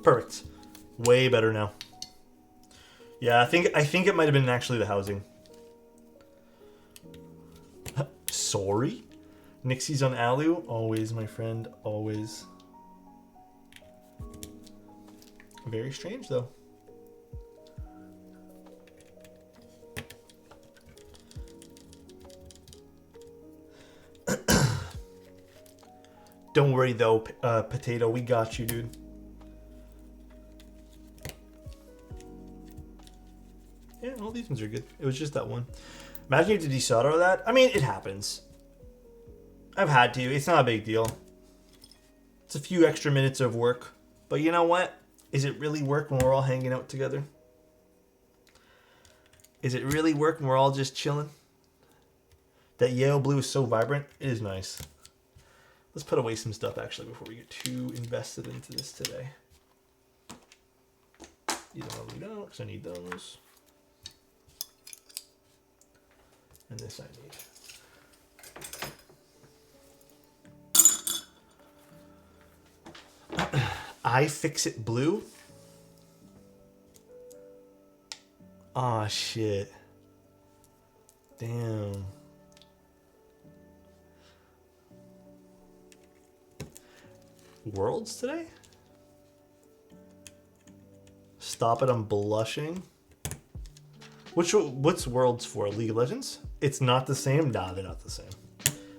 Perfect. Way better now. Yeah, I think it might have been actually the housing. Sorry? Nixie's on Alu. Always, my friend. Always. Very strange, though. Don't worry, though, Potato. We got you, dude. Yeah, all these ones are good. It was just that one. Imagine you had to desolder that. I mean, it happens. I've had to. It's not a big deal. It's a few extra minutes of work. But you know what? Is it really work when we're all hanging out together? Is it really work when we're all just chilling? That yellow blue is so vibrant. It is nice. Let's put away some stuff, actually, before we get too invested into this today. You don't want to leave out, because I need those. And this I need. iFixit blue? Aw, shit. Damn. Worlds today? Stop it, I'm blushing. What's Worlds for? League of Legends? It's not the same? Nah, they're not the same.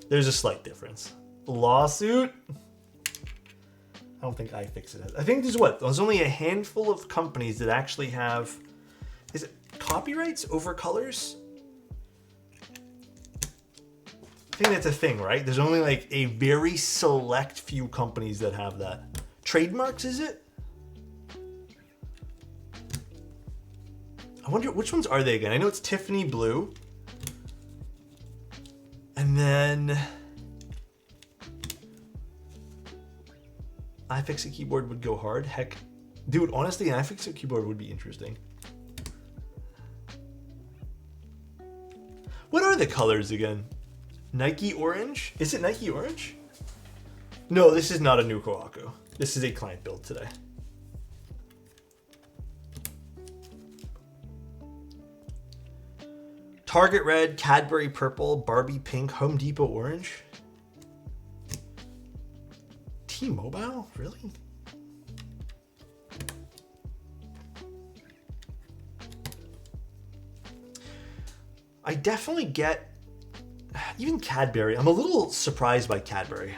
There's a slight difference. Lawsuit? I don't think iFixit has. I think there's only a handful of companies that actually have, is it copyrights over colors? I think that's a thing, right? There's only like a very select few companies that have that. Trademarks, is it? I wonder, which ones are they again? I know it's Tiffany Blue. And then iFixit keyboard would go hard. Heck, dude, honestly, an iFixit keyboard would be interesting. What are the colors again? Nike orange? Is it Nike orange? No, this is not a new Kohaku. This is a client build today. Target red, Cadbury purple, Barbie pink, Home Depot orange. T-Mobile? Really? I definitely get even Cadbury. I'm a little surprised by Cadbury.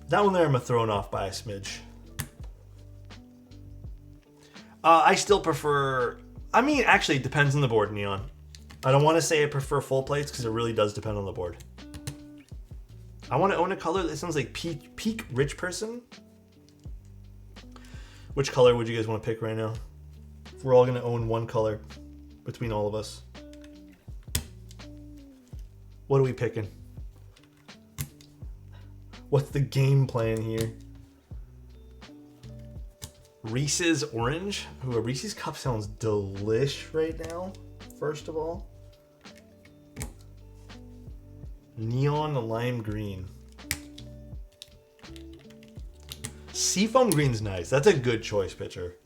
That one there I'm thrown off by a smidge. I still prefer, I mean, actually it depends on the board, Neon. I don't want to say I prefer full plates because it really does depend on the board. I want to own a color that sounds like peak rich person. Which color would you guys want to pick right now? If we're all going to own one color between all of us. What are we picking? What's the game plan here? Reese's orange? Ooh, a Reese's cup sounds delish right now, first of all. Neon lime green. Seafoam green's nice. That's a good choice, pitcher.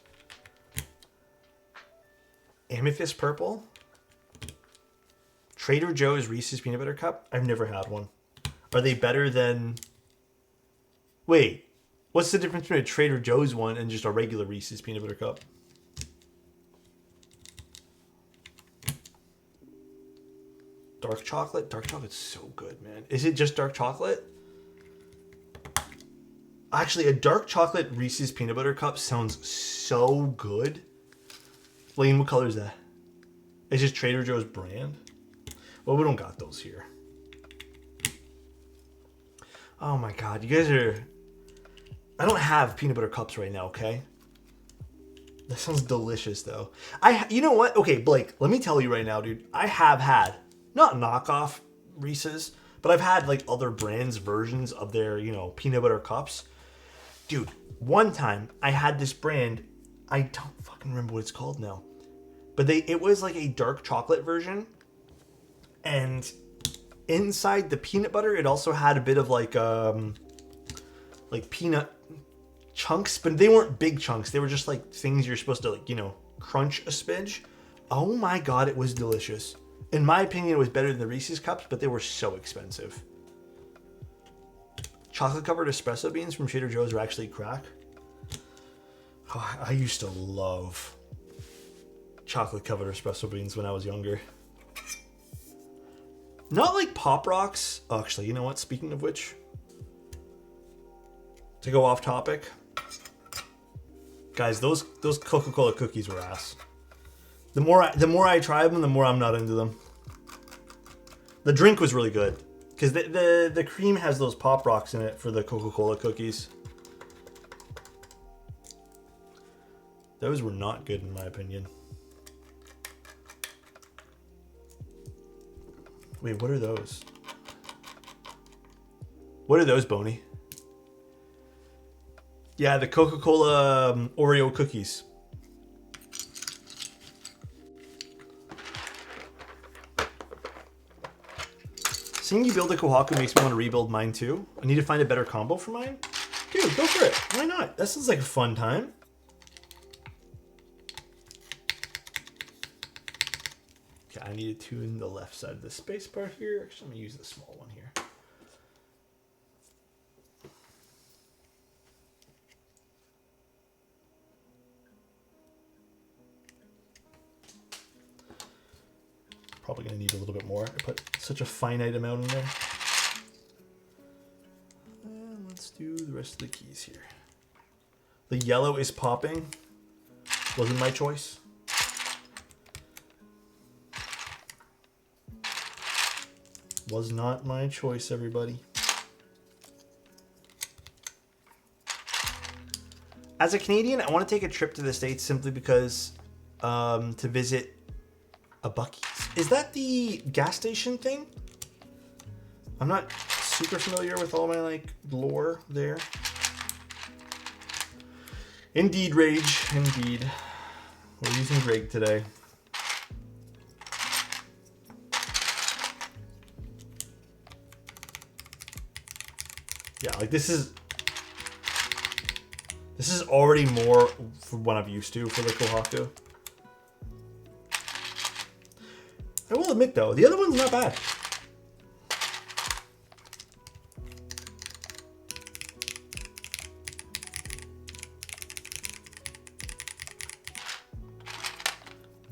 Amethyst purple. Trader Joe's Reese's peanut butter cup. I've never had one. Are they better than... Wait, what's the difference between a Trader Joe's one and just a regular Reese's peanut butter cup? Dark chocolate? Dark chocolate's so good, man. Is it just dark chocolate? Actually, a dark chocolate Reese's peanut butter cup sounds so good. Lane, what color is that? It's just Trader Joe's brand. Well, we don't got those here. Oh my god, you guys are... I don't have peanut butter cups right now, okay? That sounds delicious, though. You know what? Okay, Blake, let me tell you right now, dude. I have had, not knockoff Reese's, but I've had, like, other brands' versions of their, you know, peanut butter cups. Dude, one time, I had this brand, I don't fucking remember what it's called now. But it was, like, a dark chocolate version. And inside the peanut butter, it also had a bit of, like peanut chunks, but they weren't big chunks. They were just like things you're supposed to, like, you know, crunch a smidge. Oh my god, it was delicious. In my opinion, it was better than the Reese's cups, but they were so expensive. Chocolate covered espresso beans from Trader Joe's are actually crack. Oh, I used to love chocolate covered espresso beans when I was younger. Not like Pop Rocks. Oh, actually, you know what? Speaking of which, to go off topic, guys, those Coca-Cola cookies were ass. The more I try them, the more I'm not into them. The drink was really good because the cream has those Pop Rocks in it for the Coca-Cola cookies. Those were not good in my opinion. Wait, what are those? What are those, Boney? Yeah, the Coca-Cola Oreo cookies. Seeing you build a Kohaku makes me want to rebuild mine too. I need to find a better combo for mine. Dude, go for it. Why not? That sounds like a fun time. Okay, I need to tune the left side of the space bar here. Actually, I'm going to use the small one here. Probably going to need a little bit more. I put such a finite amount in there. And let's do the rest of the keys here. The yellow is popping. Wasn't my choice. Was not my choice, everybody. As a Canadian, I want to take a trip to the States simply because to visit a Buc-ee's. Is that the gas station thing? I'm not super familiar with all my like lore there. Indeed, Rage. Indeed. We're using Greg today. Yeah, like this is already more from what I'm used to for the Kohaku. I will admit though, the other one's not bad.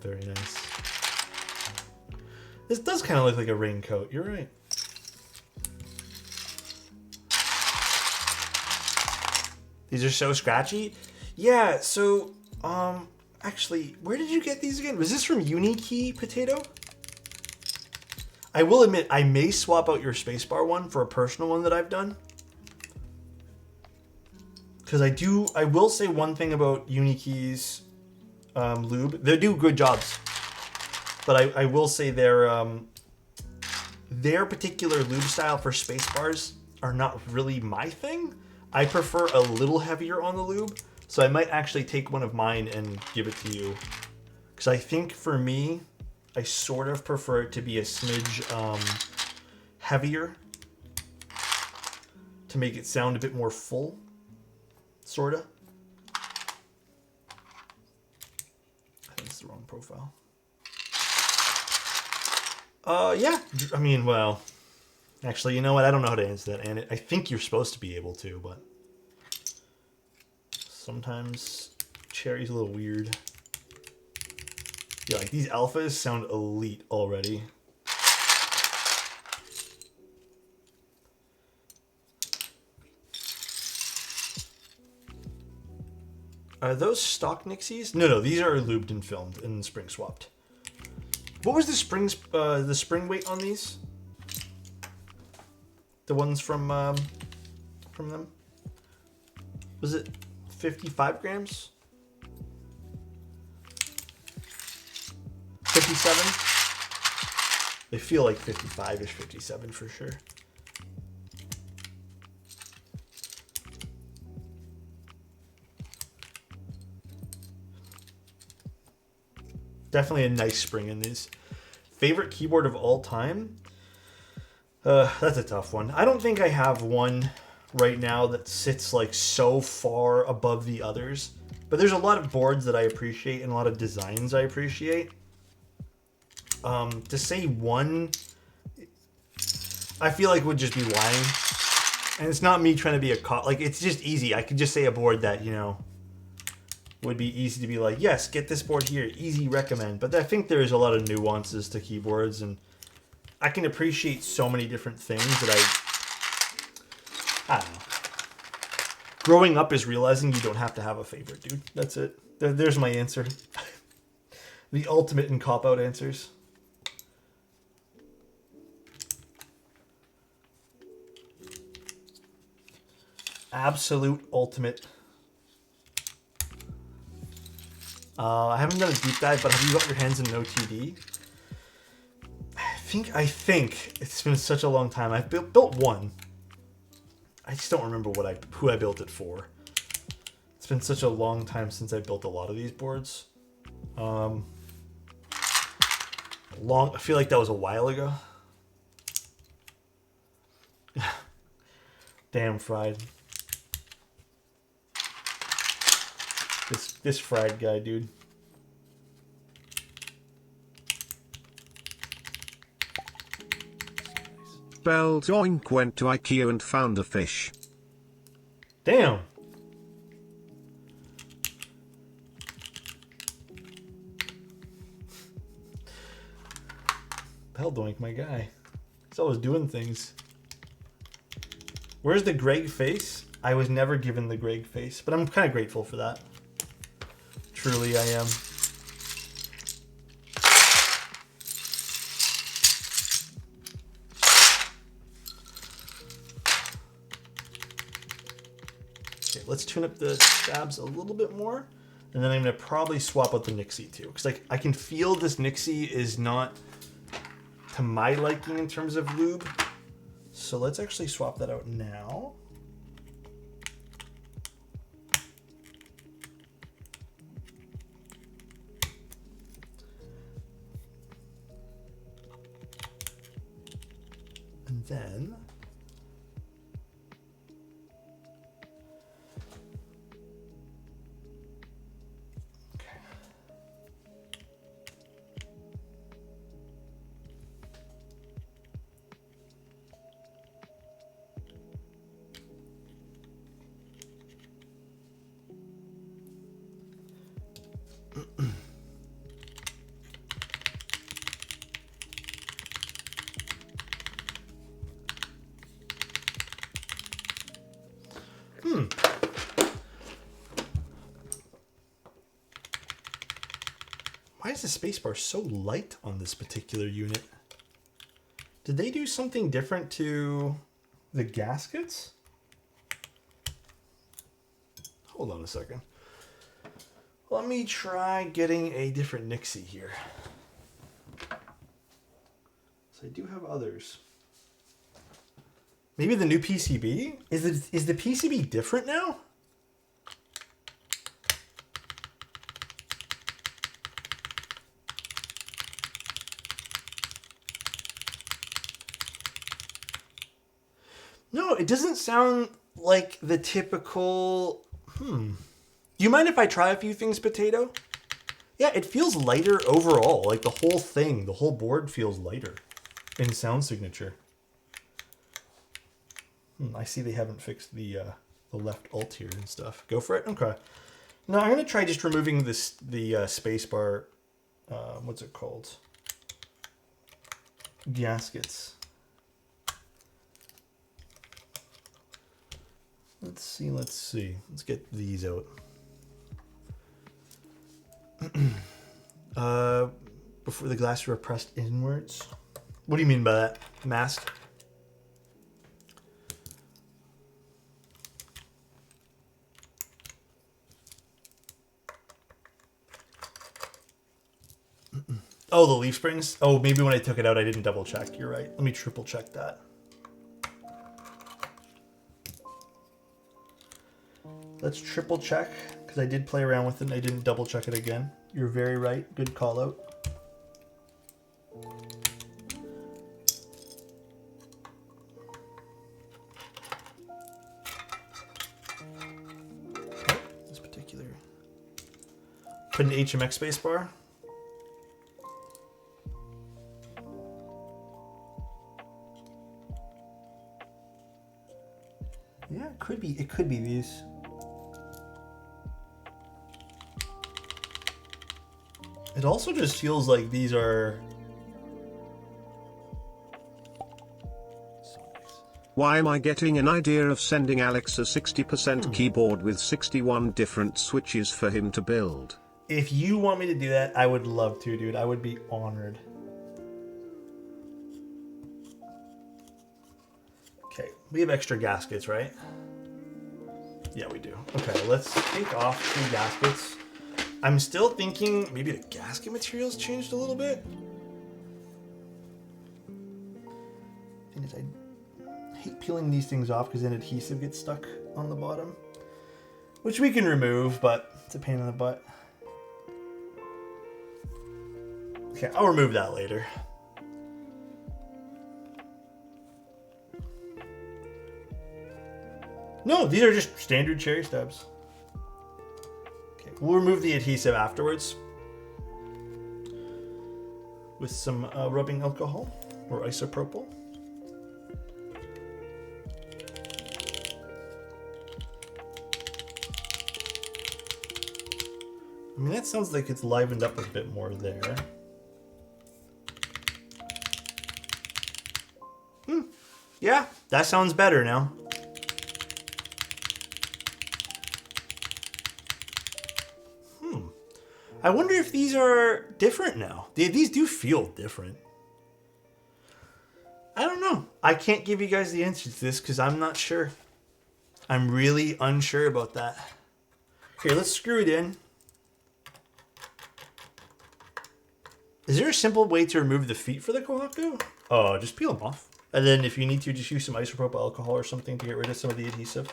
Very nice. This does kind of look like a raincoat. You're right. These are so scratchy. Yeah, so, actually, where did you get these again? Was this from Unikey Potato? I will admit, I may swap out your spacebar one for a personal one that I've done. Because I will say one thing about Unikey's lube. They do good jobs. But I will say their particular lube style for spacebars are not really my thing. I prefer a little heavier on the lube. So I might actually take one of mine and give it to you. Because I think for me, I sort of prefer it to be a smidge heavier to make it sound a bit more full, sort of. I think it's the wrong profile. Yeah, I mean, well, actually, you know what? I don't know how to answer that, and I think you're supposed to be able to, but sometimes Cherry's a little weird. Yeah, like these alphas sound elite already. Are those stock Nixies? No, these are lubed and filmed and spring swapped. What was the spring weight on these? The ones from them? Was it 55 grams? 57? They feel like 55-ish, 57 for sure. Definitely a nice spring in these. Favorite keyboard of all time? That's a tough one. I don't think I have one right now that sits like so far above the others. But there's a lot of boards that I appreciate and a lot of designs I appreciate. To say one, I feel like would just be lying. And it's not me trying to be a cop. Like, it's just easy. I could just say a board that, you know, would be easy to be like, yes, get this board here, easy recommend. But I think there's a lot of nuances to keyboards, and I can appreciate so many different things that I don't know. Growing up is realizing you don't have to have a favorite, dude. That's it. There's my answer. The ultimate in cop-out answers. Absolute ultimate. I haven't done a deep dive, but have you got your hands in an OTD? I think it's been such a long time. I've built one. I just don't remember who I built it for. It's been such a long time since I built a lot of these boards. I feel like that was a while ago. Damn fried. This fried guy, dude. Spelled Oink went to IKEA and found a fish. Damn. Doink, my guy. He's always doing things. Where's the Greg face? I was never given the Greg face, but I'm kind of grateful for that. Truly, I am. Okay, let's tune up the stabs a little bit more. And then I'm going to probably swap out the Nixie too. Because like, I can feel this Nixie is not to my liking in terms of lube. So let's actually swap that out now. And then why is the spacebar so light on this particular unit? Did they do something different to the gaskets? Hold on a second. Let me try getting a different Nixie here. So I do have others. Maybe the new PCB? Is the PCB different now? No, it doesn't sound like the typical... Do you mind if I try a few things, Potato? Yeah, it feels lighter overall. Like the whole thing, the whole board feels lighter in sound signature. I see they haven't fixed the left alt here and stuff. Go for it? Okay. No, I'm going to try just removing the spacebar, what's it called? Gaskets. Let's see. Let's get these out. Before the glasses were pressed inwards. What do you mean by that? Mask? Oh, the leaf springs? Oh, maybe when I took it out, I didn't double check. You're right. Let me triple check that. Let's triple check, because I did play around with it and I didn't double check it again. You're very right. Good call out. This particular. Put an HMX spacebar. Yeah, it could be. It could be these. It also just feels like these are. Why am I getting an idea of sending Alex a 60% keyboard with 61 different switches for him to build? If you want me to do that, I would love to, dude. I would be honored. Okay, we have extra gaskets, right? Yeah, we do. Okay, let's take off 2 gaskets. I'm still thinking maybe the gasket materials changed a little bit. Thing is, I hate peeling these things off because then adhesive gets stuck on the bottom. Which we can remove, but it's a pain in the butt. Okay, I'll remove that later. No, these are just standard cherry stubs. Okay, we'll remove the adhesive afterwards with some rubbing alcohol or isopropyl. I mean, that sounds like it's livened up a bit more there. Yeah, that sounds better now. I wonder if these are different now. These do feel different. I don't know. I can't give you guys the answer to this because I'm not sure. I'm really unsure about that. Here, let's screw it in. Is there a simple way to remove the feet for the Kohaku? Oh, just peel them off. And then if you need to, just use some isopropyl alcohol or something to get rid of some of the adhesive.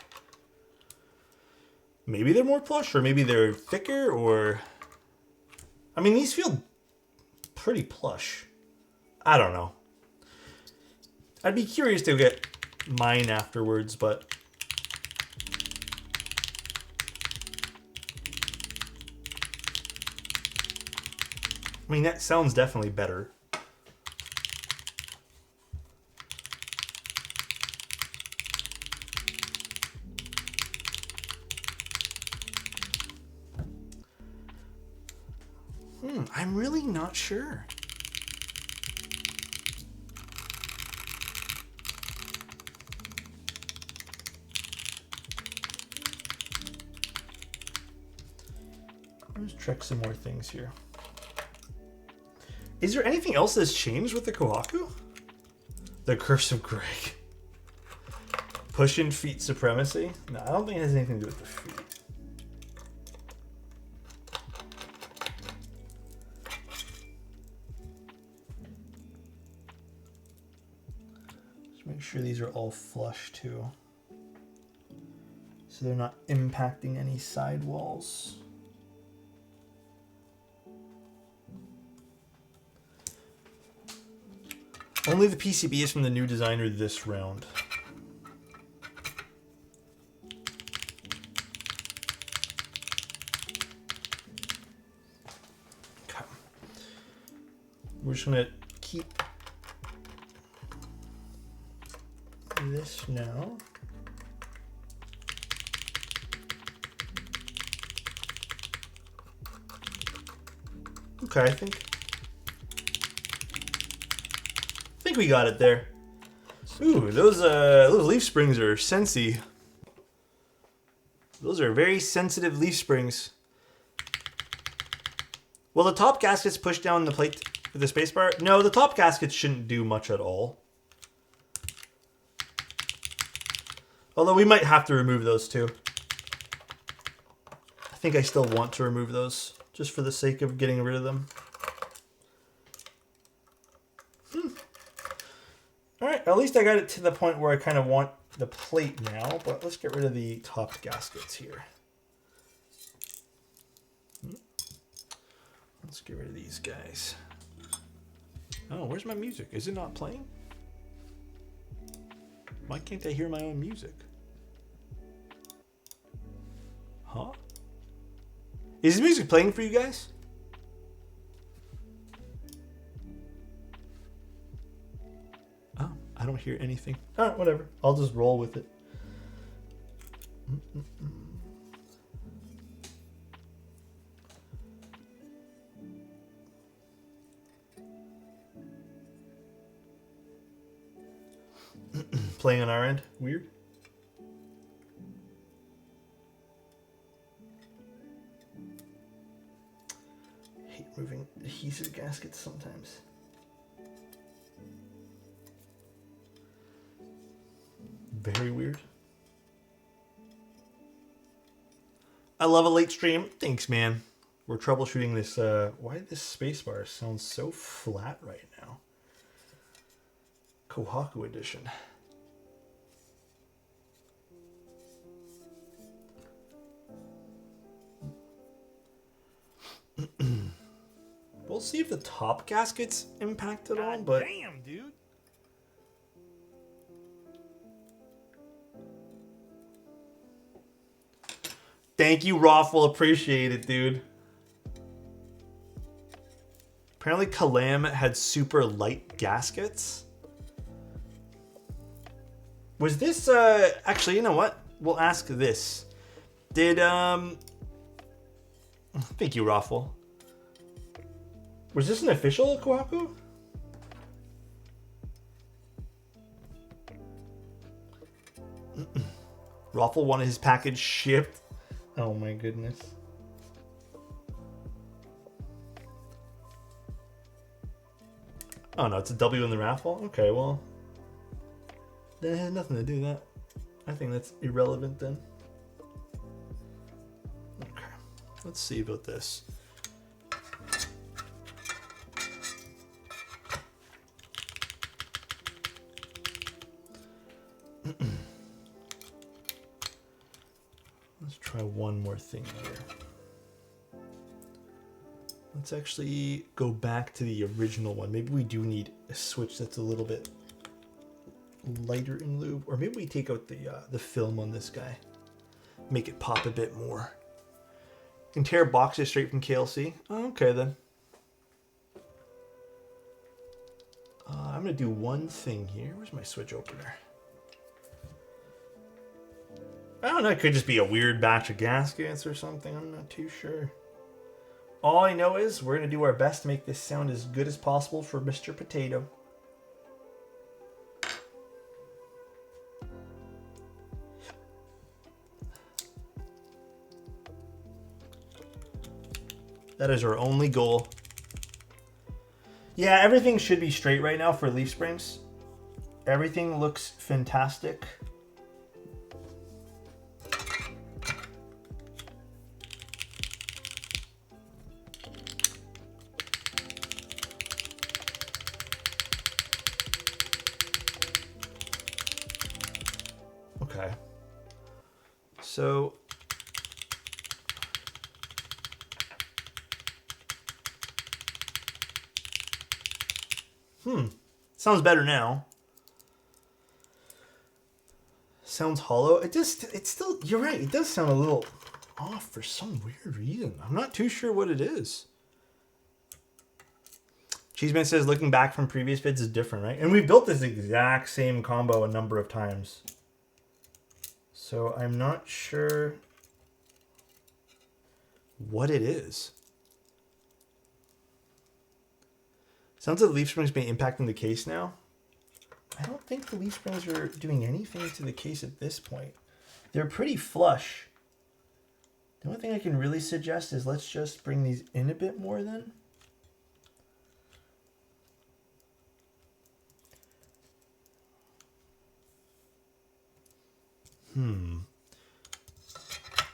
Maybe they're more plush, or maybe they're thicker, or... I mean, these feel pretty plush. I don't know. I'd be curious to get mine afterwards, but... I mean, that sounds definitely better. I'm really not sure. Let's check some more things here. Is there anything else that's changed with the Kohaku? The Curse of Greg. Pushing feet supremacy? No, I don't think it has anything to do with the feet. Just make sure these are all flush too, so they're not impacting any side walls. Only the PCB is from the new designer this round. Okay. We're just gonna keep this now. Okay, I think we got it there. Ooh, those leaf springs are sensy. Those are very sensitive leaf springs. Will the top gaskets push down the plate with the spacebar? No, the top gaskets shouldn't do much at all. Although we might have to remove those too. I think I still want to remove those just for the sake of getting rid of them. Alright, at least I got it to the point where I kind of want the plate now, but let's get rid of the top gaskets here. Let's get rid of these guys. Oh, where's my music? Is it not playing? Why can't I hear my own music? Huh? Is the music playing for you guys? Oh, I don't hear anything. Alright, whatever. I'll just roll with it. Playing on our end. Weird. Hate moving adhesive gaskets sometimes. Very weird. I love a late stream. Thanks, man. We're troubleshooting this. Why did this spacebar sound so flat right now? Kohaku edition. We'll see if the top gasket's impacted at all, but damn, dude. thank you, Raffle. Appreciate it, dude. Apparently, Kalam had super light gaskets. Was this, actually, you know what? We'll ask this. Did, thank you, Raffle. Was this an official Kohaku? Raffle wanted his package shipped. Oh my goodness. Oh no, it's a W in the raffle? Okay, well. Then it had nothing to do with that. I think that's irrelevant then. Okay, let's see about this. Let's try one more thing here. Let's actually go back to the original one. Maybe we do need a switch that's a little bit lighter in lube, or maybe we take out the film on this guy, make it pop a bit more. Can tear boxes straight from KLC. Oh, okay then. I'm gonna do one thing here. Where's my switch opener? I don't know, it could just be a weird batch of gaskets or something. I'm not too sure. All I know is we're going to do our best to make this sound as good as possible for Mr. Potato. That is our only goal. Yeah, everything should be straight right now for leaf springs. Everything looks fantastic. Okay. So sounds better now. Sounds hollow. It's still, you're right, it does sound a little off for some weird reason. I'm not too sure what it is. Cheeseman says looking back from previous vids is different, right? And we built this exact same combo a number of times. So I'm not sure what it is. Sounds like the leaf springs may be impacting the case now. I don't think the leaf springs are doing anything to the case at this point. They're pretty flush. The only thing I can really suggest is let's just bring these in a bit more then.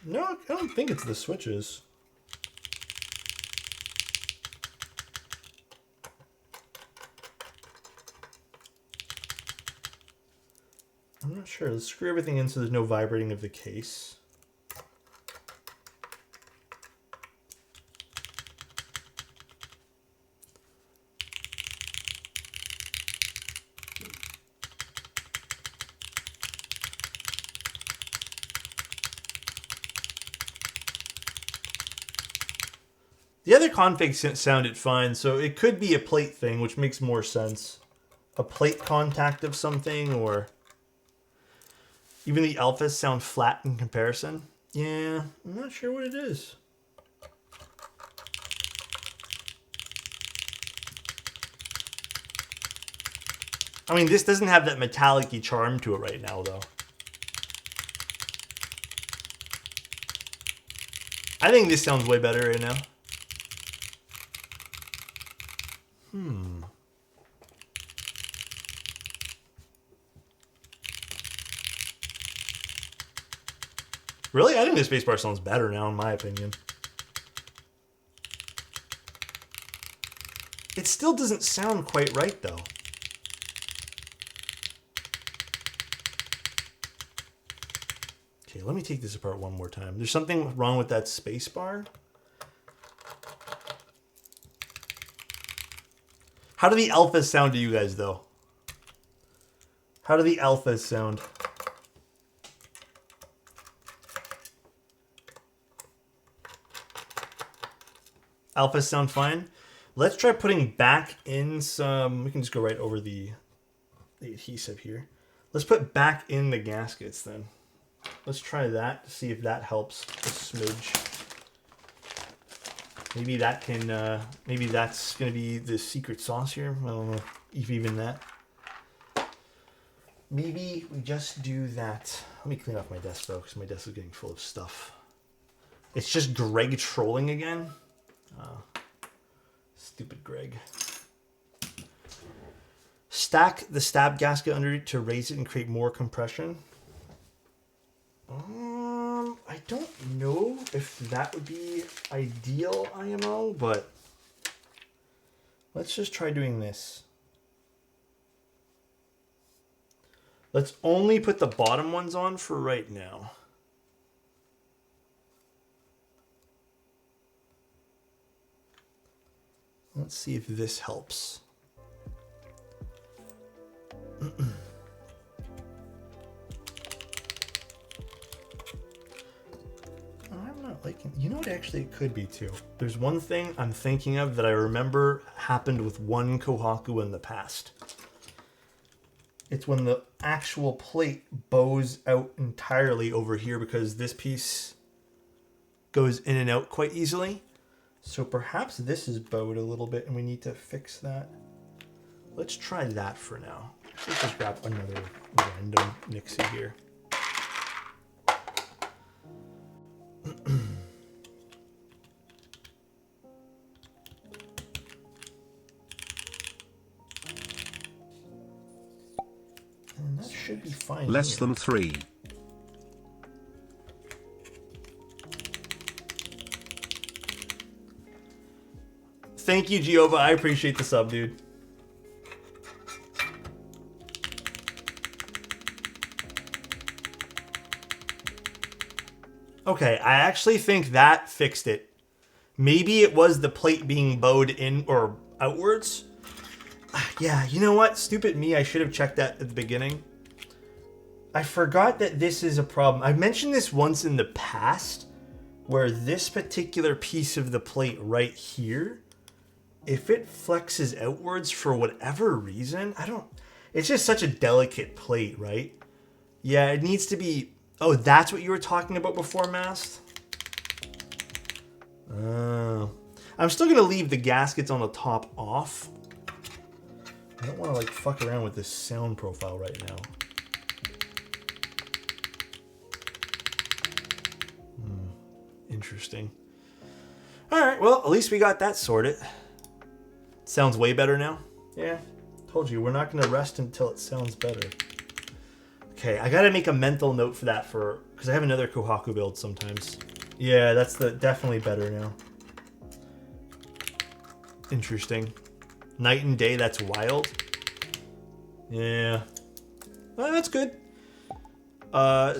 No, I don't think it's the switches. I'm not sure. Let's screw everything in so there's no vibrating of the case. The other config sounded fine, so it could be a plate thing, which makes more sense. A plate contact of something, or even the alphas sound flat in comparison. Yeah, I'm not sure what it is. I mean, this doesn't have that metallic-y charm to it right now, though. I think this sounds way better right now. Really? I think this spacebar sounds better now, in my opinion. It still doesn't sound quite right, though. Okay, let me take this apart one more time. There's something wrong with that spacebar. How do the alphas sound to you guys, though? How do the alphas sound? Alphas sound fine. Let's try putting back in some... We can just go right over the adhesive here. Let's put back in the gaskets, then. Let's try that to see if that helps a smidge. Maybe that can... maybe that's going to be the secret sauce here. I don't know if even that. Maybe we just do that. Let me clean off my desk, though, because my desk is getting full of stuff. It's just Greg trolling again. Stupid Greg. Stack the stab gasket under it to raise it and create more compression. I don't know if that would be ideal IMO, but let's just try doing this. Let's only put the bottom ones on for right now. Let's see if this helps. I'm not liking... You know what actually it could be too? There's one thing I'm thinking of that I remember happened with one Kohaku in the past. It's when the actual plate bows out entirely over here because this piece goes in and out quite easily. So perhaps this is bowed a little bit and we need to fix that. Let's try that for now. Let's just grab another random Nixie here. And that should be fine. Less here. than 3. Thank you, Giova. I appreciate the sub, dude. Okay, I actually think that fixed it. Maybe it was the plate being bowed in or outwards. Yeah, you know what? Stupid me. I should have checked that at the beginning. I forgot that this is a problem. I mentioned this once in the past, where this particular piece of the plate right here, if it flexes outwards for whatever reason, it's just such a delicate plate, right? Yeah, it needs to be... Oh, that's what you were talking about before, Mast? Oh. I'm still going to leave the gaskets on the top off. I don't want to, like, fuck around with this sound profile right now. Interesting. Alright, well, at least we got that sorted. Sounds way better now. Yeah, told you, we're not going to rest until it sounds better. Okay, I gotta make a mental note for that because I have another Kohaku build sometimes. Yeah, that's definitely better now. Interesting. Night and day, that's wild. Yeah. Well, that's good.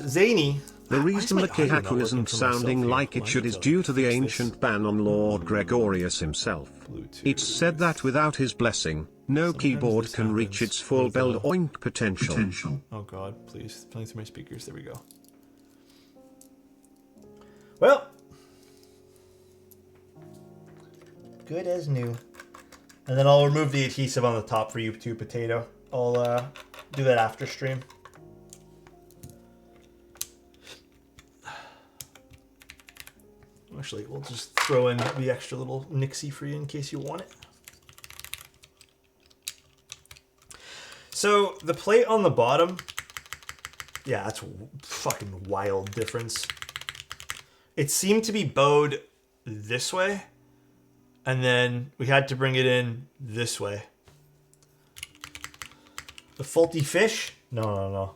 Zany. The reason the Kohaku isn't sounding like it should is due to the ancient ban on Lord Gregorius himself. It's said that without his blessing, no keyboard can reach its full belled oink potential. Oh god, please. Playing through my speakers. There we go. Well. Good as new. And then I'll remove the adhesive on the top for you too, Potato. I'll do that after stream. Actually, we'll just throw in the extra little Nixie for you in case you want it. So, the plate on the bottom, yeah, that's a fucking wild difference. It seemed to be bowed this way, and then we had to bring it in this way. The faulty fish? No.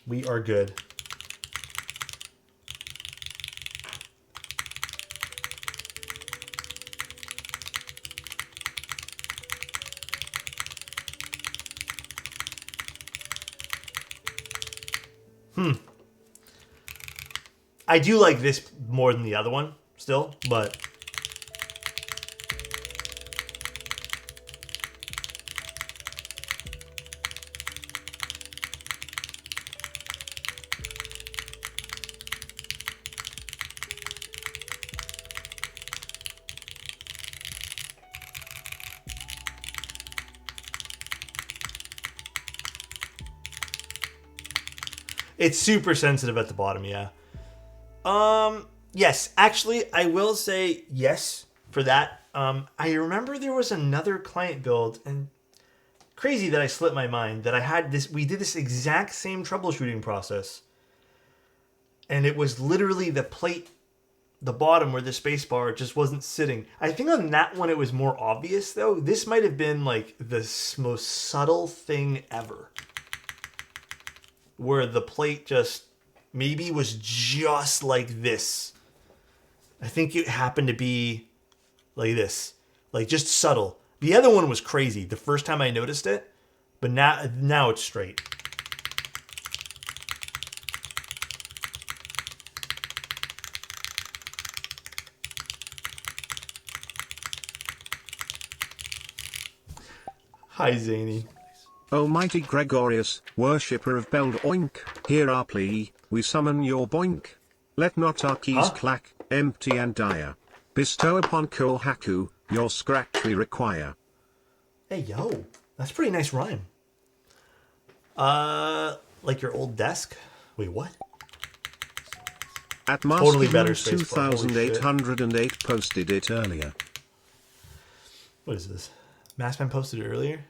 We are good. I do like this more than the other one, still, but... It's super sensitive at the bottom, yeah. Yes, actually, I will say yes for that. I remember there was another client build, and crazy that I slipped my mind, that I had this, we did this exact same troubleshooting process. And it was literally the plate, the bottom where the space bar just wasn't sitting. I think on that one it was more obvious, though. This might have been like the most subtle thing ever. Where the plate just maybe was just like this. I think it happened to be like this. Like just subtle. The other one was crazy the first time I noticed it. But now it's straight. Hi, Zany. Almighty Gregorius, worshipper of belled oink, hear our plea, we summon your boink. Let not our keys clack, empty and dire. Bestow upon Kohaku, your scratch we require. Hey, yo. That's a pretty nice rhyme. Like your old desk? Wait, what? At Totally better Masterman space bar. 2808 posted it earlier. What is this? Massman posted it earlier?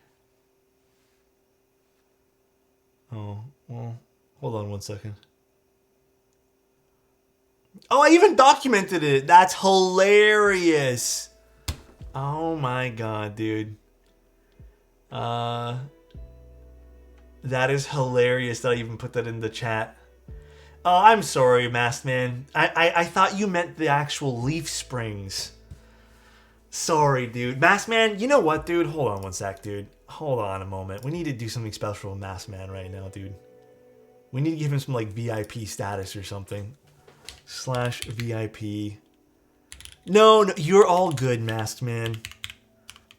Oh, well, hold on one second. Oh, I even documented it. That's hilarious. Oh my god, dude. That is hilarious that I even put that in the chat. Oh, I'm sorry, Masked Man. I thought you meant the actual leaf springs. Sorry, dude. Masked Man, you know what, dude? Hold on one sec, dude. Hold on a moment. We need to do something special with Masked Man right now, dude. We need to give him some, like, VIP status or something. /VIP. No, you're all good, Masked Man.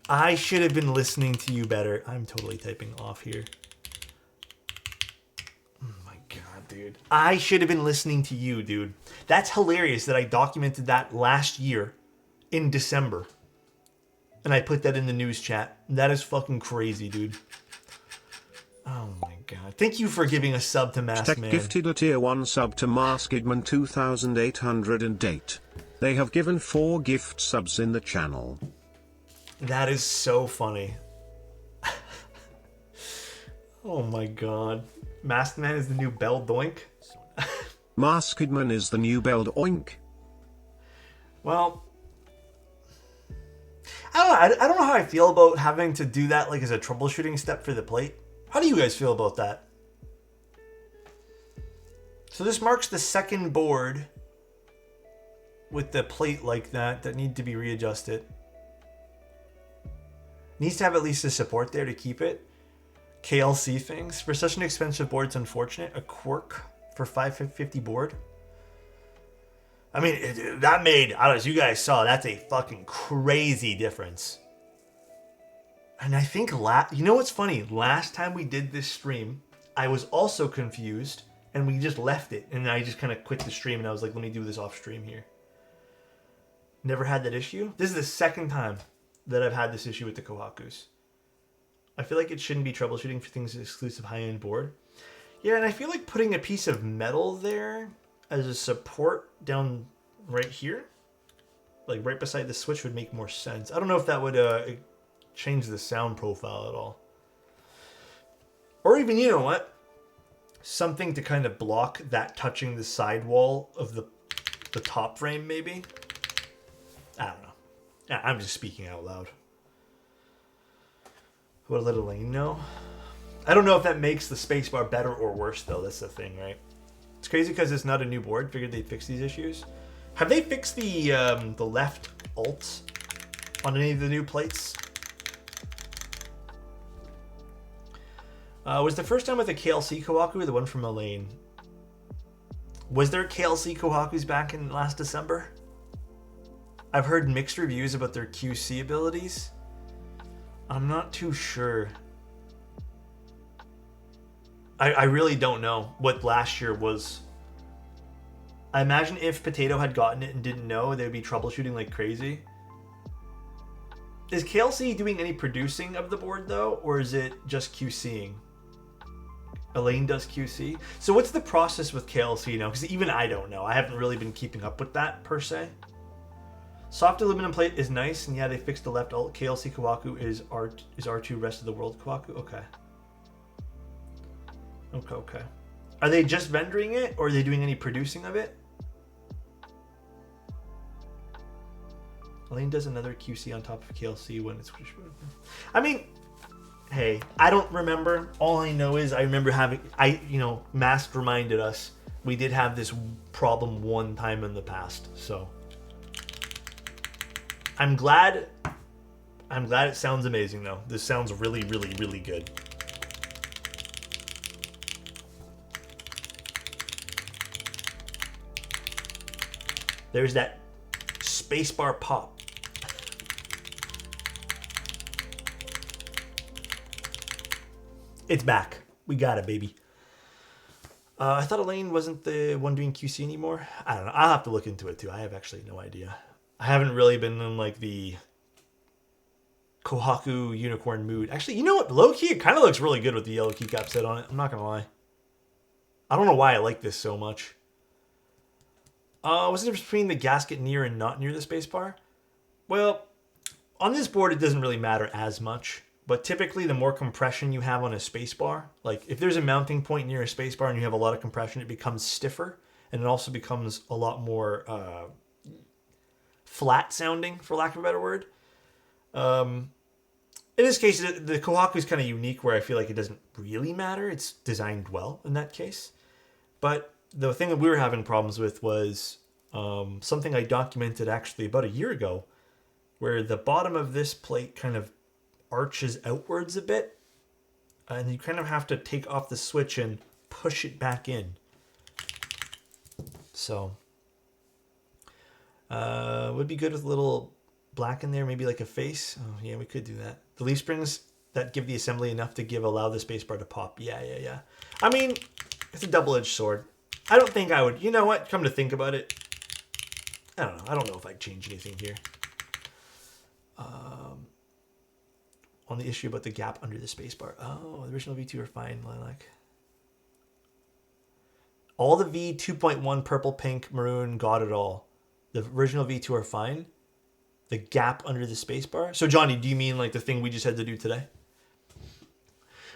I should have been listening to you better. I'm totally typing off here. Oh my god, dude. I should have been listening to you, dude. That's hilarious that I documented that last year in December. And I put that in the news chat. That is fucking crazy, dude. Oh my god. Thank you for giving a sub to Masked Man. Gifted a tier 1 sub to Maskedman 2808. They have given 4 gift subs in the channel. That is so funny. Oh my god. Masked Man is the new Bell Doink. Maskedman is the new belled oink. Well, I don't know how I feel about having to do that like as a troubleshooting step for the plate. How do you guys feel about that? So this marks the second board with the plate like that need to be readjusted. Needs to have at least a support there to keep it. KLC things. For such an expensive board, it's unfortunate. A quirk for 550 board. I mean, that made, as you guys saw, that's a fucking crazy difference. And I think, you know what's funny? Last time we did this stream, I was also confused, and we just left it. And I just kind of quit the stream, and I was like, let me do this off stream here. Never had that issue. This is the second time that I've had this issue with the Kohakus. I feel like it shouldn't be troubleshooting for things exclusive high-end board. Yeah, and I feel like putting a piece of metal there as a support down right here, like right beside the switch, would make more sense. I don't know if that would change the sound profile at all. Or even, you know what? Something to kind of block that touching the sidewall of the top frame, maybe? I don't know. Yeah, I'm just speaking out loud. Would let Elaine know? I don't know if that makes the spacebar better or worse, though. That's the thing, right? It's crazy because it's not a new board. Figured they'd fix these issues. Have they fixed the left alt on any of the new plates? Was the first time with the KLC Kohaku or the one from Elaine? Was there KLC Kohakus back in last December? I've heard mixed reviews about their QC abilities. I'm not too sure. I really don't know what last year was. I imagine if Potato had gotten it and didn't know, they'd be troubleshooting like crazy. Is KLC doing any producing of the board though, or is it just QCing? Elaine does QC. So what's the process with KLC now? Because even I don't know. I haven't really been keeping up with that per se. Soft aluminum plate is nice, and yeah, they fixed the left alt. KLC Kohaku is R2 rest of the world Kohaku. Okay. Okay. Are they just vendoring it, or are they doing any producing of it? Elaine does another QC on top of KLC when it's... I mean, hey, I don't remember. All I know is I remember having... Mask reminded us we did have this problem one time in the past, so... I'm glad it sounds amazing, though. This sounds really, really, really good. There's that spacebar pop. It's back. We got it, baby. I thought Elaine wasn't the one doing QC anymore. I don't know. I'll have to look into it, too. I have actually no idea. I haven't really been in, like, the Kohaku unicorn mood. Actually, you know what? Low-key, it kind of looks really good with the yellow keycap set on it. I'm not going to lie. I don't know why I like this so much. What's the difference between the gasket near and not near the spacebar? Well, on this board, it doesn't really matter as much. But typically, the more compression you have on a spacebar, like if there's a mounting point near a spacebar and you have a lot of compression, it becomes stiffer. And it also becomes a lot more flat sounding, for lack of a better word. In this case, the Kohaku is kind of unique where I feel like it doesn't really matter. It's designed well in that case. But the thing that we were having problems with was something I documented actually about a year ago, where the bottom of this plate kind of arches outwards a bit, and you kind of have to take off the switch and push it back in. So, would be good with a little black in there, maybe like a face. Oh yeah, we could do that. The leaf springs that give the assembly enough to allow the spacebar to pop. Yeah. I mean, it's a double-edged sword. I don't think I would. You know what? Come to think about it, I don't know. I don't know if I'd change anything here. On the issue about the gap under the spacebar. Oh, the original V2 are fine, Lilac. All the V 2.1 purple, pink, maroon, got it all. The original V2 are fine. The gap under the spacebar. So, Johnny, do you mean like the thing we just had to do today?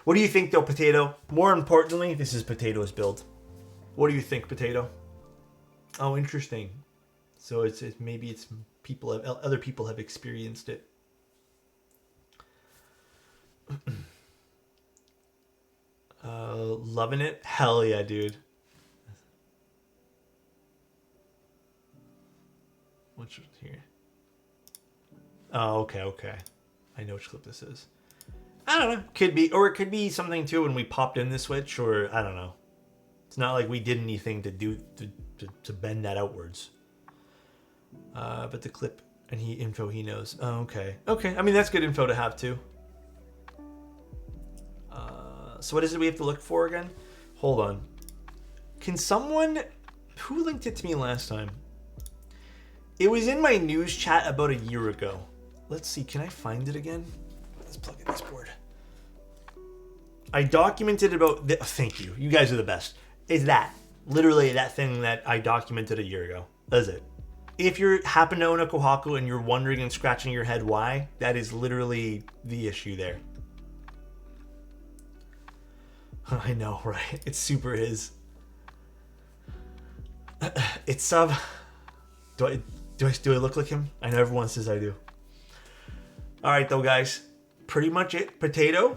What do you think, though, Potato? More importantly, this is Potato's build. What do you think, Potato? Oh, interesting. So it's maybe it's people have other people have experienced it. Loving it. Hell yeah, dude. What's here? Oh, okay. I know which clip this is. I don't know. Could be, or it could be something too when we popped in the Switch, or I don't know. It's not like we did anything to do to bend that outwards. But the clip and info he knows. Oh, okay. I mean, that's good info to have too. So what is it we have to look for again? Hold on. Can someone... Who linked it to me last time? It was in my news chat about a year ago. Let's see. Can I find it again? Let's plug in this board. I documented about... Thank you. You guys are the best. Is that. Literally that thing that I documented a year ago. That's it. If you happen to own a Kohaku and you're wondering and scratching your head why, that is literally the issue there. I know, right? It's super his. It's sub. Do I look like him? I know everyone says I do. All right, though, guys. Pretty much it. Potato.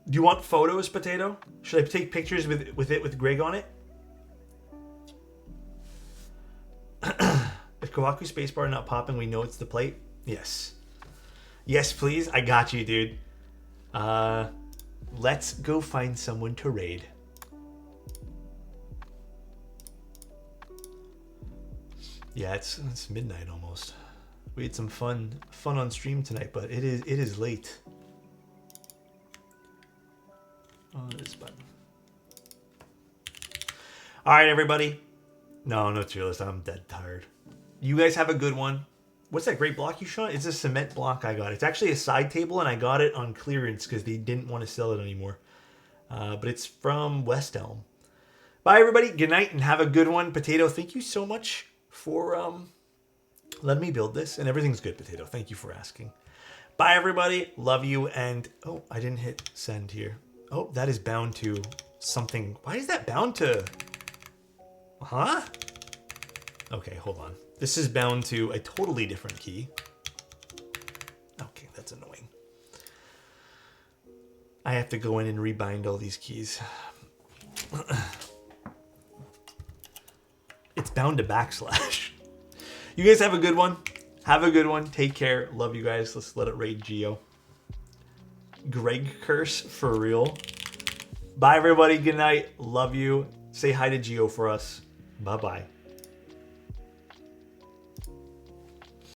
Do you want photos, Potato? Should I take pictures with Greg on it? If Kohaku spacebar not popping, we know it's the plate. Yes. Yes, please. I got you, dude. Let's go find someone to raid. Yeah, it's midnight almost. We had some fun on stream tonight, but it is late. Oh, this button. All right, everybody. No, Fearless. I'm dead tired. You guys have a good one. What's that great block you shot? It's a cement block I got. It's actually a side table, and I got it on clearance because they didn't want to sell it anymore. But it's from West Elm. Bye, everybody. Good night, and have a good one. Potato, thank you so much for letting me build this. And everything's good, Potato. Thank you for asking. Bye, everybody. Love you. And, oh, I didn't hit send here. Oh, that is bound to something. Why is that bound to... Huh? Okay, hold on. This is bound to a totally different key. Okay, that's annoying. I have to go in and rebind all these keys. It's bound to backslash. You guys have a good one. Have a good one. Take care. Love you guys. Let's let it raid Geo. Greg curse for real. Bye, everybody. Good night. Love you. Say hi to Geo for us. Bye-bye.